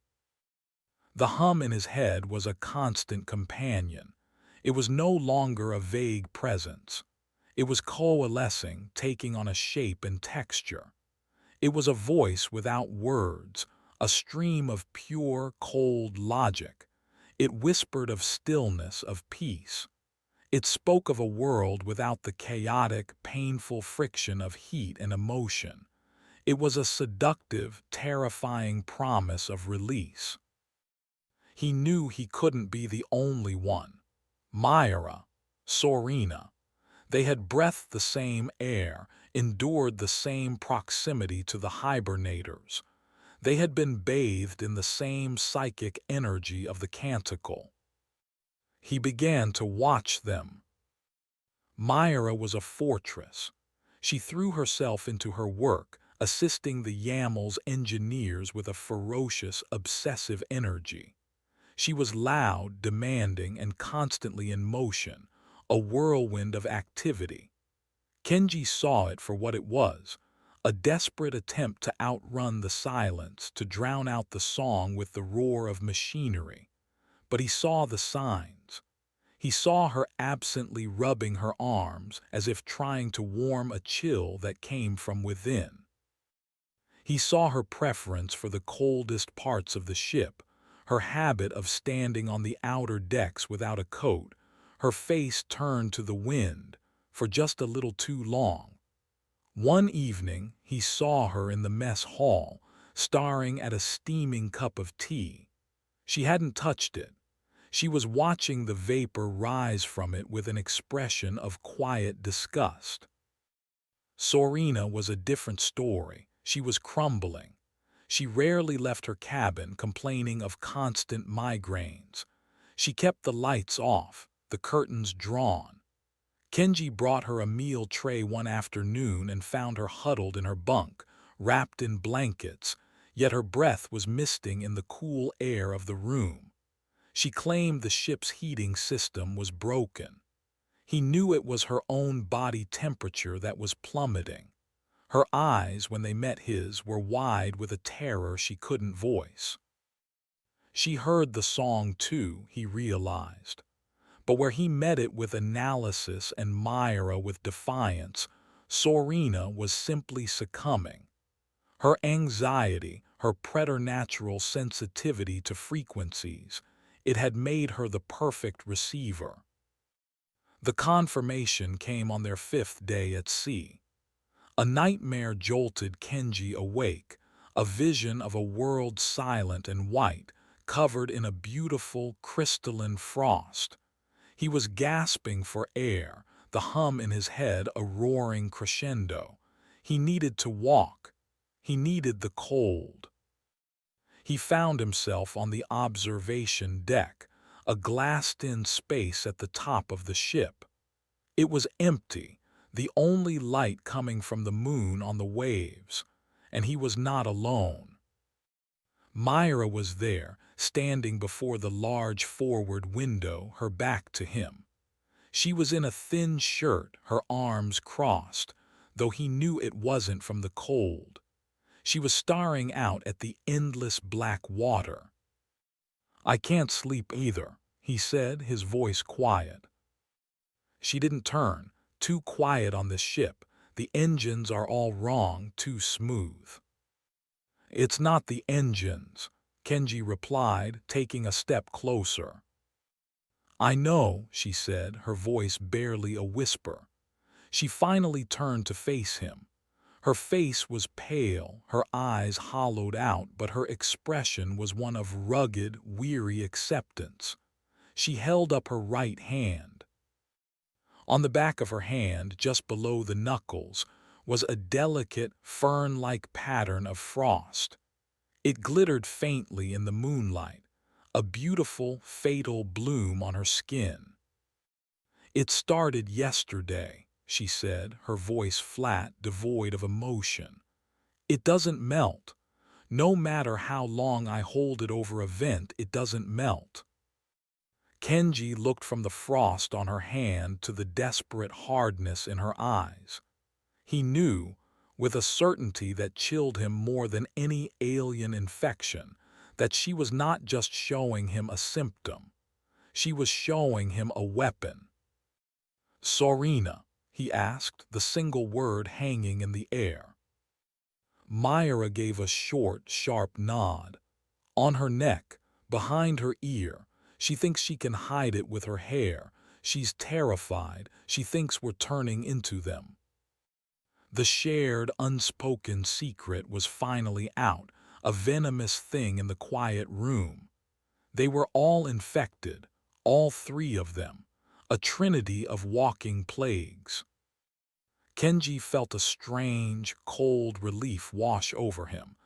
Speaker 1: The hum in his head was a constant companion. It was no longer a vague presence. It was coalescing, taking on a shape and texture. It was a voice without words, a stream of pure, cold logic. It whispered of stillness, of peace. It spoke of a world without the chaotic, painful friction of heat and emotion. It was a seductive, terrifying promise of release. He knew he couldn't be the only one. Myra, Sorina, they had breathed the same air, endured the same proximity to the hibernators. They had been bathed in the same psychic energy of the canticle. He began to watch them. Myra was a fortress. She threw herself into her work, assisting the YAML's engineers with a ferocious, obsessive energy. She was loud, demanding, and constantly in motion, a whirlwind of activity. Kenji saw it for what it was, a desperate attempt to outrun the silence, to drown out the song with the roar of machinery. But he saw the signs. He saw her absently rubbing her arms as if trying to warm a chill that came from within. He saw her preference for the coldest parts of the ship, her habit of standing on the outer decks without a coat, her face turned to the wind for just a little too long. One evening, he saw her in the mess hall, staring at a steaming cup of tea. She hadn't touched it. She was watching the vapor rise from it with an expression of quiet disgust. Sorina was a different story. She was crumbling. She rarely left her cabin, complaining of constant migraines. She kept the lights off, the curtains drawn. Kenji brought her a meal tray one afternoon and found her huddled in her bunk, wrapped in blankets, yet her breath was misting in the cool air of the room. She claimed the ship's heating system was broken. He knew it was her own body temperature that was plummeting. Her eyes, when they met his, were wide with a terror she couldn't voice. She heard the song too, he realized. But where he met it with analysis and Myra with defiance, Sorina was simply succumbing. Her anxiety, her preternatural sensitivity to frequencies, it had made her the perfect receiver. The confirmation came on their 5th day at sea. A nightmare jolted Kenji awake, a vision of a world silent and white, covered in a beautiful crystalline frost. He was gasping for air, the hum in his head a roaring crescendo. He needed to walk. He needed the cold. He found himself on the observation deck, a glassed-in space at the top of the ship. It was empty, the only light coming from the moon on the waves, and he was not alone. Myra was there, standing before the large forward window, her back to him. She was in a thin shirt, her arms crossed, though he knew it wasn't from the cold. She was staring out at the endless black water. "I can't sleep either," he said, his voice quiet. She didn't turn. "Too quiet on this ship. The engines are all wrong, too smooth." "It's not the engines," Kenji replied, taking a step closer. "I know," she said, her voice barely a whisper. She finally turned to face him. Her face was pale, her eyes hollowed out, but her expression was one of rugged, weary acceptance. She held up her right hand. On the back of her hand, just below the knuckles, was a delicate, fern-like pattern of frost. It glittered faintly in the moonlight, a beautiful, fatal bloom on her skin. "It started yesterday," she said, her voice flat, devoid of emotion. "It doesn't melt. No matter how long I hold it over a vent, it doesn't melt." Kenji looked from the frost on her hand to the desperate hardness in her eyes. He knew, with a certainty that chilled him more than any alien infection, that she was not just showing him a symptom. She was showing him a weapon. "Sorina," he asked, the single word hanging in the air. Myra gave a short, sharp nod. On her neck, behind her ear, she thinks she can hide it with her hair. She's terrified. She thinks we're turning into them. The shared, unspoken secret was finally out, a venomous thing in the quiet room. They were all infected, all 3 of them, a trinity of walking plagues. Kenji felt a strange, cold relief wash over him,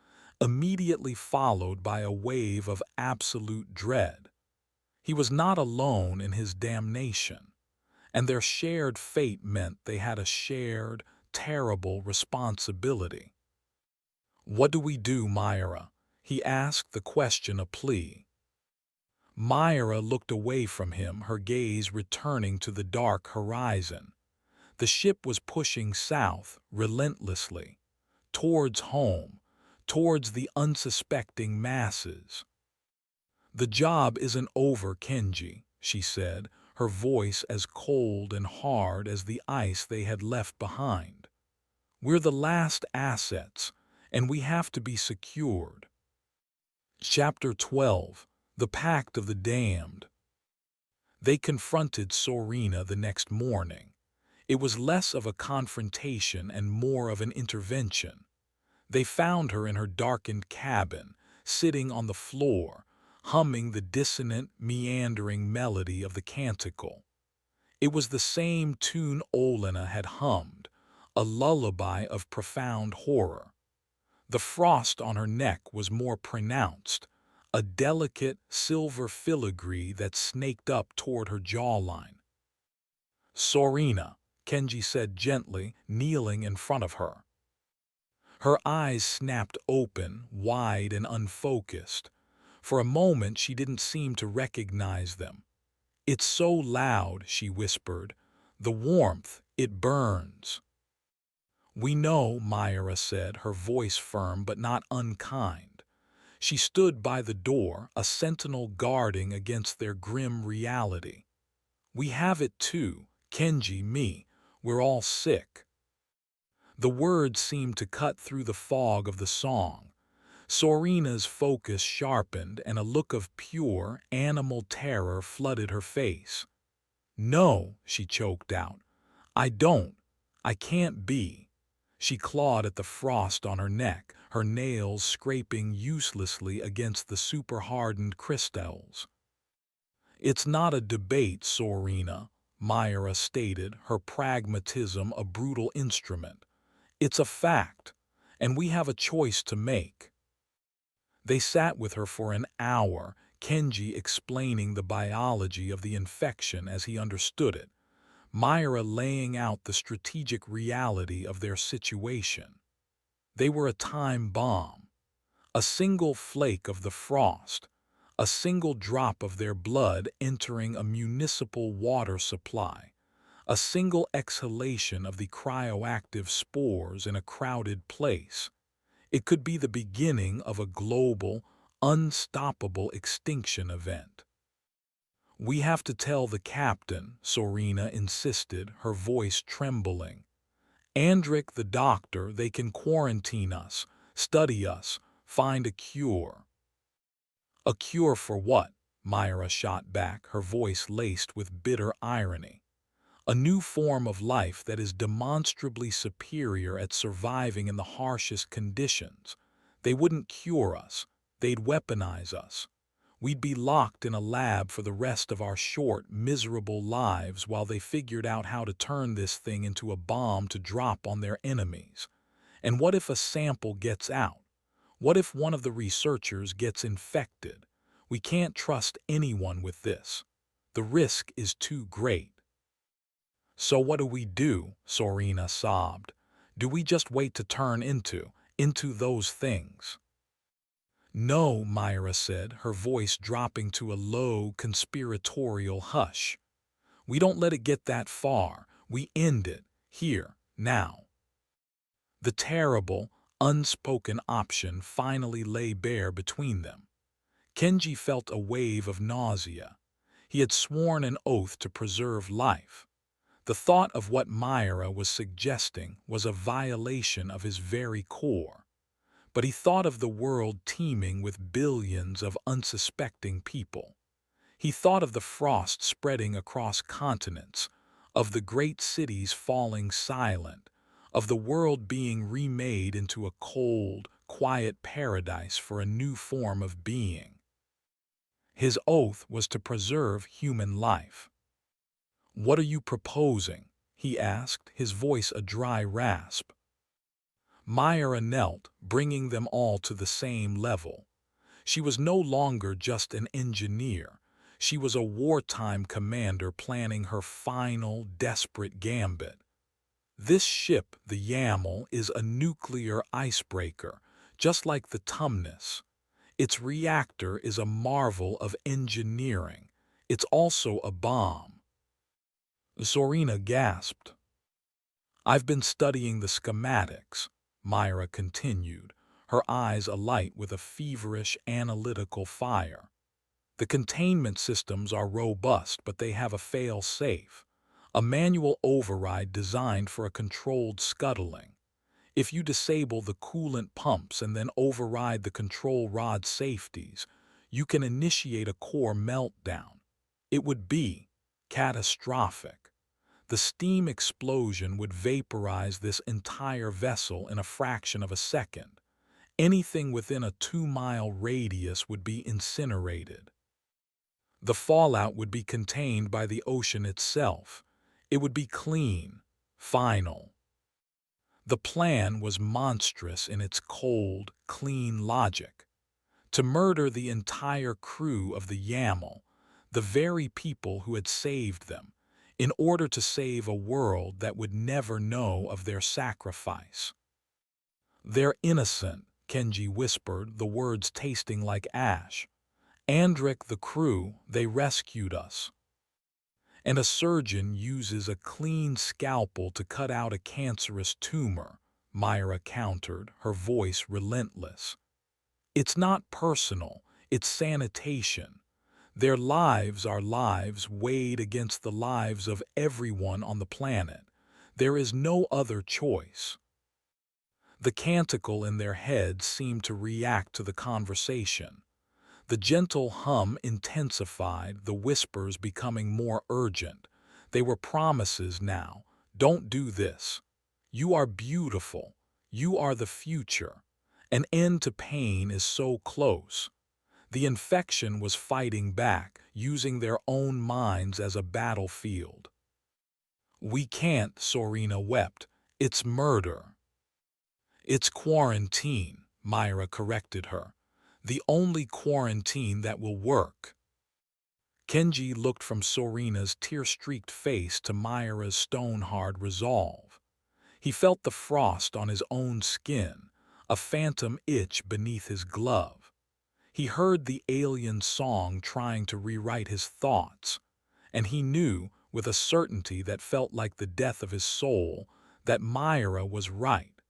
Speaker 1: immediately followed by a wave of absolute dread. He was not alone in his damnation, and their shared fate meant they had a shared, terrible responsibility. "What do we do, Myra?" he asked, the question a plea. Myra looked away from him, her gaze returning to the dark horizon. The ship was pushing south, relentlessly, towards home, towards the unsuspecting masses. "The job isn't over, Kenji," she said, her voice as cold and hard as the ice they had left behind. "We're the last assets, and we have to be secured." Chapter 12. The Pact of the Damned. They confronted Sorina the next morning. It was less of a confrontation and more of an intervention. They found her in her darkened cabin, sitting on the floor, humming the dissonant, meandering melody of the canticle. It was the same tune Olena had hummed, a lullaby of profound horror. The frost on her neck was more pronounced, a delicate silver filigree that snaked up toward her jawline. "Sorina," Kenji said gently, kneeling in front of her. Her eyes snapped open, wide and unfocused. For a moment she didn't seem to recognize them. "It's so loud," she whispered. "The warmth, it burns." "We know," Myra said, her voice firm but not unkind. She stood by the door, a sentinel guarding against their grim reality. "We have it too, Kenji, me. We're all sick." The words seemed to cut through the fog of the song. Sorina's focus sharpened and a look of pure, animal terror flooded her face. "No," she choked out. "I don't. I can't be." She clawed at the frost on her neck, her nails scraping uselessly against the super-hardened crystals. "It's not a debate, Sorina," Myra stated, her pragmatism a brutal instrument. "It's a fact, and we have a choice to make." They sat with her for an hour, Kenji explaining the biology of the infection as he understood it, Myra laying out the strategic reality of their situation. They were a time bomb. A single flake of the frost, a single drop of their blood entering a municipal water supply, a single exhalation of the cryoactive spores in a crowded place. It could be the beginning of a global, unstoppable extinction event. "We have to tell the captain," Sorina insisted, her voice trembling. "Andric the doctor, they can quarantine us, study us, find a cure." "A cure for what?" Myra shot back, her voice laced with bitter irony. "A new form of life that is demonstrably superior at surviving in the harshest conditions. They wouldn't cure us. They'd weaponize us. We'd be locked in a lab for the rest of our short, miserable lives while they figured out how to turn this thing into a bomb to drop on their enemies. And what if a sample gets out? What if one of the researchers gets infected? We can't trust anyone with this. The risk is too great." "So what do we do?" Sorina sobbed. "Do we just wait to turn into those things?" "No," Myra said, her voice dropping to a low, conspiratorial hush. "We don't let it get that far. We end it, here, now." The terrible, unspoken option finally lay bare between them. Kenji felt a wave of nausea. He had sworn an oath to preserve life. The thought of what Myra was suggesting was a violation of his very core. But he thought of the world teeming with billions of unsuspecting people. He thought of the frost spreading across continents, of the great cities falling silent, of the world being remade into a cold, quiet paradise for a new form of being. His oath was to preserve human life. "What are you proposing?" he asked, his voice a dry rasp. Myra knelt, bringing them all to the same level. She was no longer just an engineer. She was a wartime commander planning her final, desperate gambit. "This ship, the Yammel, is a nuclear icebreaker, just like the Tumnus. Its reactor is a marvel of engineering. It's also a bomb." Sorina gasped. "I've been studying the schematics," Myra continued, her eyes alight with a feverish, analytical fire. The containment systems are robust, but they have a fail-safe, a manual override designed for a controlled scuttling. If you disable the coolant pumps and then override the control rod safeties, you can initiate a core meltdown. It would be catastrophic. The steam explosion would vaporize this entire vessel in a fraction of a second. Anything within a 2-mile radius would be incinerated. The fallout would be contained by the ocean itself. It would be clean, final. The plan was monstrous in its cold, clean logic. To murder the entire crew of the Yaml, the very people who had saved them, in order to save a world that would never know of their sacrifice. "They're innocent," Kenji whispered, the words tasting like ash. "Andric, the crew, they rescued us." "And a surgeon uses a clean scalpel to cut out a cancerous tumor," Myra countered, her voice relentless. "It's not personal, it's sanitation. Their lives are lives weighed against the lives of everyone on the planet. There is no other choice." The canticle in their heads seemed to react to the conversation. The gentle hum intensified, the whispers becoming more urgent. They were promises now. "Don't do this. You are beautiful. You are the future. An end to pain is so close." The infection was fighting back, using their own minds as a battlefield. "We can't," Sorina wept. "It's murder." "It's quarantine," Myra corrected her. "The only quarantine that will work." Kenji looked from Sorina's tear-streaked face to Myra's stone-hard resolve. He felt the frost on his own skin, a phantom itch beneath his glove. He heard the alien song trying to rewrite his thoughts, and he knew, with a certainty that felt like the death of his soul, that Myra was right.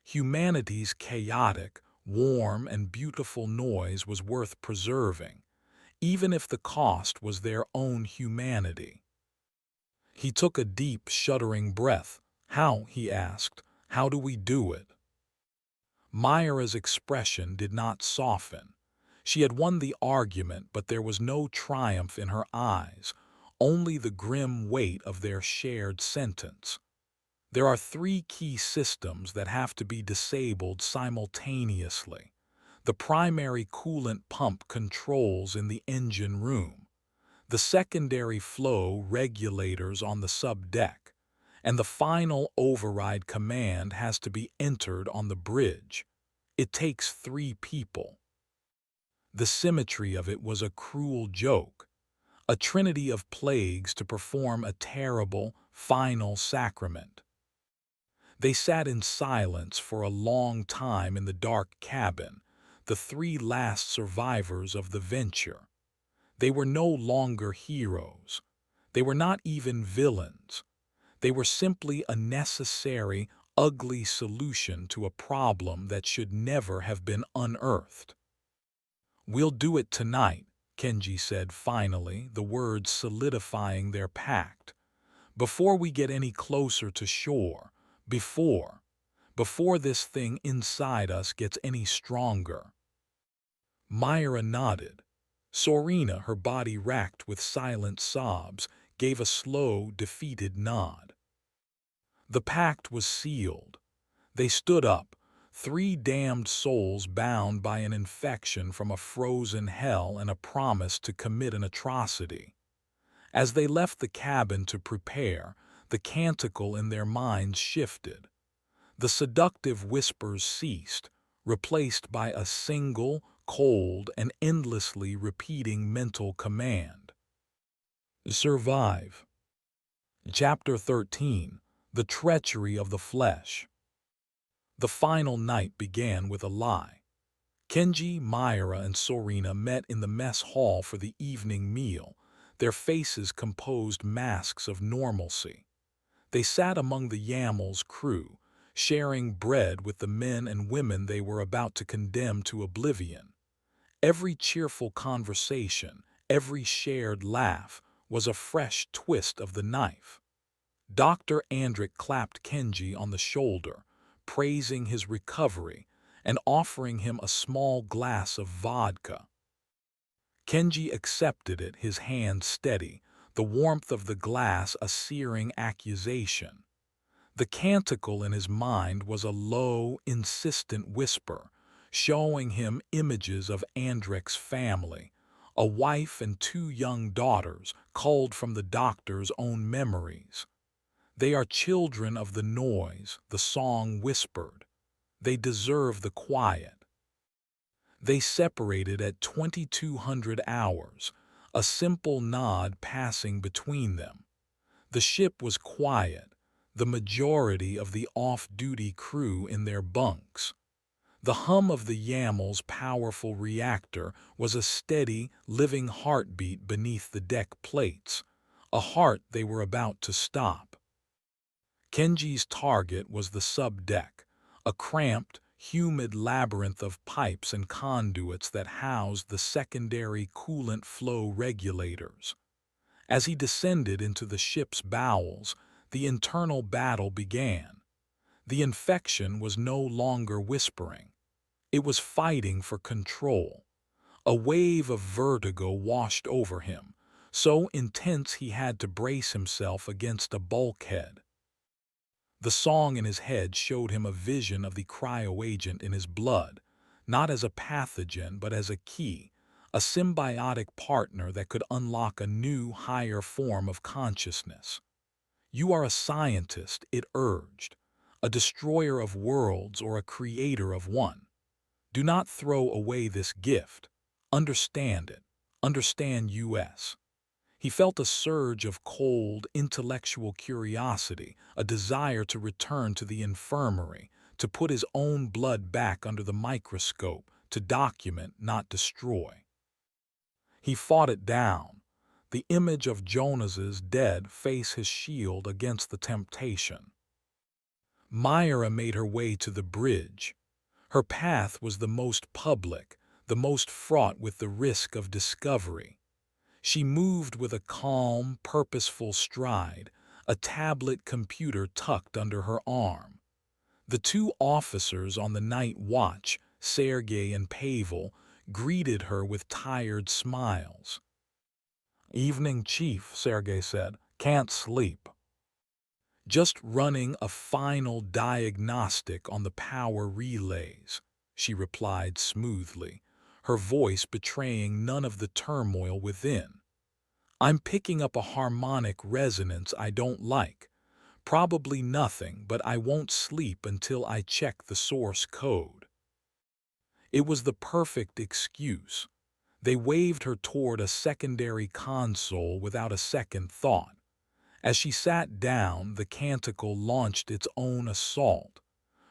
Speaker 1: Humanity's chaotic, warm, and beautiful noise was worth preserving, even if the cost was their own humanity. He took a deep, shuddering breath. "How?" he asked. "How do we do it?" Myra's expression did not soften. She had won the argument, but there was no triumph in her eyes, only the grim weight of their shared sentence. "There are 3 key systems that have to be disabled simultaneously. The primary coolant pump controls in the engine room, the secondary flow regulators on the subdeck, and the final override command has to be entered on the bridge. It takes 3 people." The symmetry of it was a cruel joke, a trinity of plagues to perform a terrible, final sacrament. They sat in silence for a long time in the dark cabin, the 3 last survivors of the venture. They were no longer heroes. They were not even villains. They were simply a necessary, ugly solution to a problem that should never have been unearthed. "We'll do it tonight," Kenji said finally, the words solidifying their pact. "Before we get any closer to shore, before this thing inside us gets any stronger." Myra nodded. Sorina, her body racked with silent sobs, gave a slow, defeated nod. The pact was sealed. They stood up, 3 damned souls bound by an infection from a frozen hell and a promise to commit an atrocity. As they left the cabin to prepare, the canticle in their minds shifted. The seductive whispers ceased, replaced by a single, cold, and endlessly repeating mental command. Survive. Chapter 13. The Treachery of the Flesh. The final night began with a lie. Kenji, Myra, and Sorina met in the mess hall for the evening meal, their faces composed masks of normalcy. They sat among the Yaml's crew, sharing bread with the men and women they were about to condemn to oblivion. Every cheerful conversation, every shared laugh was a fresh twist of the knife. Dr. Andrick clapped Kenji on the shoulder, praising his recovery and offering him a small glass of vodka. Kenji accepted it, his hand steady, the warmth of the glass a searing accusation. The canticle in his mind was a low, insistent whisper, showing him images of Andrick's family, a wife and two young daughters culled from the doctor's own memories. They are children of the noise, the song whispered. They deserve the quiet. They separated at 2200 hours, a simple nod passing between them. The ship was quiet, the majority of the off-duty crew in their bunks. The hum of the Yamel's powerful reactor was a steady, living heartbeat beneath the deck plates, a heart they were about to stop. Kenji's target was the subdeck, a cramped, humid labyrinth of pipes and conduits that housed the secondary coolant flow regulators. As he descended into the ship's bowels, the internal battle began. The infection was no longer whispering. It was fighting for control. A wave of vertigo washed over him, so intense he had to brace himself against a bulkhead. The song in his head showed him a vision of the cryoagent in his blood, not as a pathogen but as a key, a symbiotic partner that could unlock a new, higher form of consciousness. You are a scientist, it urged, a destroyer of worlds or a creator of one. Do not throw away this gift. Understand it. Understand US. He felt a surge of cold, intellectual curiosity, a desire to return to the infirmary, to put his own blood back under the microscope, to document, not destroy. He fought it down. The image of Jonas's dead face his shield against the temptation. Myra made her way to the bridge. Her path was the most public, the most fraught with the risk of discovery. She moved with a calm, purposeful stride, a tablet computer tucked under her arm. The two officers on the night watch, Sergei and Pavel, greeted her with tired smiles. "Evening, Chief," Sergei said. "Can't sleep." "Just running a final diagnostic on the power relays," she replied smoothly, her voice betraying none of the turmoil within. "I'm picking up a harmonic resonance I don't like. Probably nothing, but I won't sleep until I check the source code." It was the perfect excuse. They waved her toward a secondary console without a second thought. As she sat down, the canticle launched its own assault.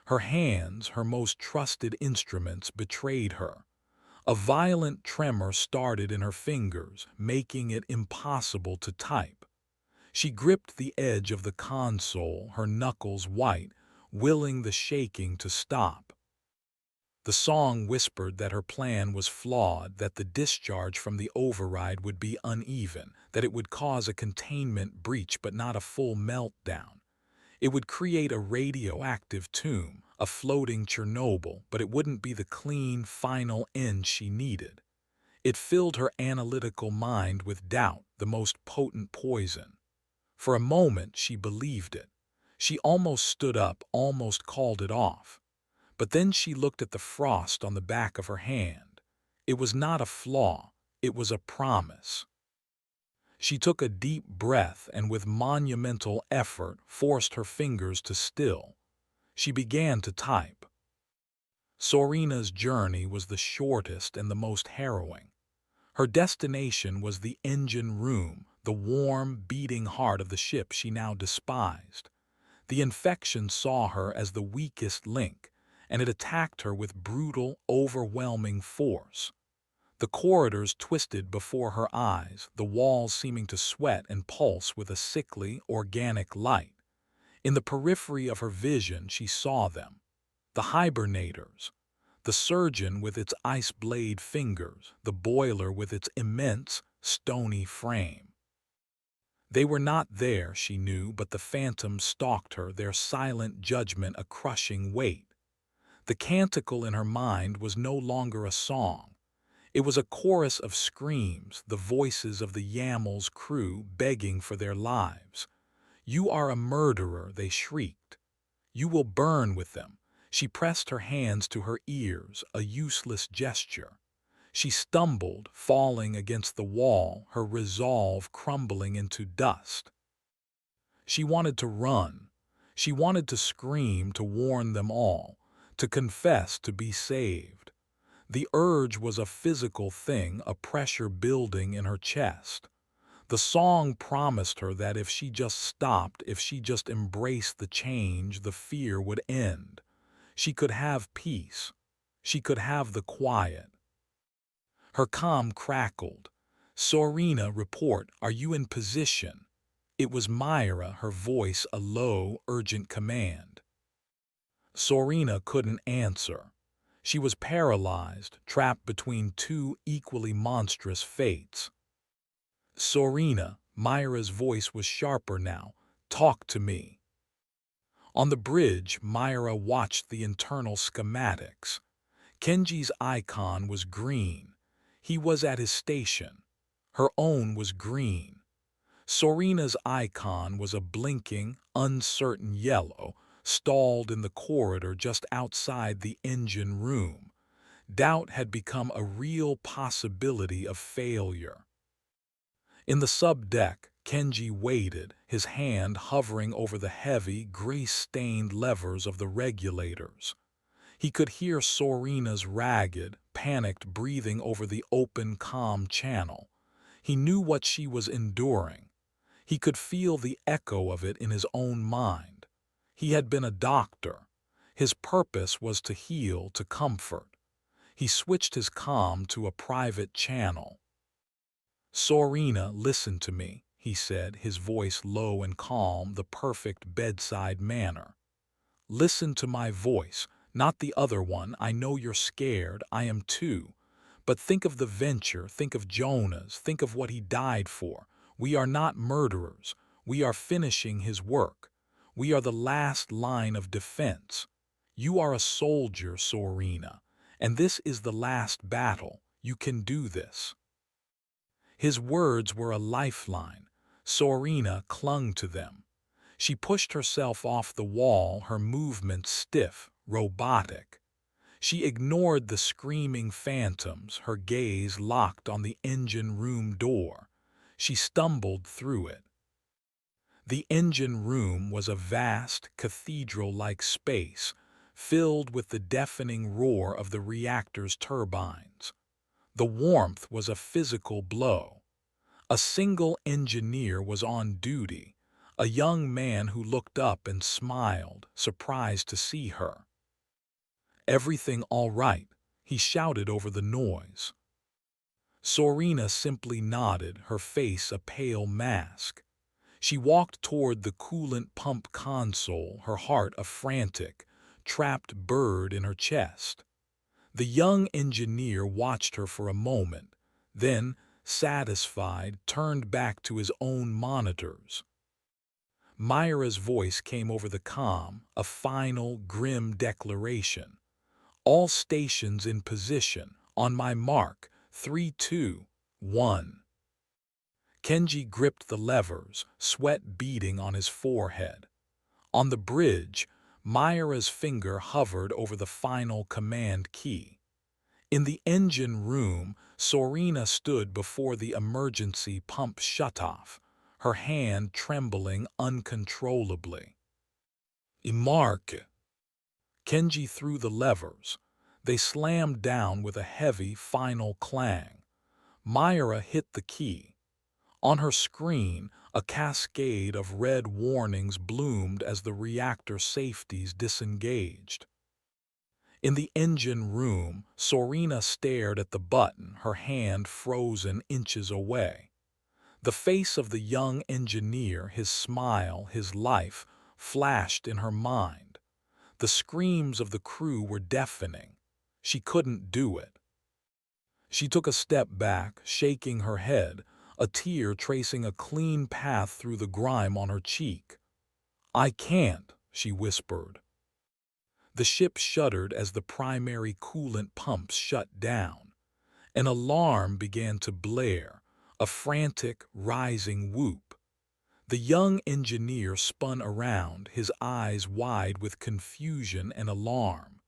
Speaker 1: Her hands, her most trusted instruments, betrayed her. A violent tremor started in her fingers, making it impossible to type. She gripped the edge of the console, her knuckles white, willing the shaking to stop. The song whispered that her plan was flawed, that the discharge from the override would be uneven, that it would cause a containment breach but not a full meltdown. It would create a radioactive tomb, a floating Chernobyl, but it wouldn't be the clean, final end she needed. It filled her analytical mind with doubt, the most potent poison. For a moment she believed it. She almost stood up, almost called it off. But then she looked at the frost on the back of her hand. It was not a flaw, it was a promise. She took a deep breath and with monumental effort forced her fingers to still. She began to type. Sorina's journey was the shortest and the most harrowing. Her destination was the engine room, the warm, beating heart of the ship she now despised. The infection saw her as the weakest link, and it attacked her with brutal, overwhelming force. The corridors twisted before her eyes, the walls seeming to sweat and pulse with a sickly, organic light. In the periphery of her vision she saw them, the hibernators, The surgeon with its ice blade fingers, the boiler with its immense, stony frame. They were not there, she knew, but the phantoms stalked her, their silent judgment a crushing weight. The canticle in her mind was no longer a song. It was a chorus of screams, the voices of the Yamel's crew begging for their lives. "You are a murderer," they shrieked. "You will burn with them." She pressed her hands to her ears, a useless gesture. She stumbled, falling against the wall, her resolve crumbling into dust. She wanted to run. She wanted to scream, to warn them all, to confess, to be saved. The urge was a physical thing, a pressure building in her chest. The song promised her that if she just stopped, if she just embraced the change, the fear would end. She could have peace. She could have the quiet. Her comm crackled. "Sorina, report. Are you in position?" It was Myra, her voice a low, urgent command. Sorina couldn't answer. She was paralyzed, trapped between two equally monstrous fates. "Sorina," Myra's voice was sharper now, "talk to me." On the bridge, Myra watched the internal schematics. Kenji's icon was green. He was at his station. Her own was green. Sorina's icon was a blinking, uncertain yellow, stalled in the corridor just outside the engine room. Doubt had become a real possibility of failure. In the subdeck, Kenji waited, his hand hovering over the heavy, grease-stained levers of the regulators. He could hear Sorina's ragged, panicked breathing over the open comm channel. He knew what she was enduring. He could feel the echo of it in his own mind. He had been a doctor. His purpose was to heal, to comfort. He switched his comm to a private channel. "Sorina, listen to me," he said, his voice low and calm, the perfect bedside manner. "Listen to my voice, not the other one. I know you're scared, I am too. But think of the venture, think of Jonas, think of what he died for. We are not murderers. We are finishing his work. We are the last line of defense. You are a soldier, Sorina, and this is the last battle. You can do this." His words were a lifeline. Sorina clung to them. She pushed herself off the wall, her movements stiff, robotic. She ignored the screaming phantoms, her gaze locked on the engine room door. She stumbled through it. The engine room was a vast, cathedral-like space, filled with the deafening roar of the reactor's turbines. The warmth was a physical blow. A single engineer was on duty, a young man who looked up and smiled, surprised to see her. "Everything all right?" he shouted over the noise. Sorina simply nodded, her face a pale mask. She walked toward the coolant pump console, her heart a frantic, trapped bird in her chest. The young engineer watched her for a moment, then, satisfied, turned back to his own monitors. Myra's voice came over the comm, a final, grim declaration. "All stations in position. On my mark. 3, 2, 1. Kenji gripped the levers, sweat beading on his forehead. On the bridge, Myra's finger hovered over the final command key. In the engine room, Sorina stood before the emergency pump shutoff, her hand trembling uncontrollably. "Mark!" Kenji threw the levers. They slammed down with a heavy, final clang. Myra hit the key. On her screen, a cascade of red warnings bloomed as the reactor safeties disengaged. In the engine room, Sorina stared at the button, her hand frozen inches away. The face of the young engineer, his smile, his life, flashed in her mind. The screams of the crew were deafening. She couldn't do it. She took a step back, shaking her head, a tear tracing a clean path through the grime on her cheek. "I can't," she whispered. The ship shuddered as the primary coolant pumps shut down. An alarm began to blare, a frantic, rising whoop. The young engineer spun around, his eyes wide with confusion and alarm.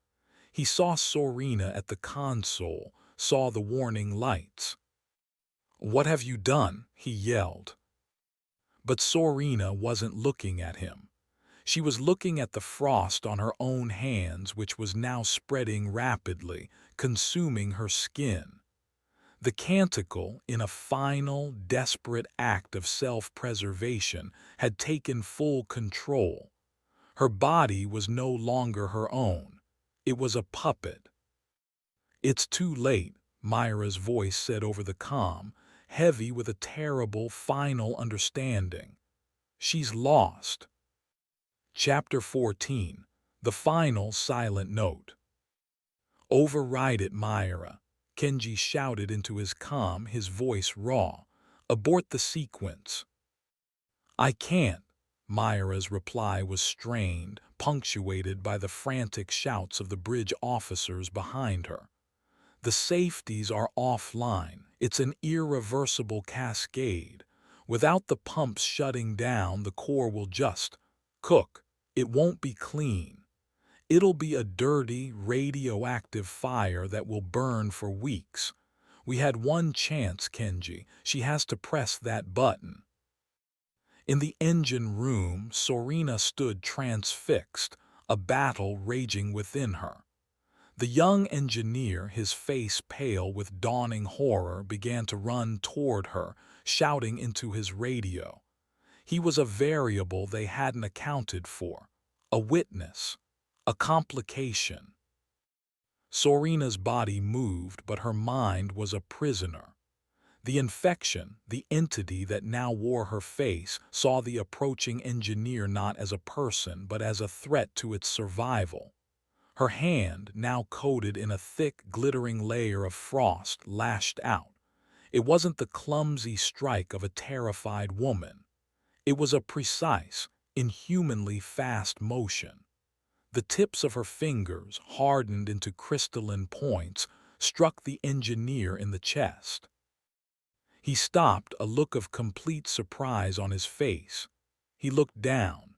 Speaker 1: He saw Sorina at the console, saw the warning lights. "What have you done?" he yelled. But Sorina wasn't looking at him. She was looking at the frost on her own hands, which was now spreading rapidly, consuming her skin. The canticle, in a final, desperate act of self-preservation, had taken full control. Her body was no longer her own. It was a puppet. "It's too late," Myra's voice said over the comm, heavy with a terrible, final understanding. "She's lost." Chapter 14. The Final Silent Note. "Override it, Myra," Kenji shouted into his comm, his voice raw. "Abort the sequence." "I can't." Myra's reply was strained, punctuated by the frantic shouts of the bridge officers behind her. "The safeties are offline. It's an irreversible cascade. Without the pumps shutting down, the core will just cook. It won't be clean. It'll be a dirty, radioactive fire that will burn for weeks. We had one chance, Kenji. She has to press that button." In the engine room, Sorina stood transfixed, a battle raging within her. The young engineer, his face pale with dawning horror, began to run toward her, shouting into his radio. He was a variable they hadn't accounted for, a witness, a complication. Sorina's body moved, but her mind was a prisoner. The infection, the entity that now wore her face, saw the approaching engineer not as a person, but as a threat to its survival. Her hand, now coated in a thick, glittering layer of frost, lashed out. It wasn't the clumsy strike of a terrified woman. It was a precise, inhumanly fast motion. The tips of her fingers, hardened into crystalline points, struck the engineer in the chest. He stopped, a look of complete surprise on his face. He looked down.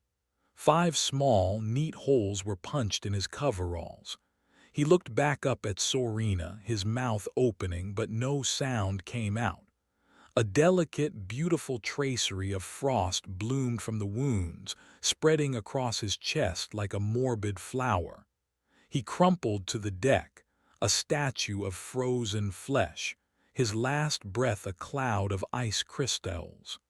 Speaker 1: 5 small, neat holes were punched in his coveralls. He looked back up at Sorina, his mouth opening, but no sound came out. A delicate, beautiful tracery of frost bloomed from the wounds, spreading across his chest like a morbid flower. He crumpled to the deck, a statue of frozen flesh, his last breath a cloud of ice crystals.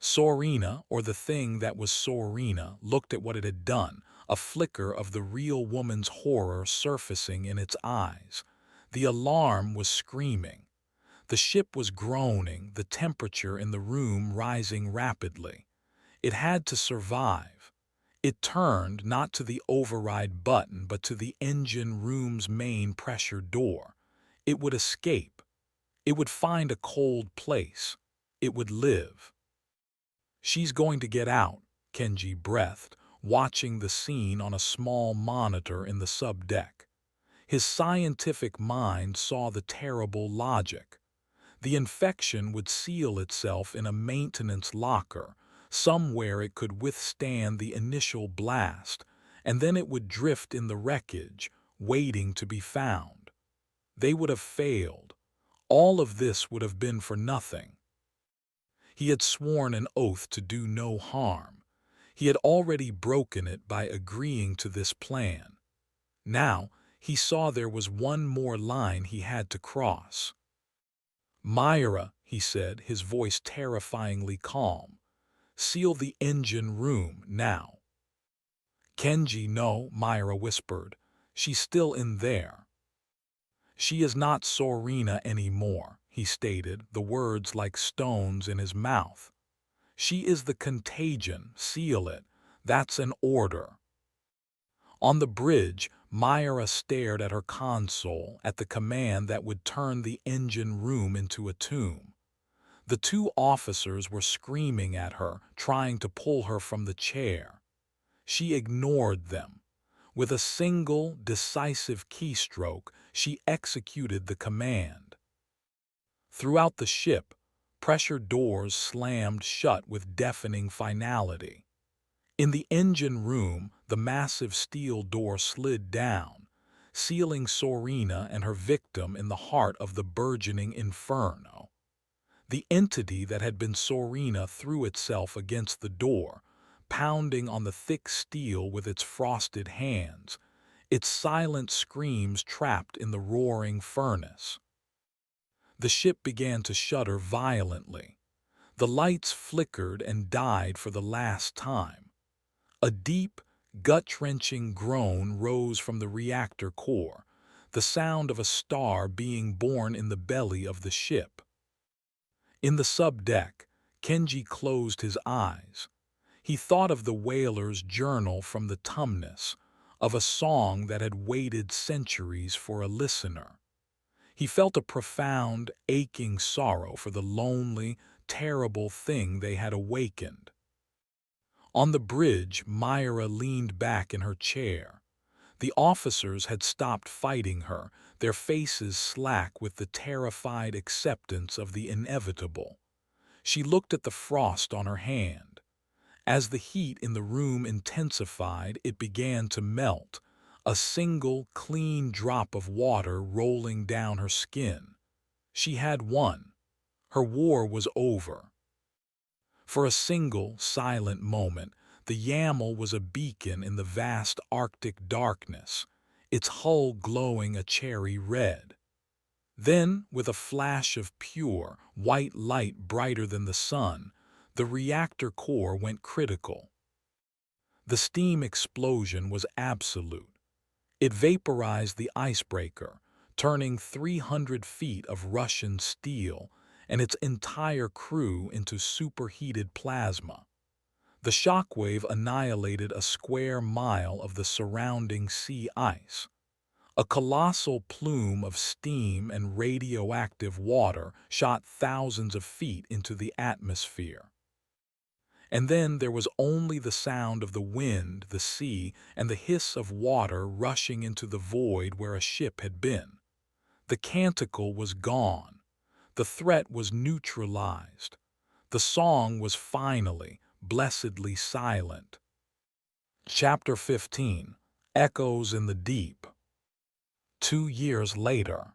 Speaker 1: Sorina, or the thing that was Sorina, looked at what it had done, a flicker of the real woman's horror surfacing in its eyes. The alarm was screaming. The ship was groaning, the temperature in the room rising rapidly. It had to survive. It turned not to the override button, but to the engine room's main pressure door. It would escape. It would find a cold place. It would live. "She's going to get out," Kenji breathed, watching the scene on a small monitor in the subdeck. His scientific mind saw the terrible logic. The infection would seal itself in a maintenance locker, somewhere it could withstand the initial blast, and then it would drift in the wreckage, waiting to be found. They would have failed. All of this would have been for nothing. He had sworn an oath to do no harm. He had already broken it by agreeing to this plan. Now, he saw there was one more line he had to cross. "Myra," he said, his voice terrifyingly calm. "Seal the engine room, now." "Kenji, no," Myra whispered. "She's still in there." "She is not Sorina anymore," he stated, the words like stones in his mouth. "She is the contagion, seal it. That's an order." On the bridge, Myra stared at her console at the command that would turn the engine room into a tomb. The two officers were screaming at her, trying to pull her from the chair. She ignored them. With a single, decisive keystroke, she executed the command. Throughout the ship, pressure doors slammed shut with deafening finality. In the engine room, the massive steel door slid down, sealing Sorina and her victim in the heart of the burgeoning inferno. The entity that had been Sorina threw itself against the door, pounding on the thick steel with its frosted hands, its silent screams trapped in the roaring furnace. The ship began to shudder violently. The lights flickered and died for the last time. A deep, gut-wrenching groan rose from the reactor core, the sound of a star being born in the belly of the ship. In the subdeck, Kenji closed his eyes. He thought of the whaler's journal from the Tumnus, of a song that had waited centuries for a listener. He felt a profound, aching sorrow for the lonely, terrible thing they had awakened. On the bridge, Myra leaned back in her chair. The officers had stopped fighting her, their faces slack with the terrified acceptance of the inevitable. She looked at the frost on her hand. As the heat in the room intensified, it began to melt, a single, clean drop of water rolling down her skin. She had won. Her war was over. For a single, silent moment, the Yammel was a beacon in the vast Arctic darkness, its hull glowing a cherry red. Then, with a flash of pure, white light brighter than the sun, the reactor core went critical. The steam explosion was absolute. It vaporized the icebreaker, turning 300 feet of Russian steel and its entire crew into superheated plasma. The shockwave annihilated a square mile of the surrounding sea ice. A colossal plume of steam and radioactive water shot thousands of feet into the atmosphere. And then there was only the sound of the wind, the sea, and the hiss of water rushing into the void where a ship had been. The canticle was gone. The threat was neutralized. The song was finally, blessedly silent. Chapter 15. Echoes in the Deep. 2 years later.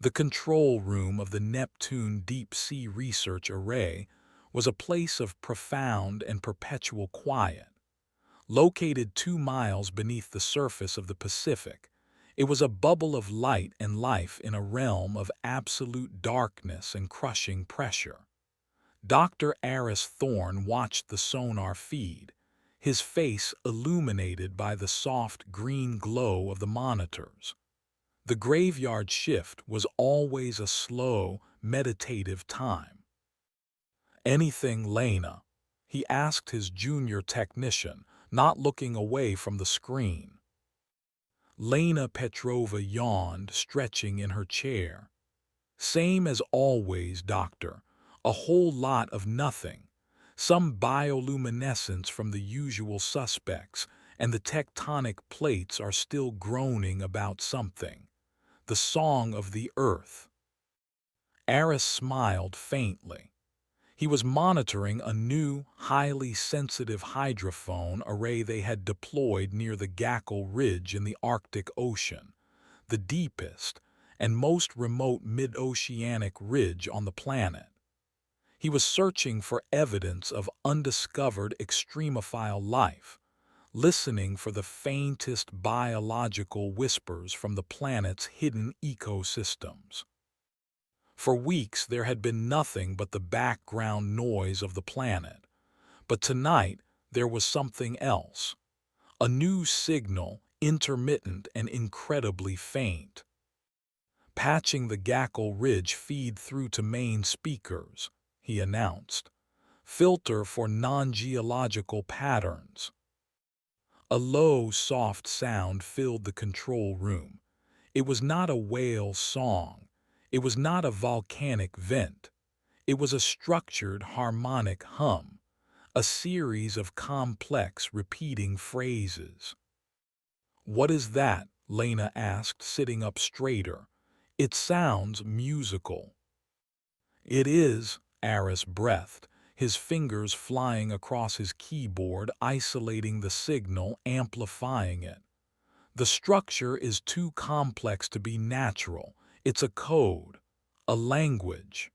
Speaker 1: The control room of the Neptune Deep Sea Research Array was a place of profound and perpetual quiet. Located 2 miles beneath the surface of the Pacific, it was a bubble of light and life in a realm of absolute darkness and crushing pressure. Dr. Aris Thorne watched the sonar feed, his face illuminated by the soft green glow of the monitors. The graveyard shift was always a slow, meditative time. "Anything, Lena?" he asked his junior technician, not looking away from the screen. Lena Petrova yawned, stretching in her chair. "Same as always, doctor. A whole lot of nothing. Some bioluminescence from the usual suspects, and the tectonic plates are still groaning about something. The song of the earth." Aris smiled faintly. He was monitoring a new, highly sensitive hydrophone array they had deployed near the Gackle Ridge in the Arctic Ocean, the deepest and most remote mid-oceanic ridge on the planet. He was searching for evidence of undiscovered extremophile life, listening for the faintest biological whispers from the planet's hidden ecosystems. For weeks there had been nothing but the background noise of the planet, but tonight there was something else. A new signal, intermittent and incredibly faint. "Patching the Gackle Ridge feed through to main speakers," he announced. "Filter for non-geological patterns." A low, soft sound filled the control room. It was not a whale song. It was not a volcanic vent. It was a structured, harmonic hum, a series of complex, repeating phrases. "What is that?" Lena asked, sitting up straighter. "It sounds musical." "It is," Aris breathed, his fingers flying across his keyboard, isolating the signal, amplifying it. "The structure is too complex to be natural. It's a code, a language."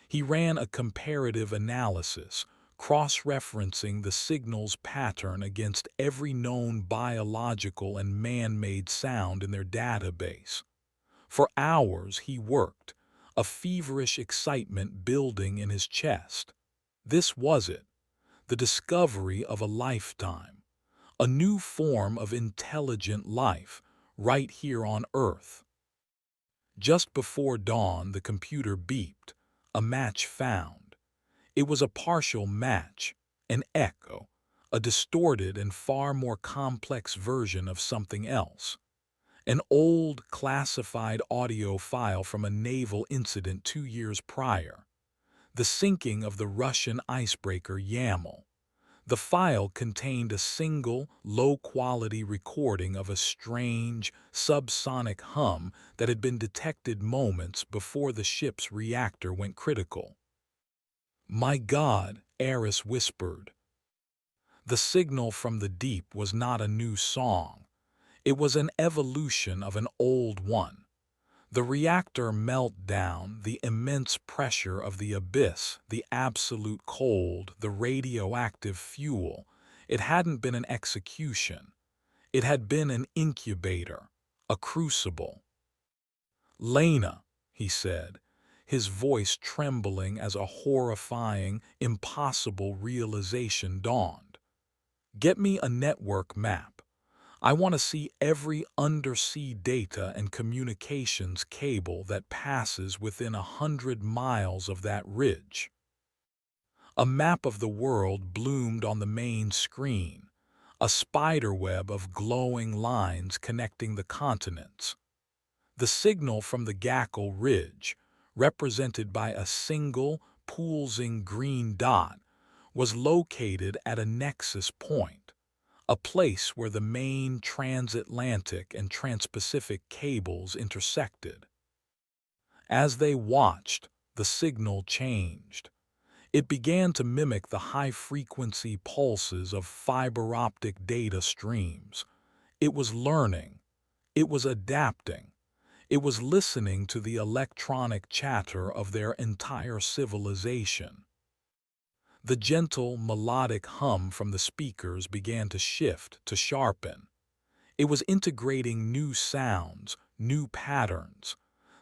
Speaker 1: He ran a comparative analysis, cross-referencing the signal's pattern against every known biological and man-made sound in their database. For hours he worked, a feverish excitement building in his chest. This was it, the discovery of a lifetime, a new form of intelligent life, right here on Earth. Just before dawn, the computer beeped, a match found. It was a partial match, an echo, a distorted and far more complex version of something else. An old, classified audio file from a naval incident 2 years prior. The sinking of the Russian icebreaker Yaml. The file contained a single, low-quality recording of a strange, subsonic hum that had been detected moments before the ship's reactor went critical. "My God," Aris whispered. The signal from the deep was not a new song. It was an evolution of an old one. The reactor meltdown, the immense pressure of the abyss, the absolute cold, the radioactive fuel. It hadn't been an execution. It had been an incubator, a crucible. "Lena," he said, his voice trembling as a horrifying, impossible realization dawned. "Get me a network map. I want to see every undersea data and communications cable that passes within 100 miles of that ridge." A map of the world bloomed on the main screen, a spiderweb of glowing lines connecting the continents. The signal from the Gackle Ridge, represented by a single, pulsing green dot, was located at a nexus point, a place where the main transatlantic and transpacific cables intersected. As they watched, the signal changed. It began to mimic the high-frequency pulses of fiber-optic data streams. It was learning. It was adapting. It was listening to the electronic chatter of their entire civilization. The gentle, melodic hum from the speakers began to shift, to sharpen. It was integrating new sounds, new patterns,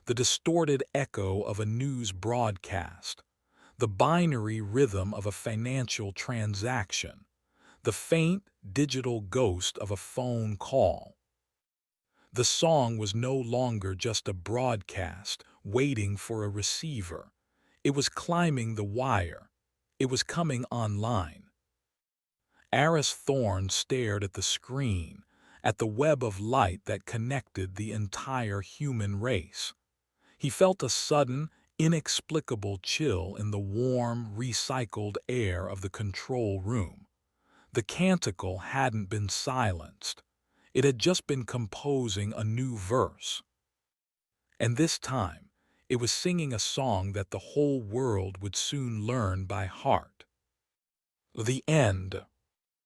Speaker 1: the distorted echo of a news broadcast, the binary rhythm of a financial transaction, the faint, digital ghost of a phone call. The song was no longer just a broadcast, waiting for a receiver. It was climbing the wire. It was coming online. Aris Thorne stared at the screen, at the web of light that connected the entire human race. He felt a sudden, inexplicable chill in the warm, recycled air of the control room. The canticle hadn't been silenced. It had just been composing a new verse. And this time, it was singing a song that the whole world would soon learn by heart. The end.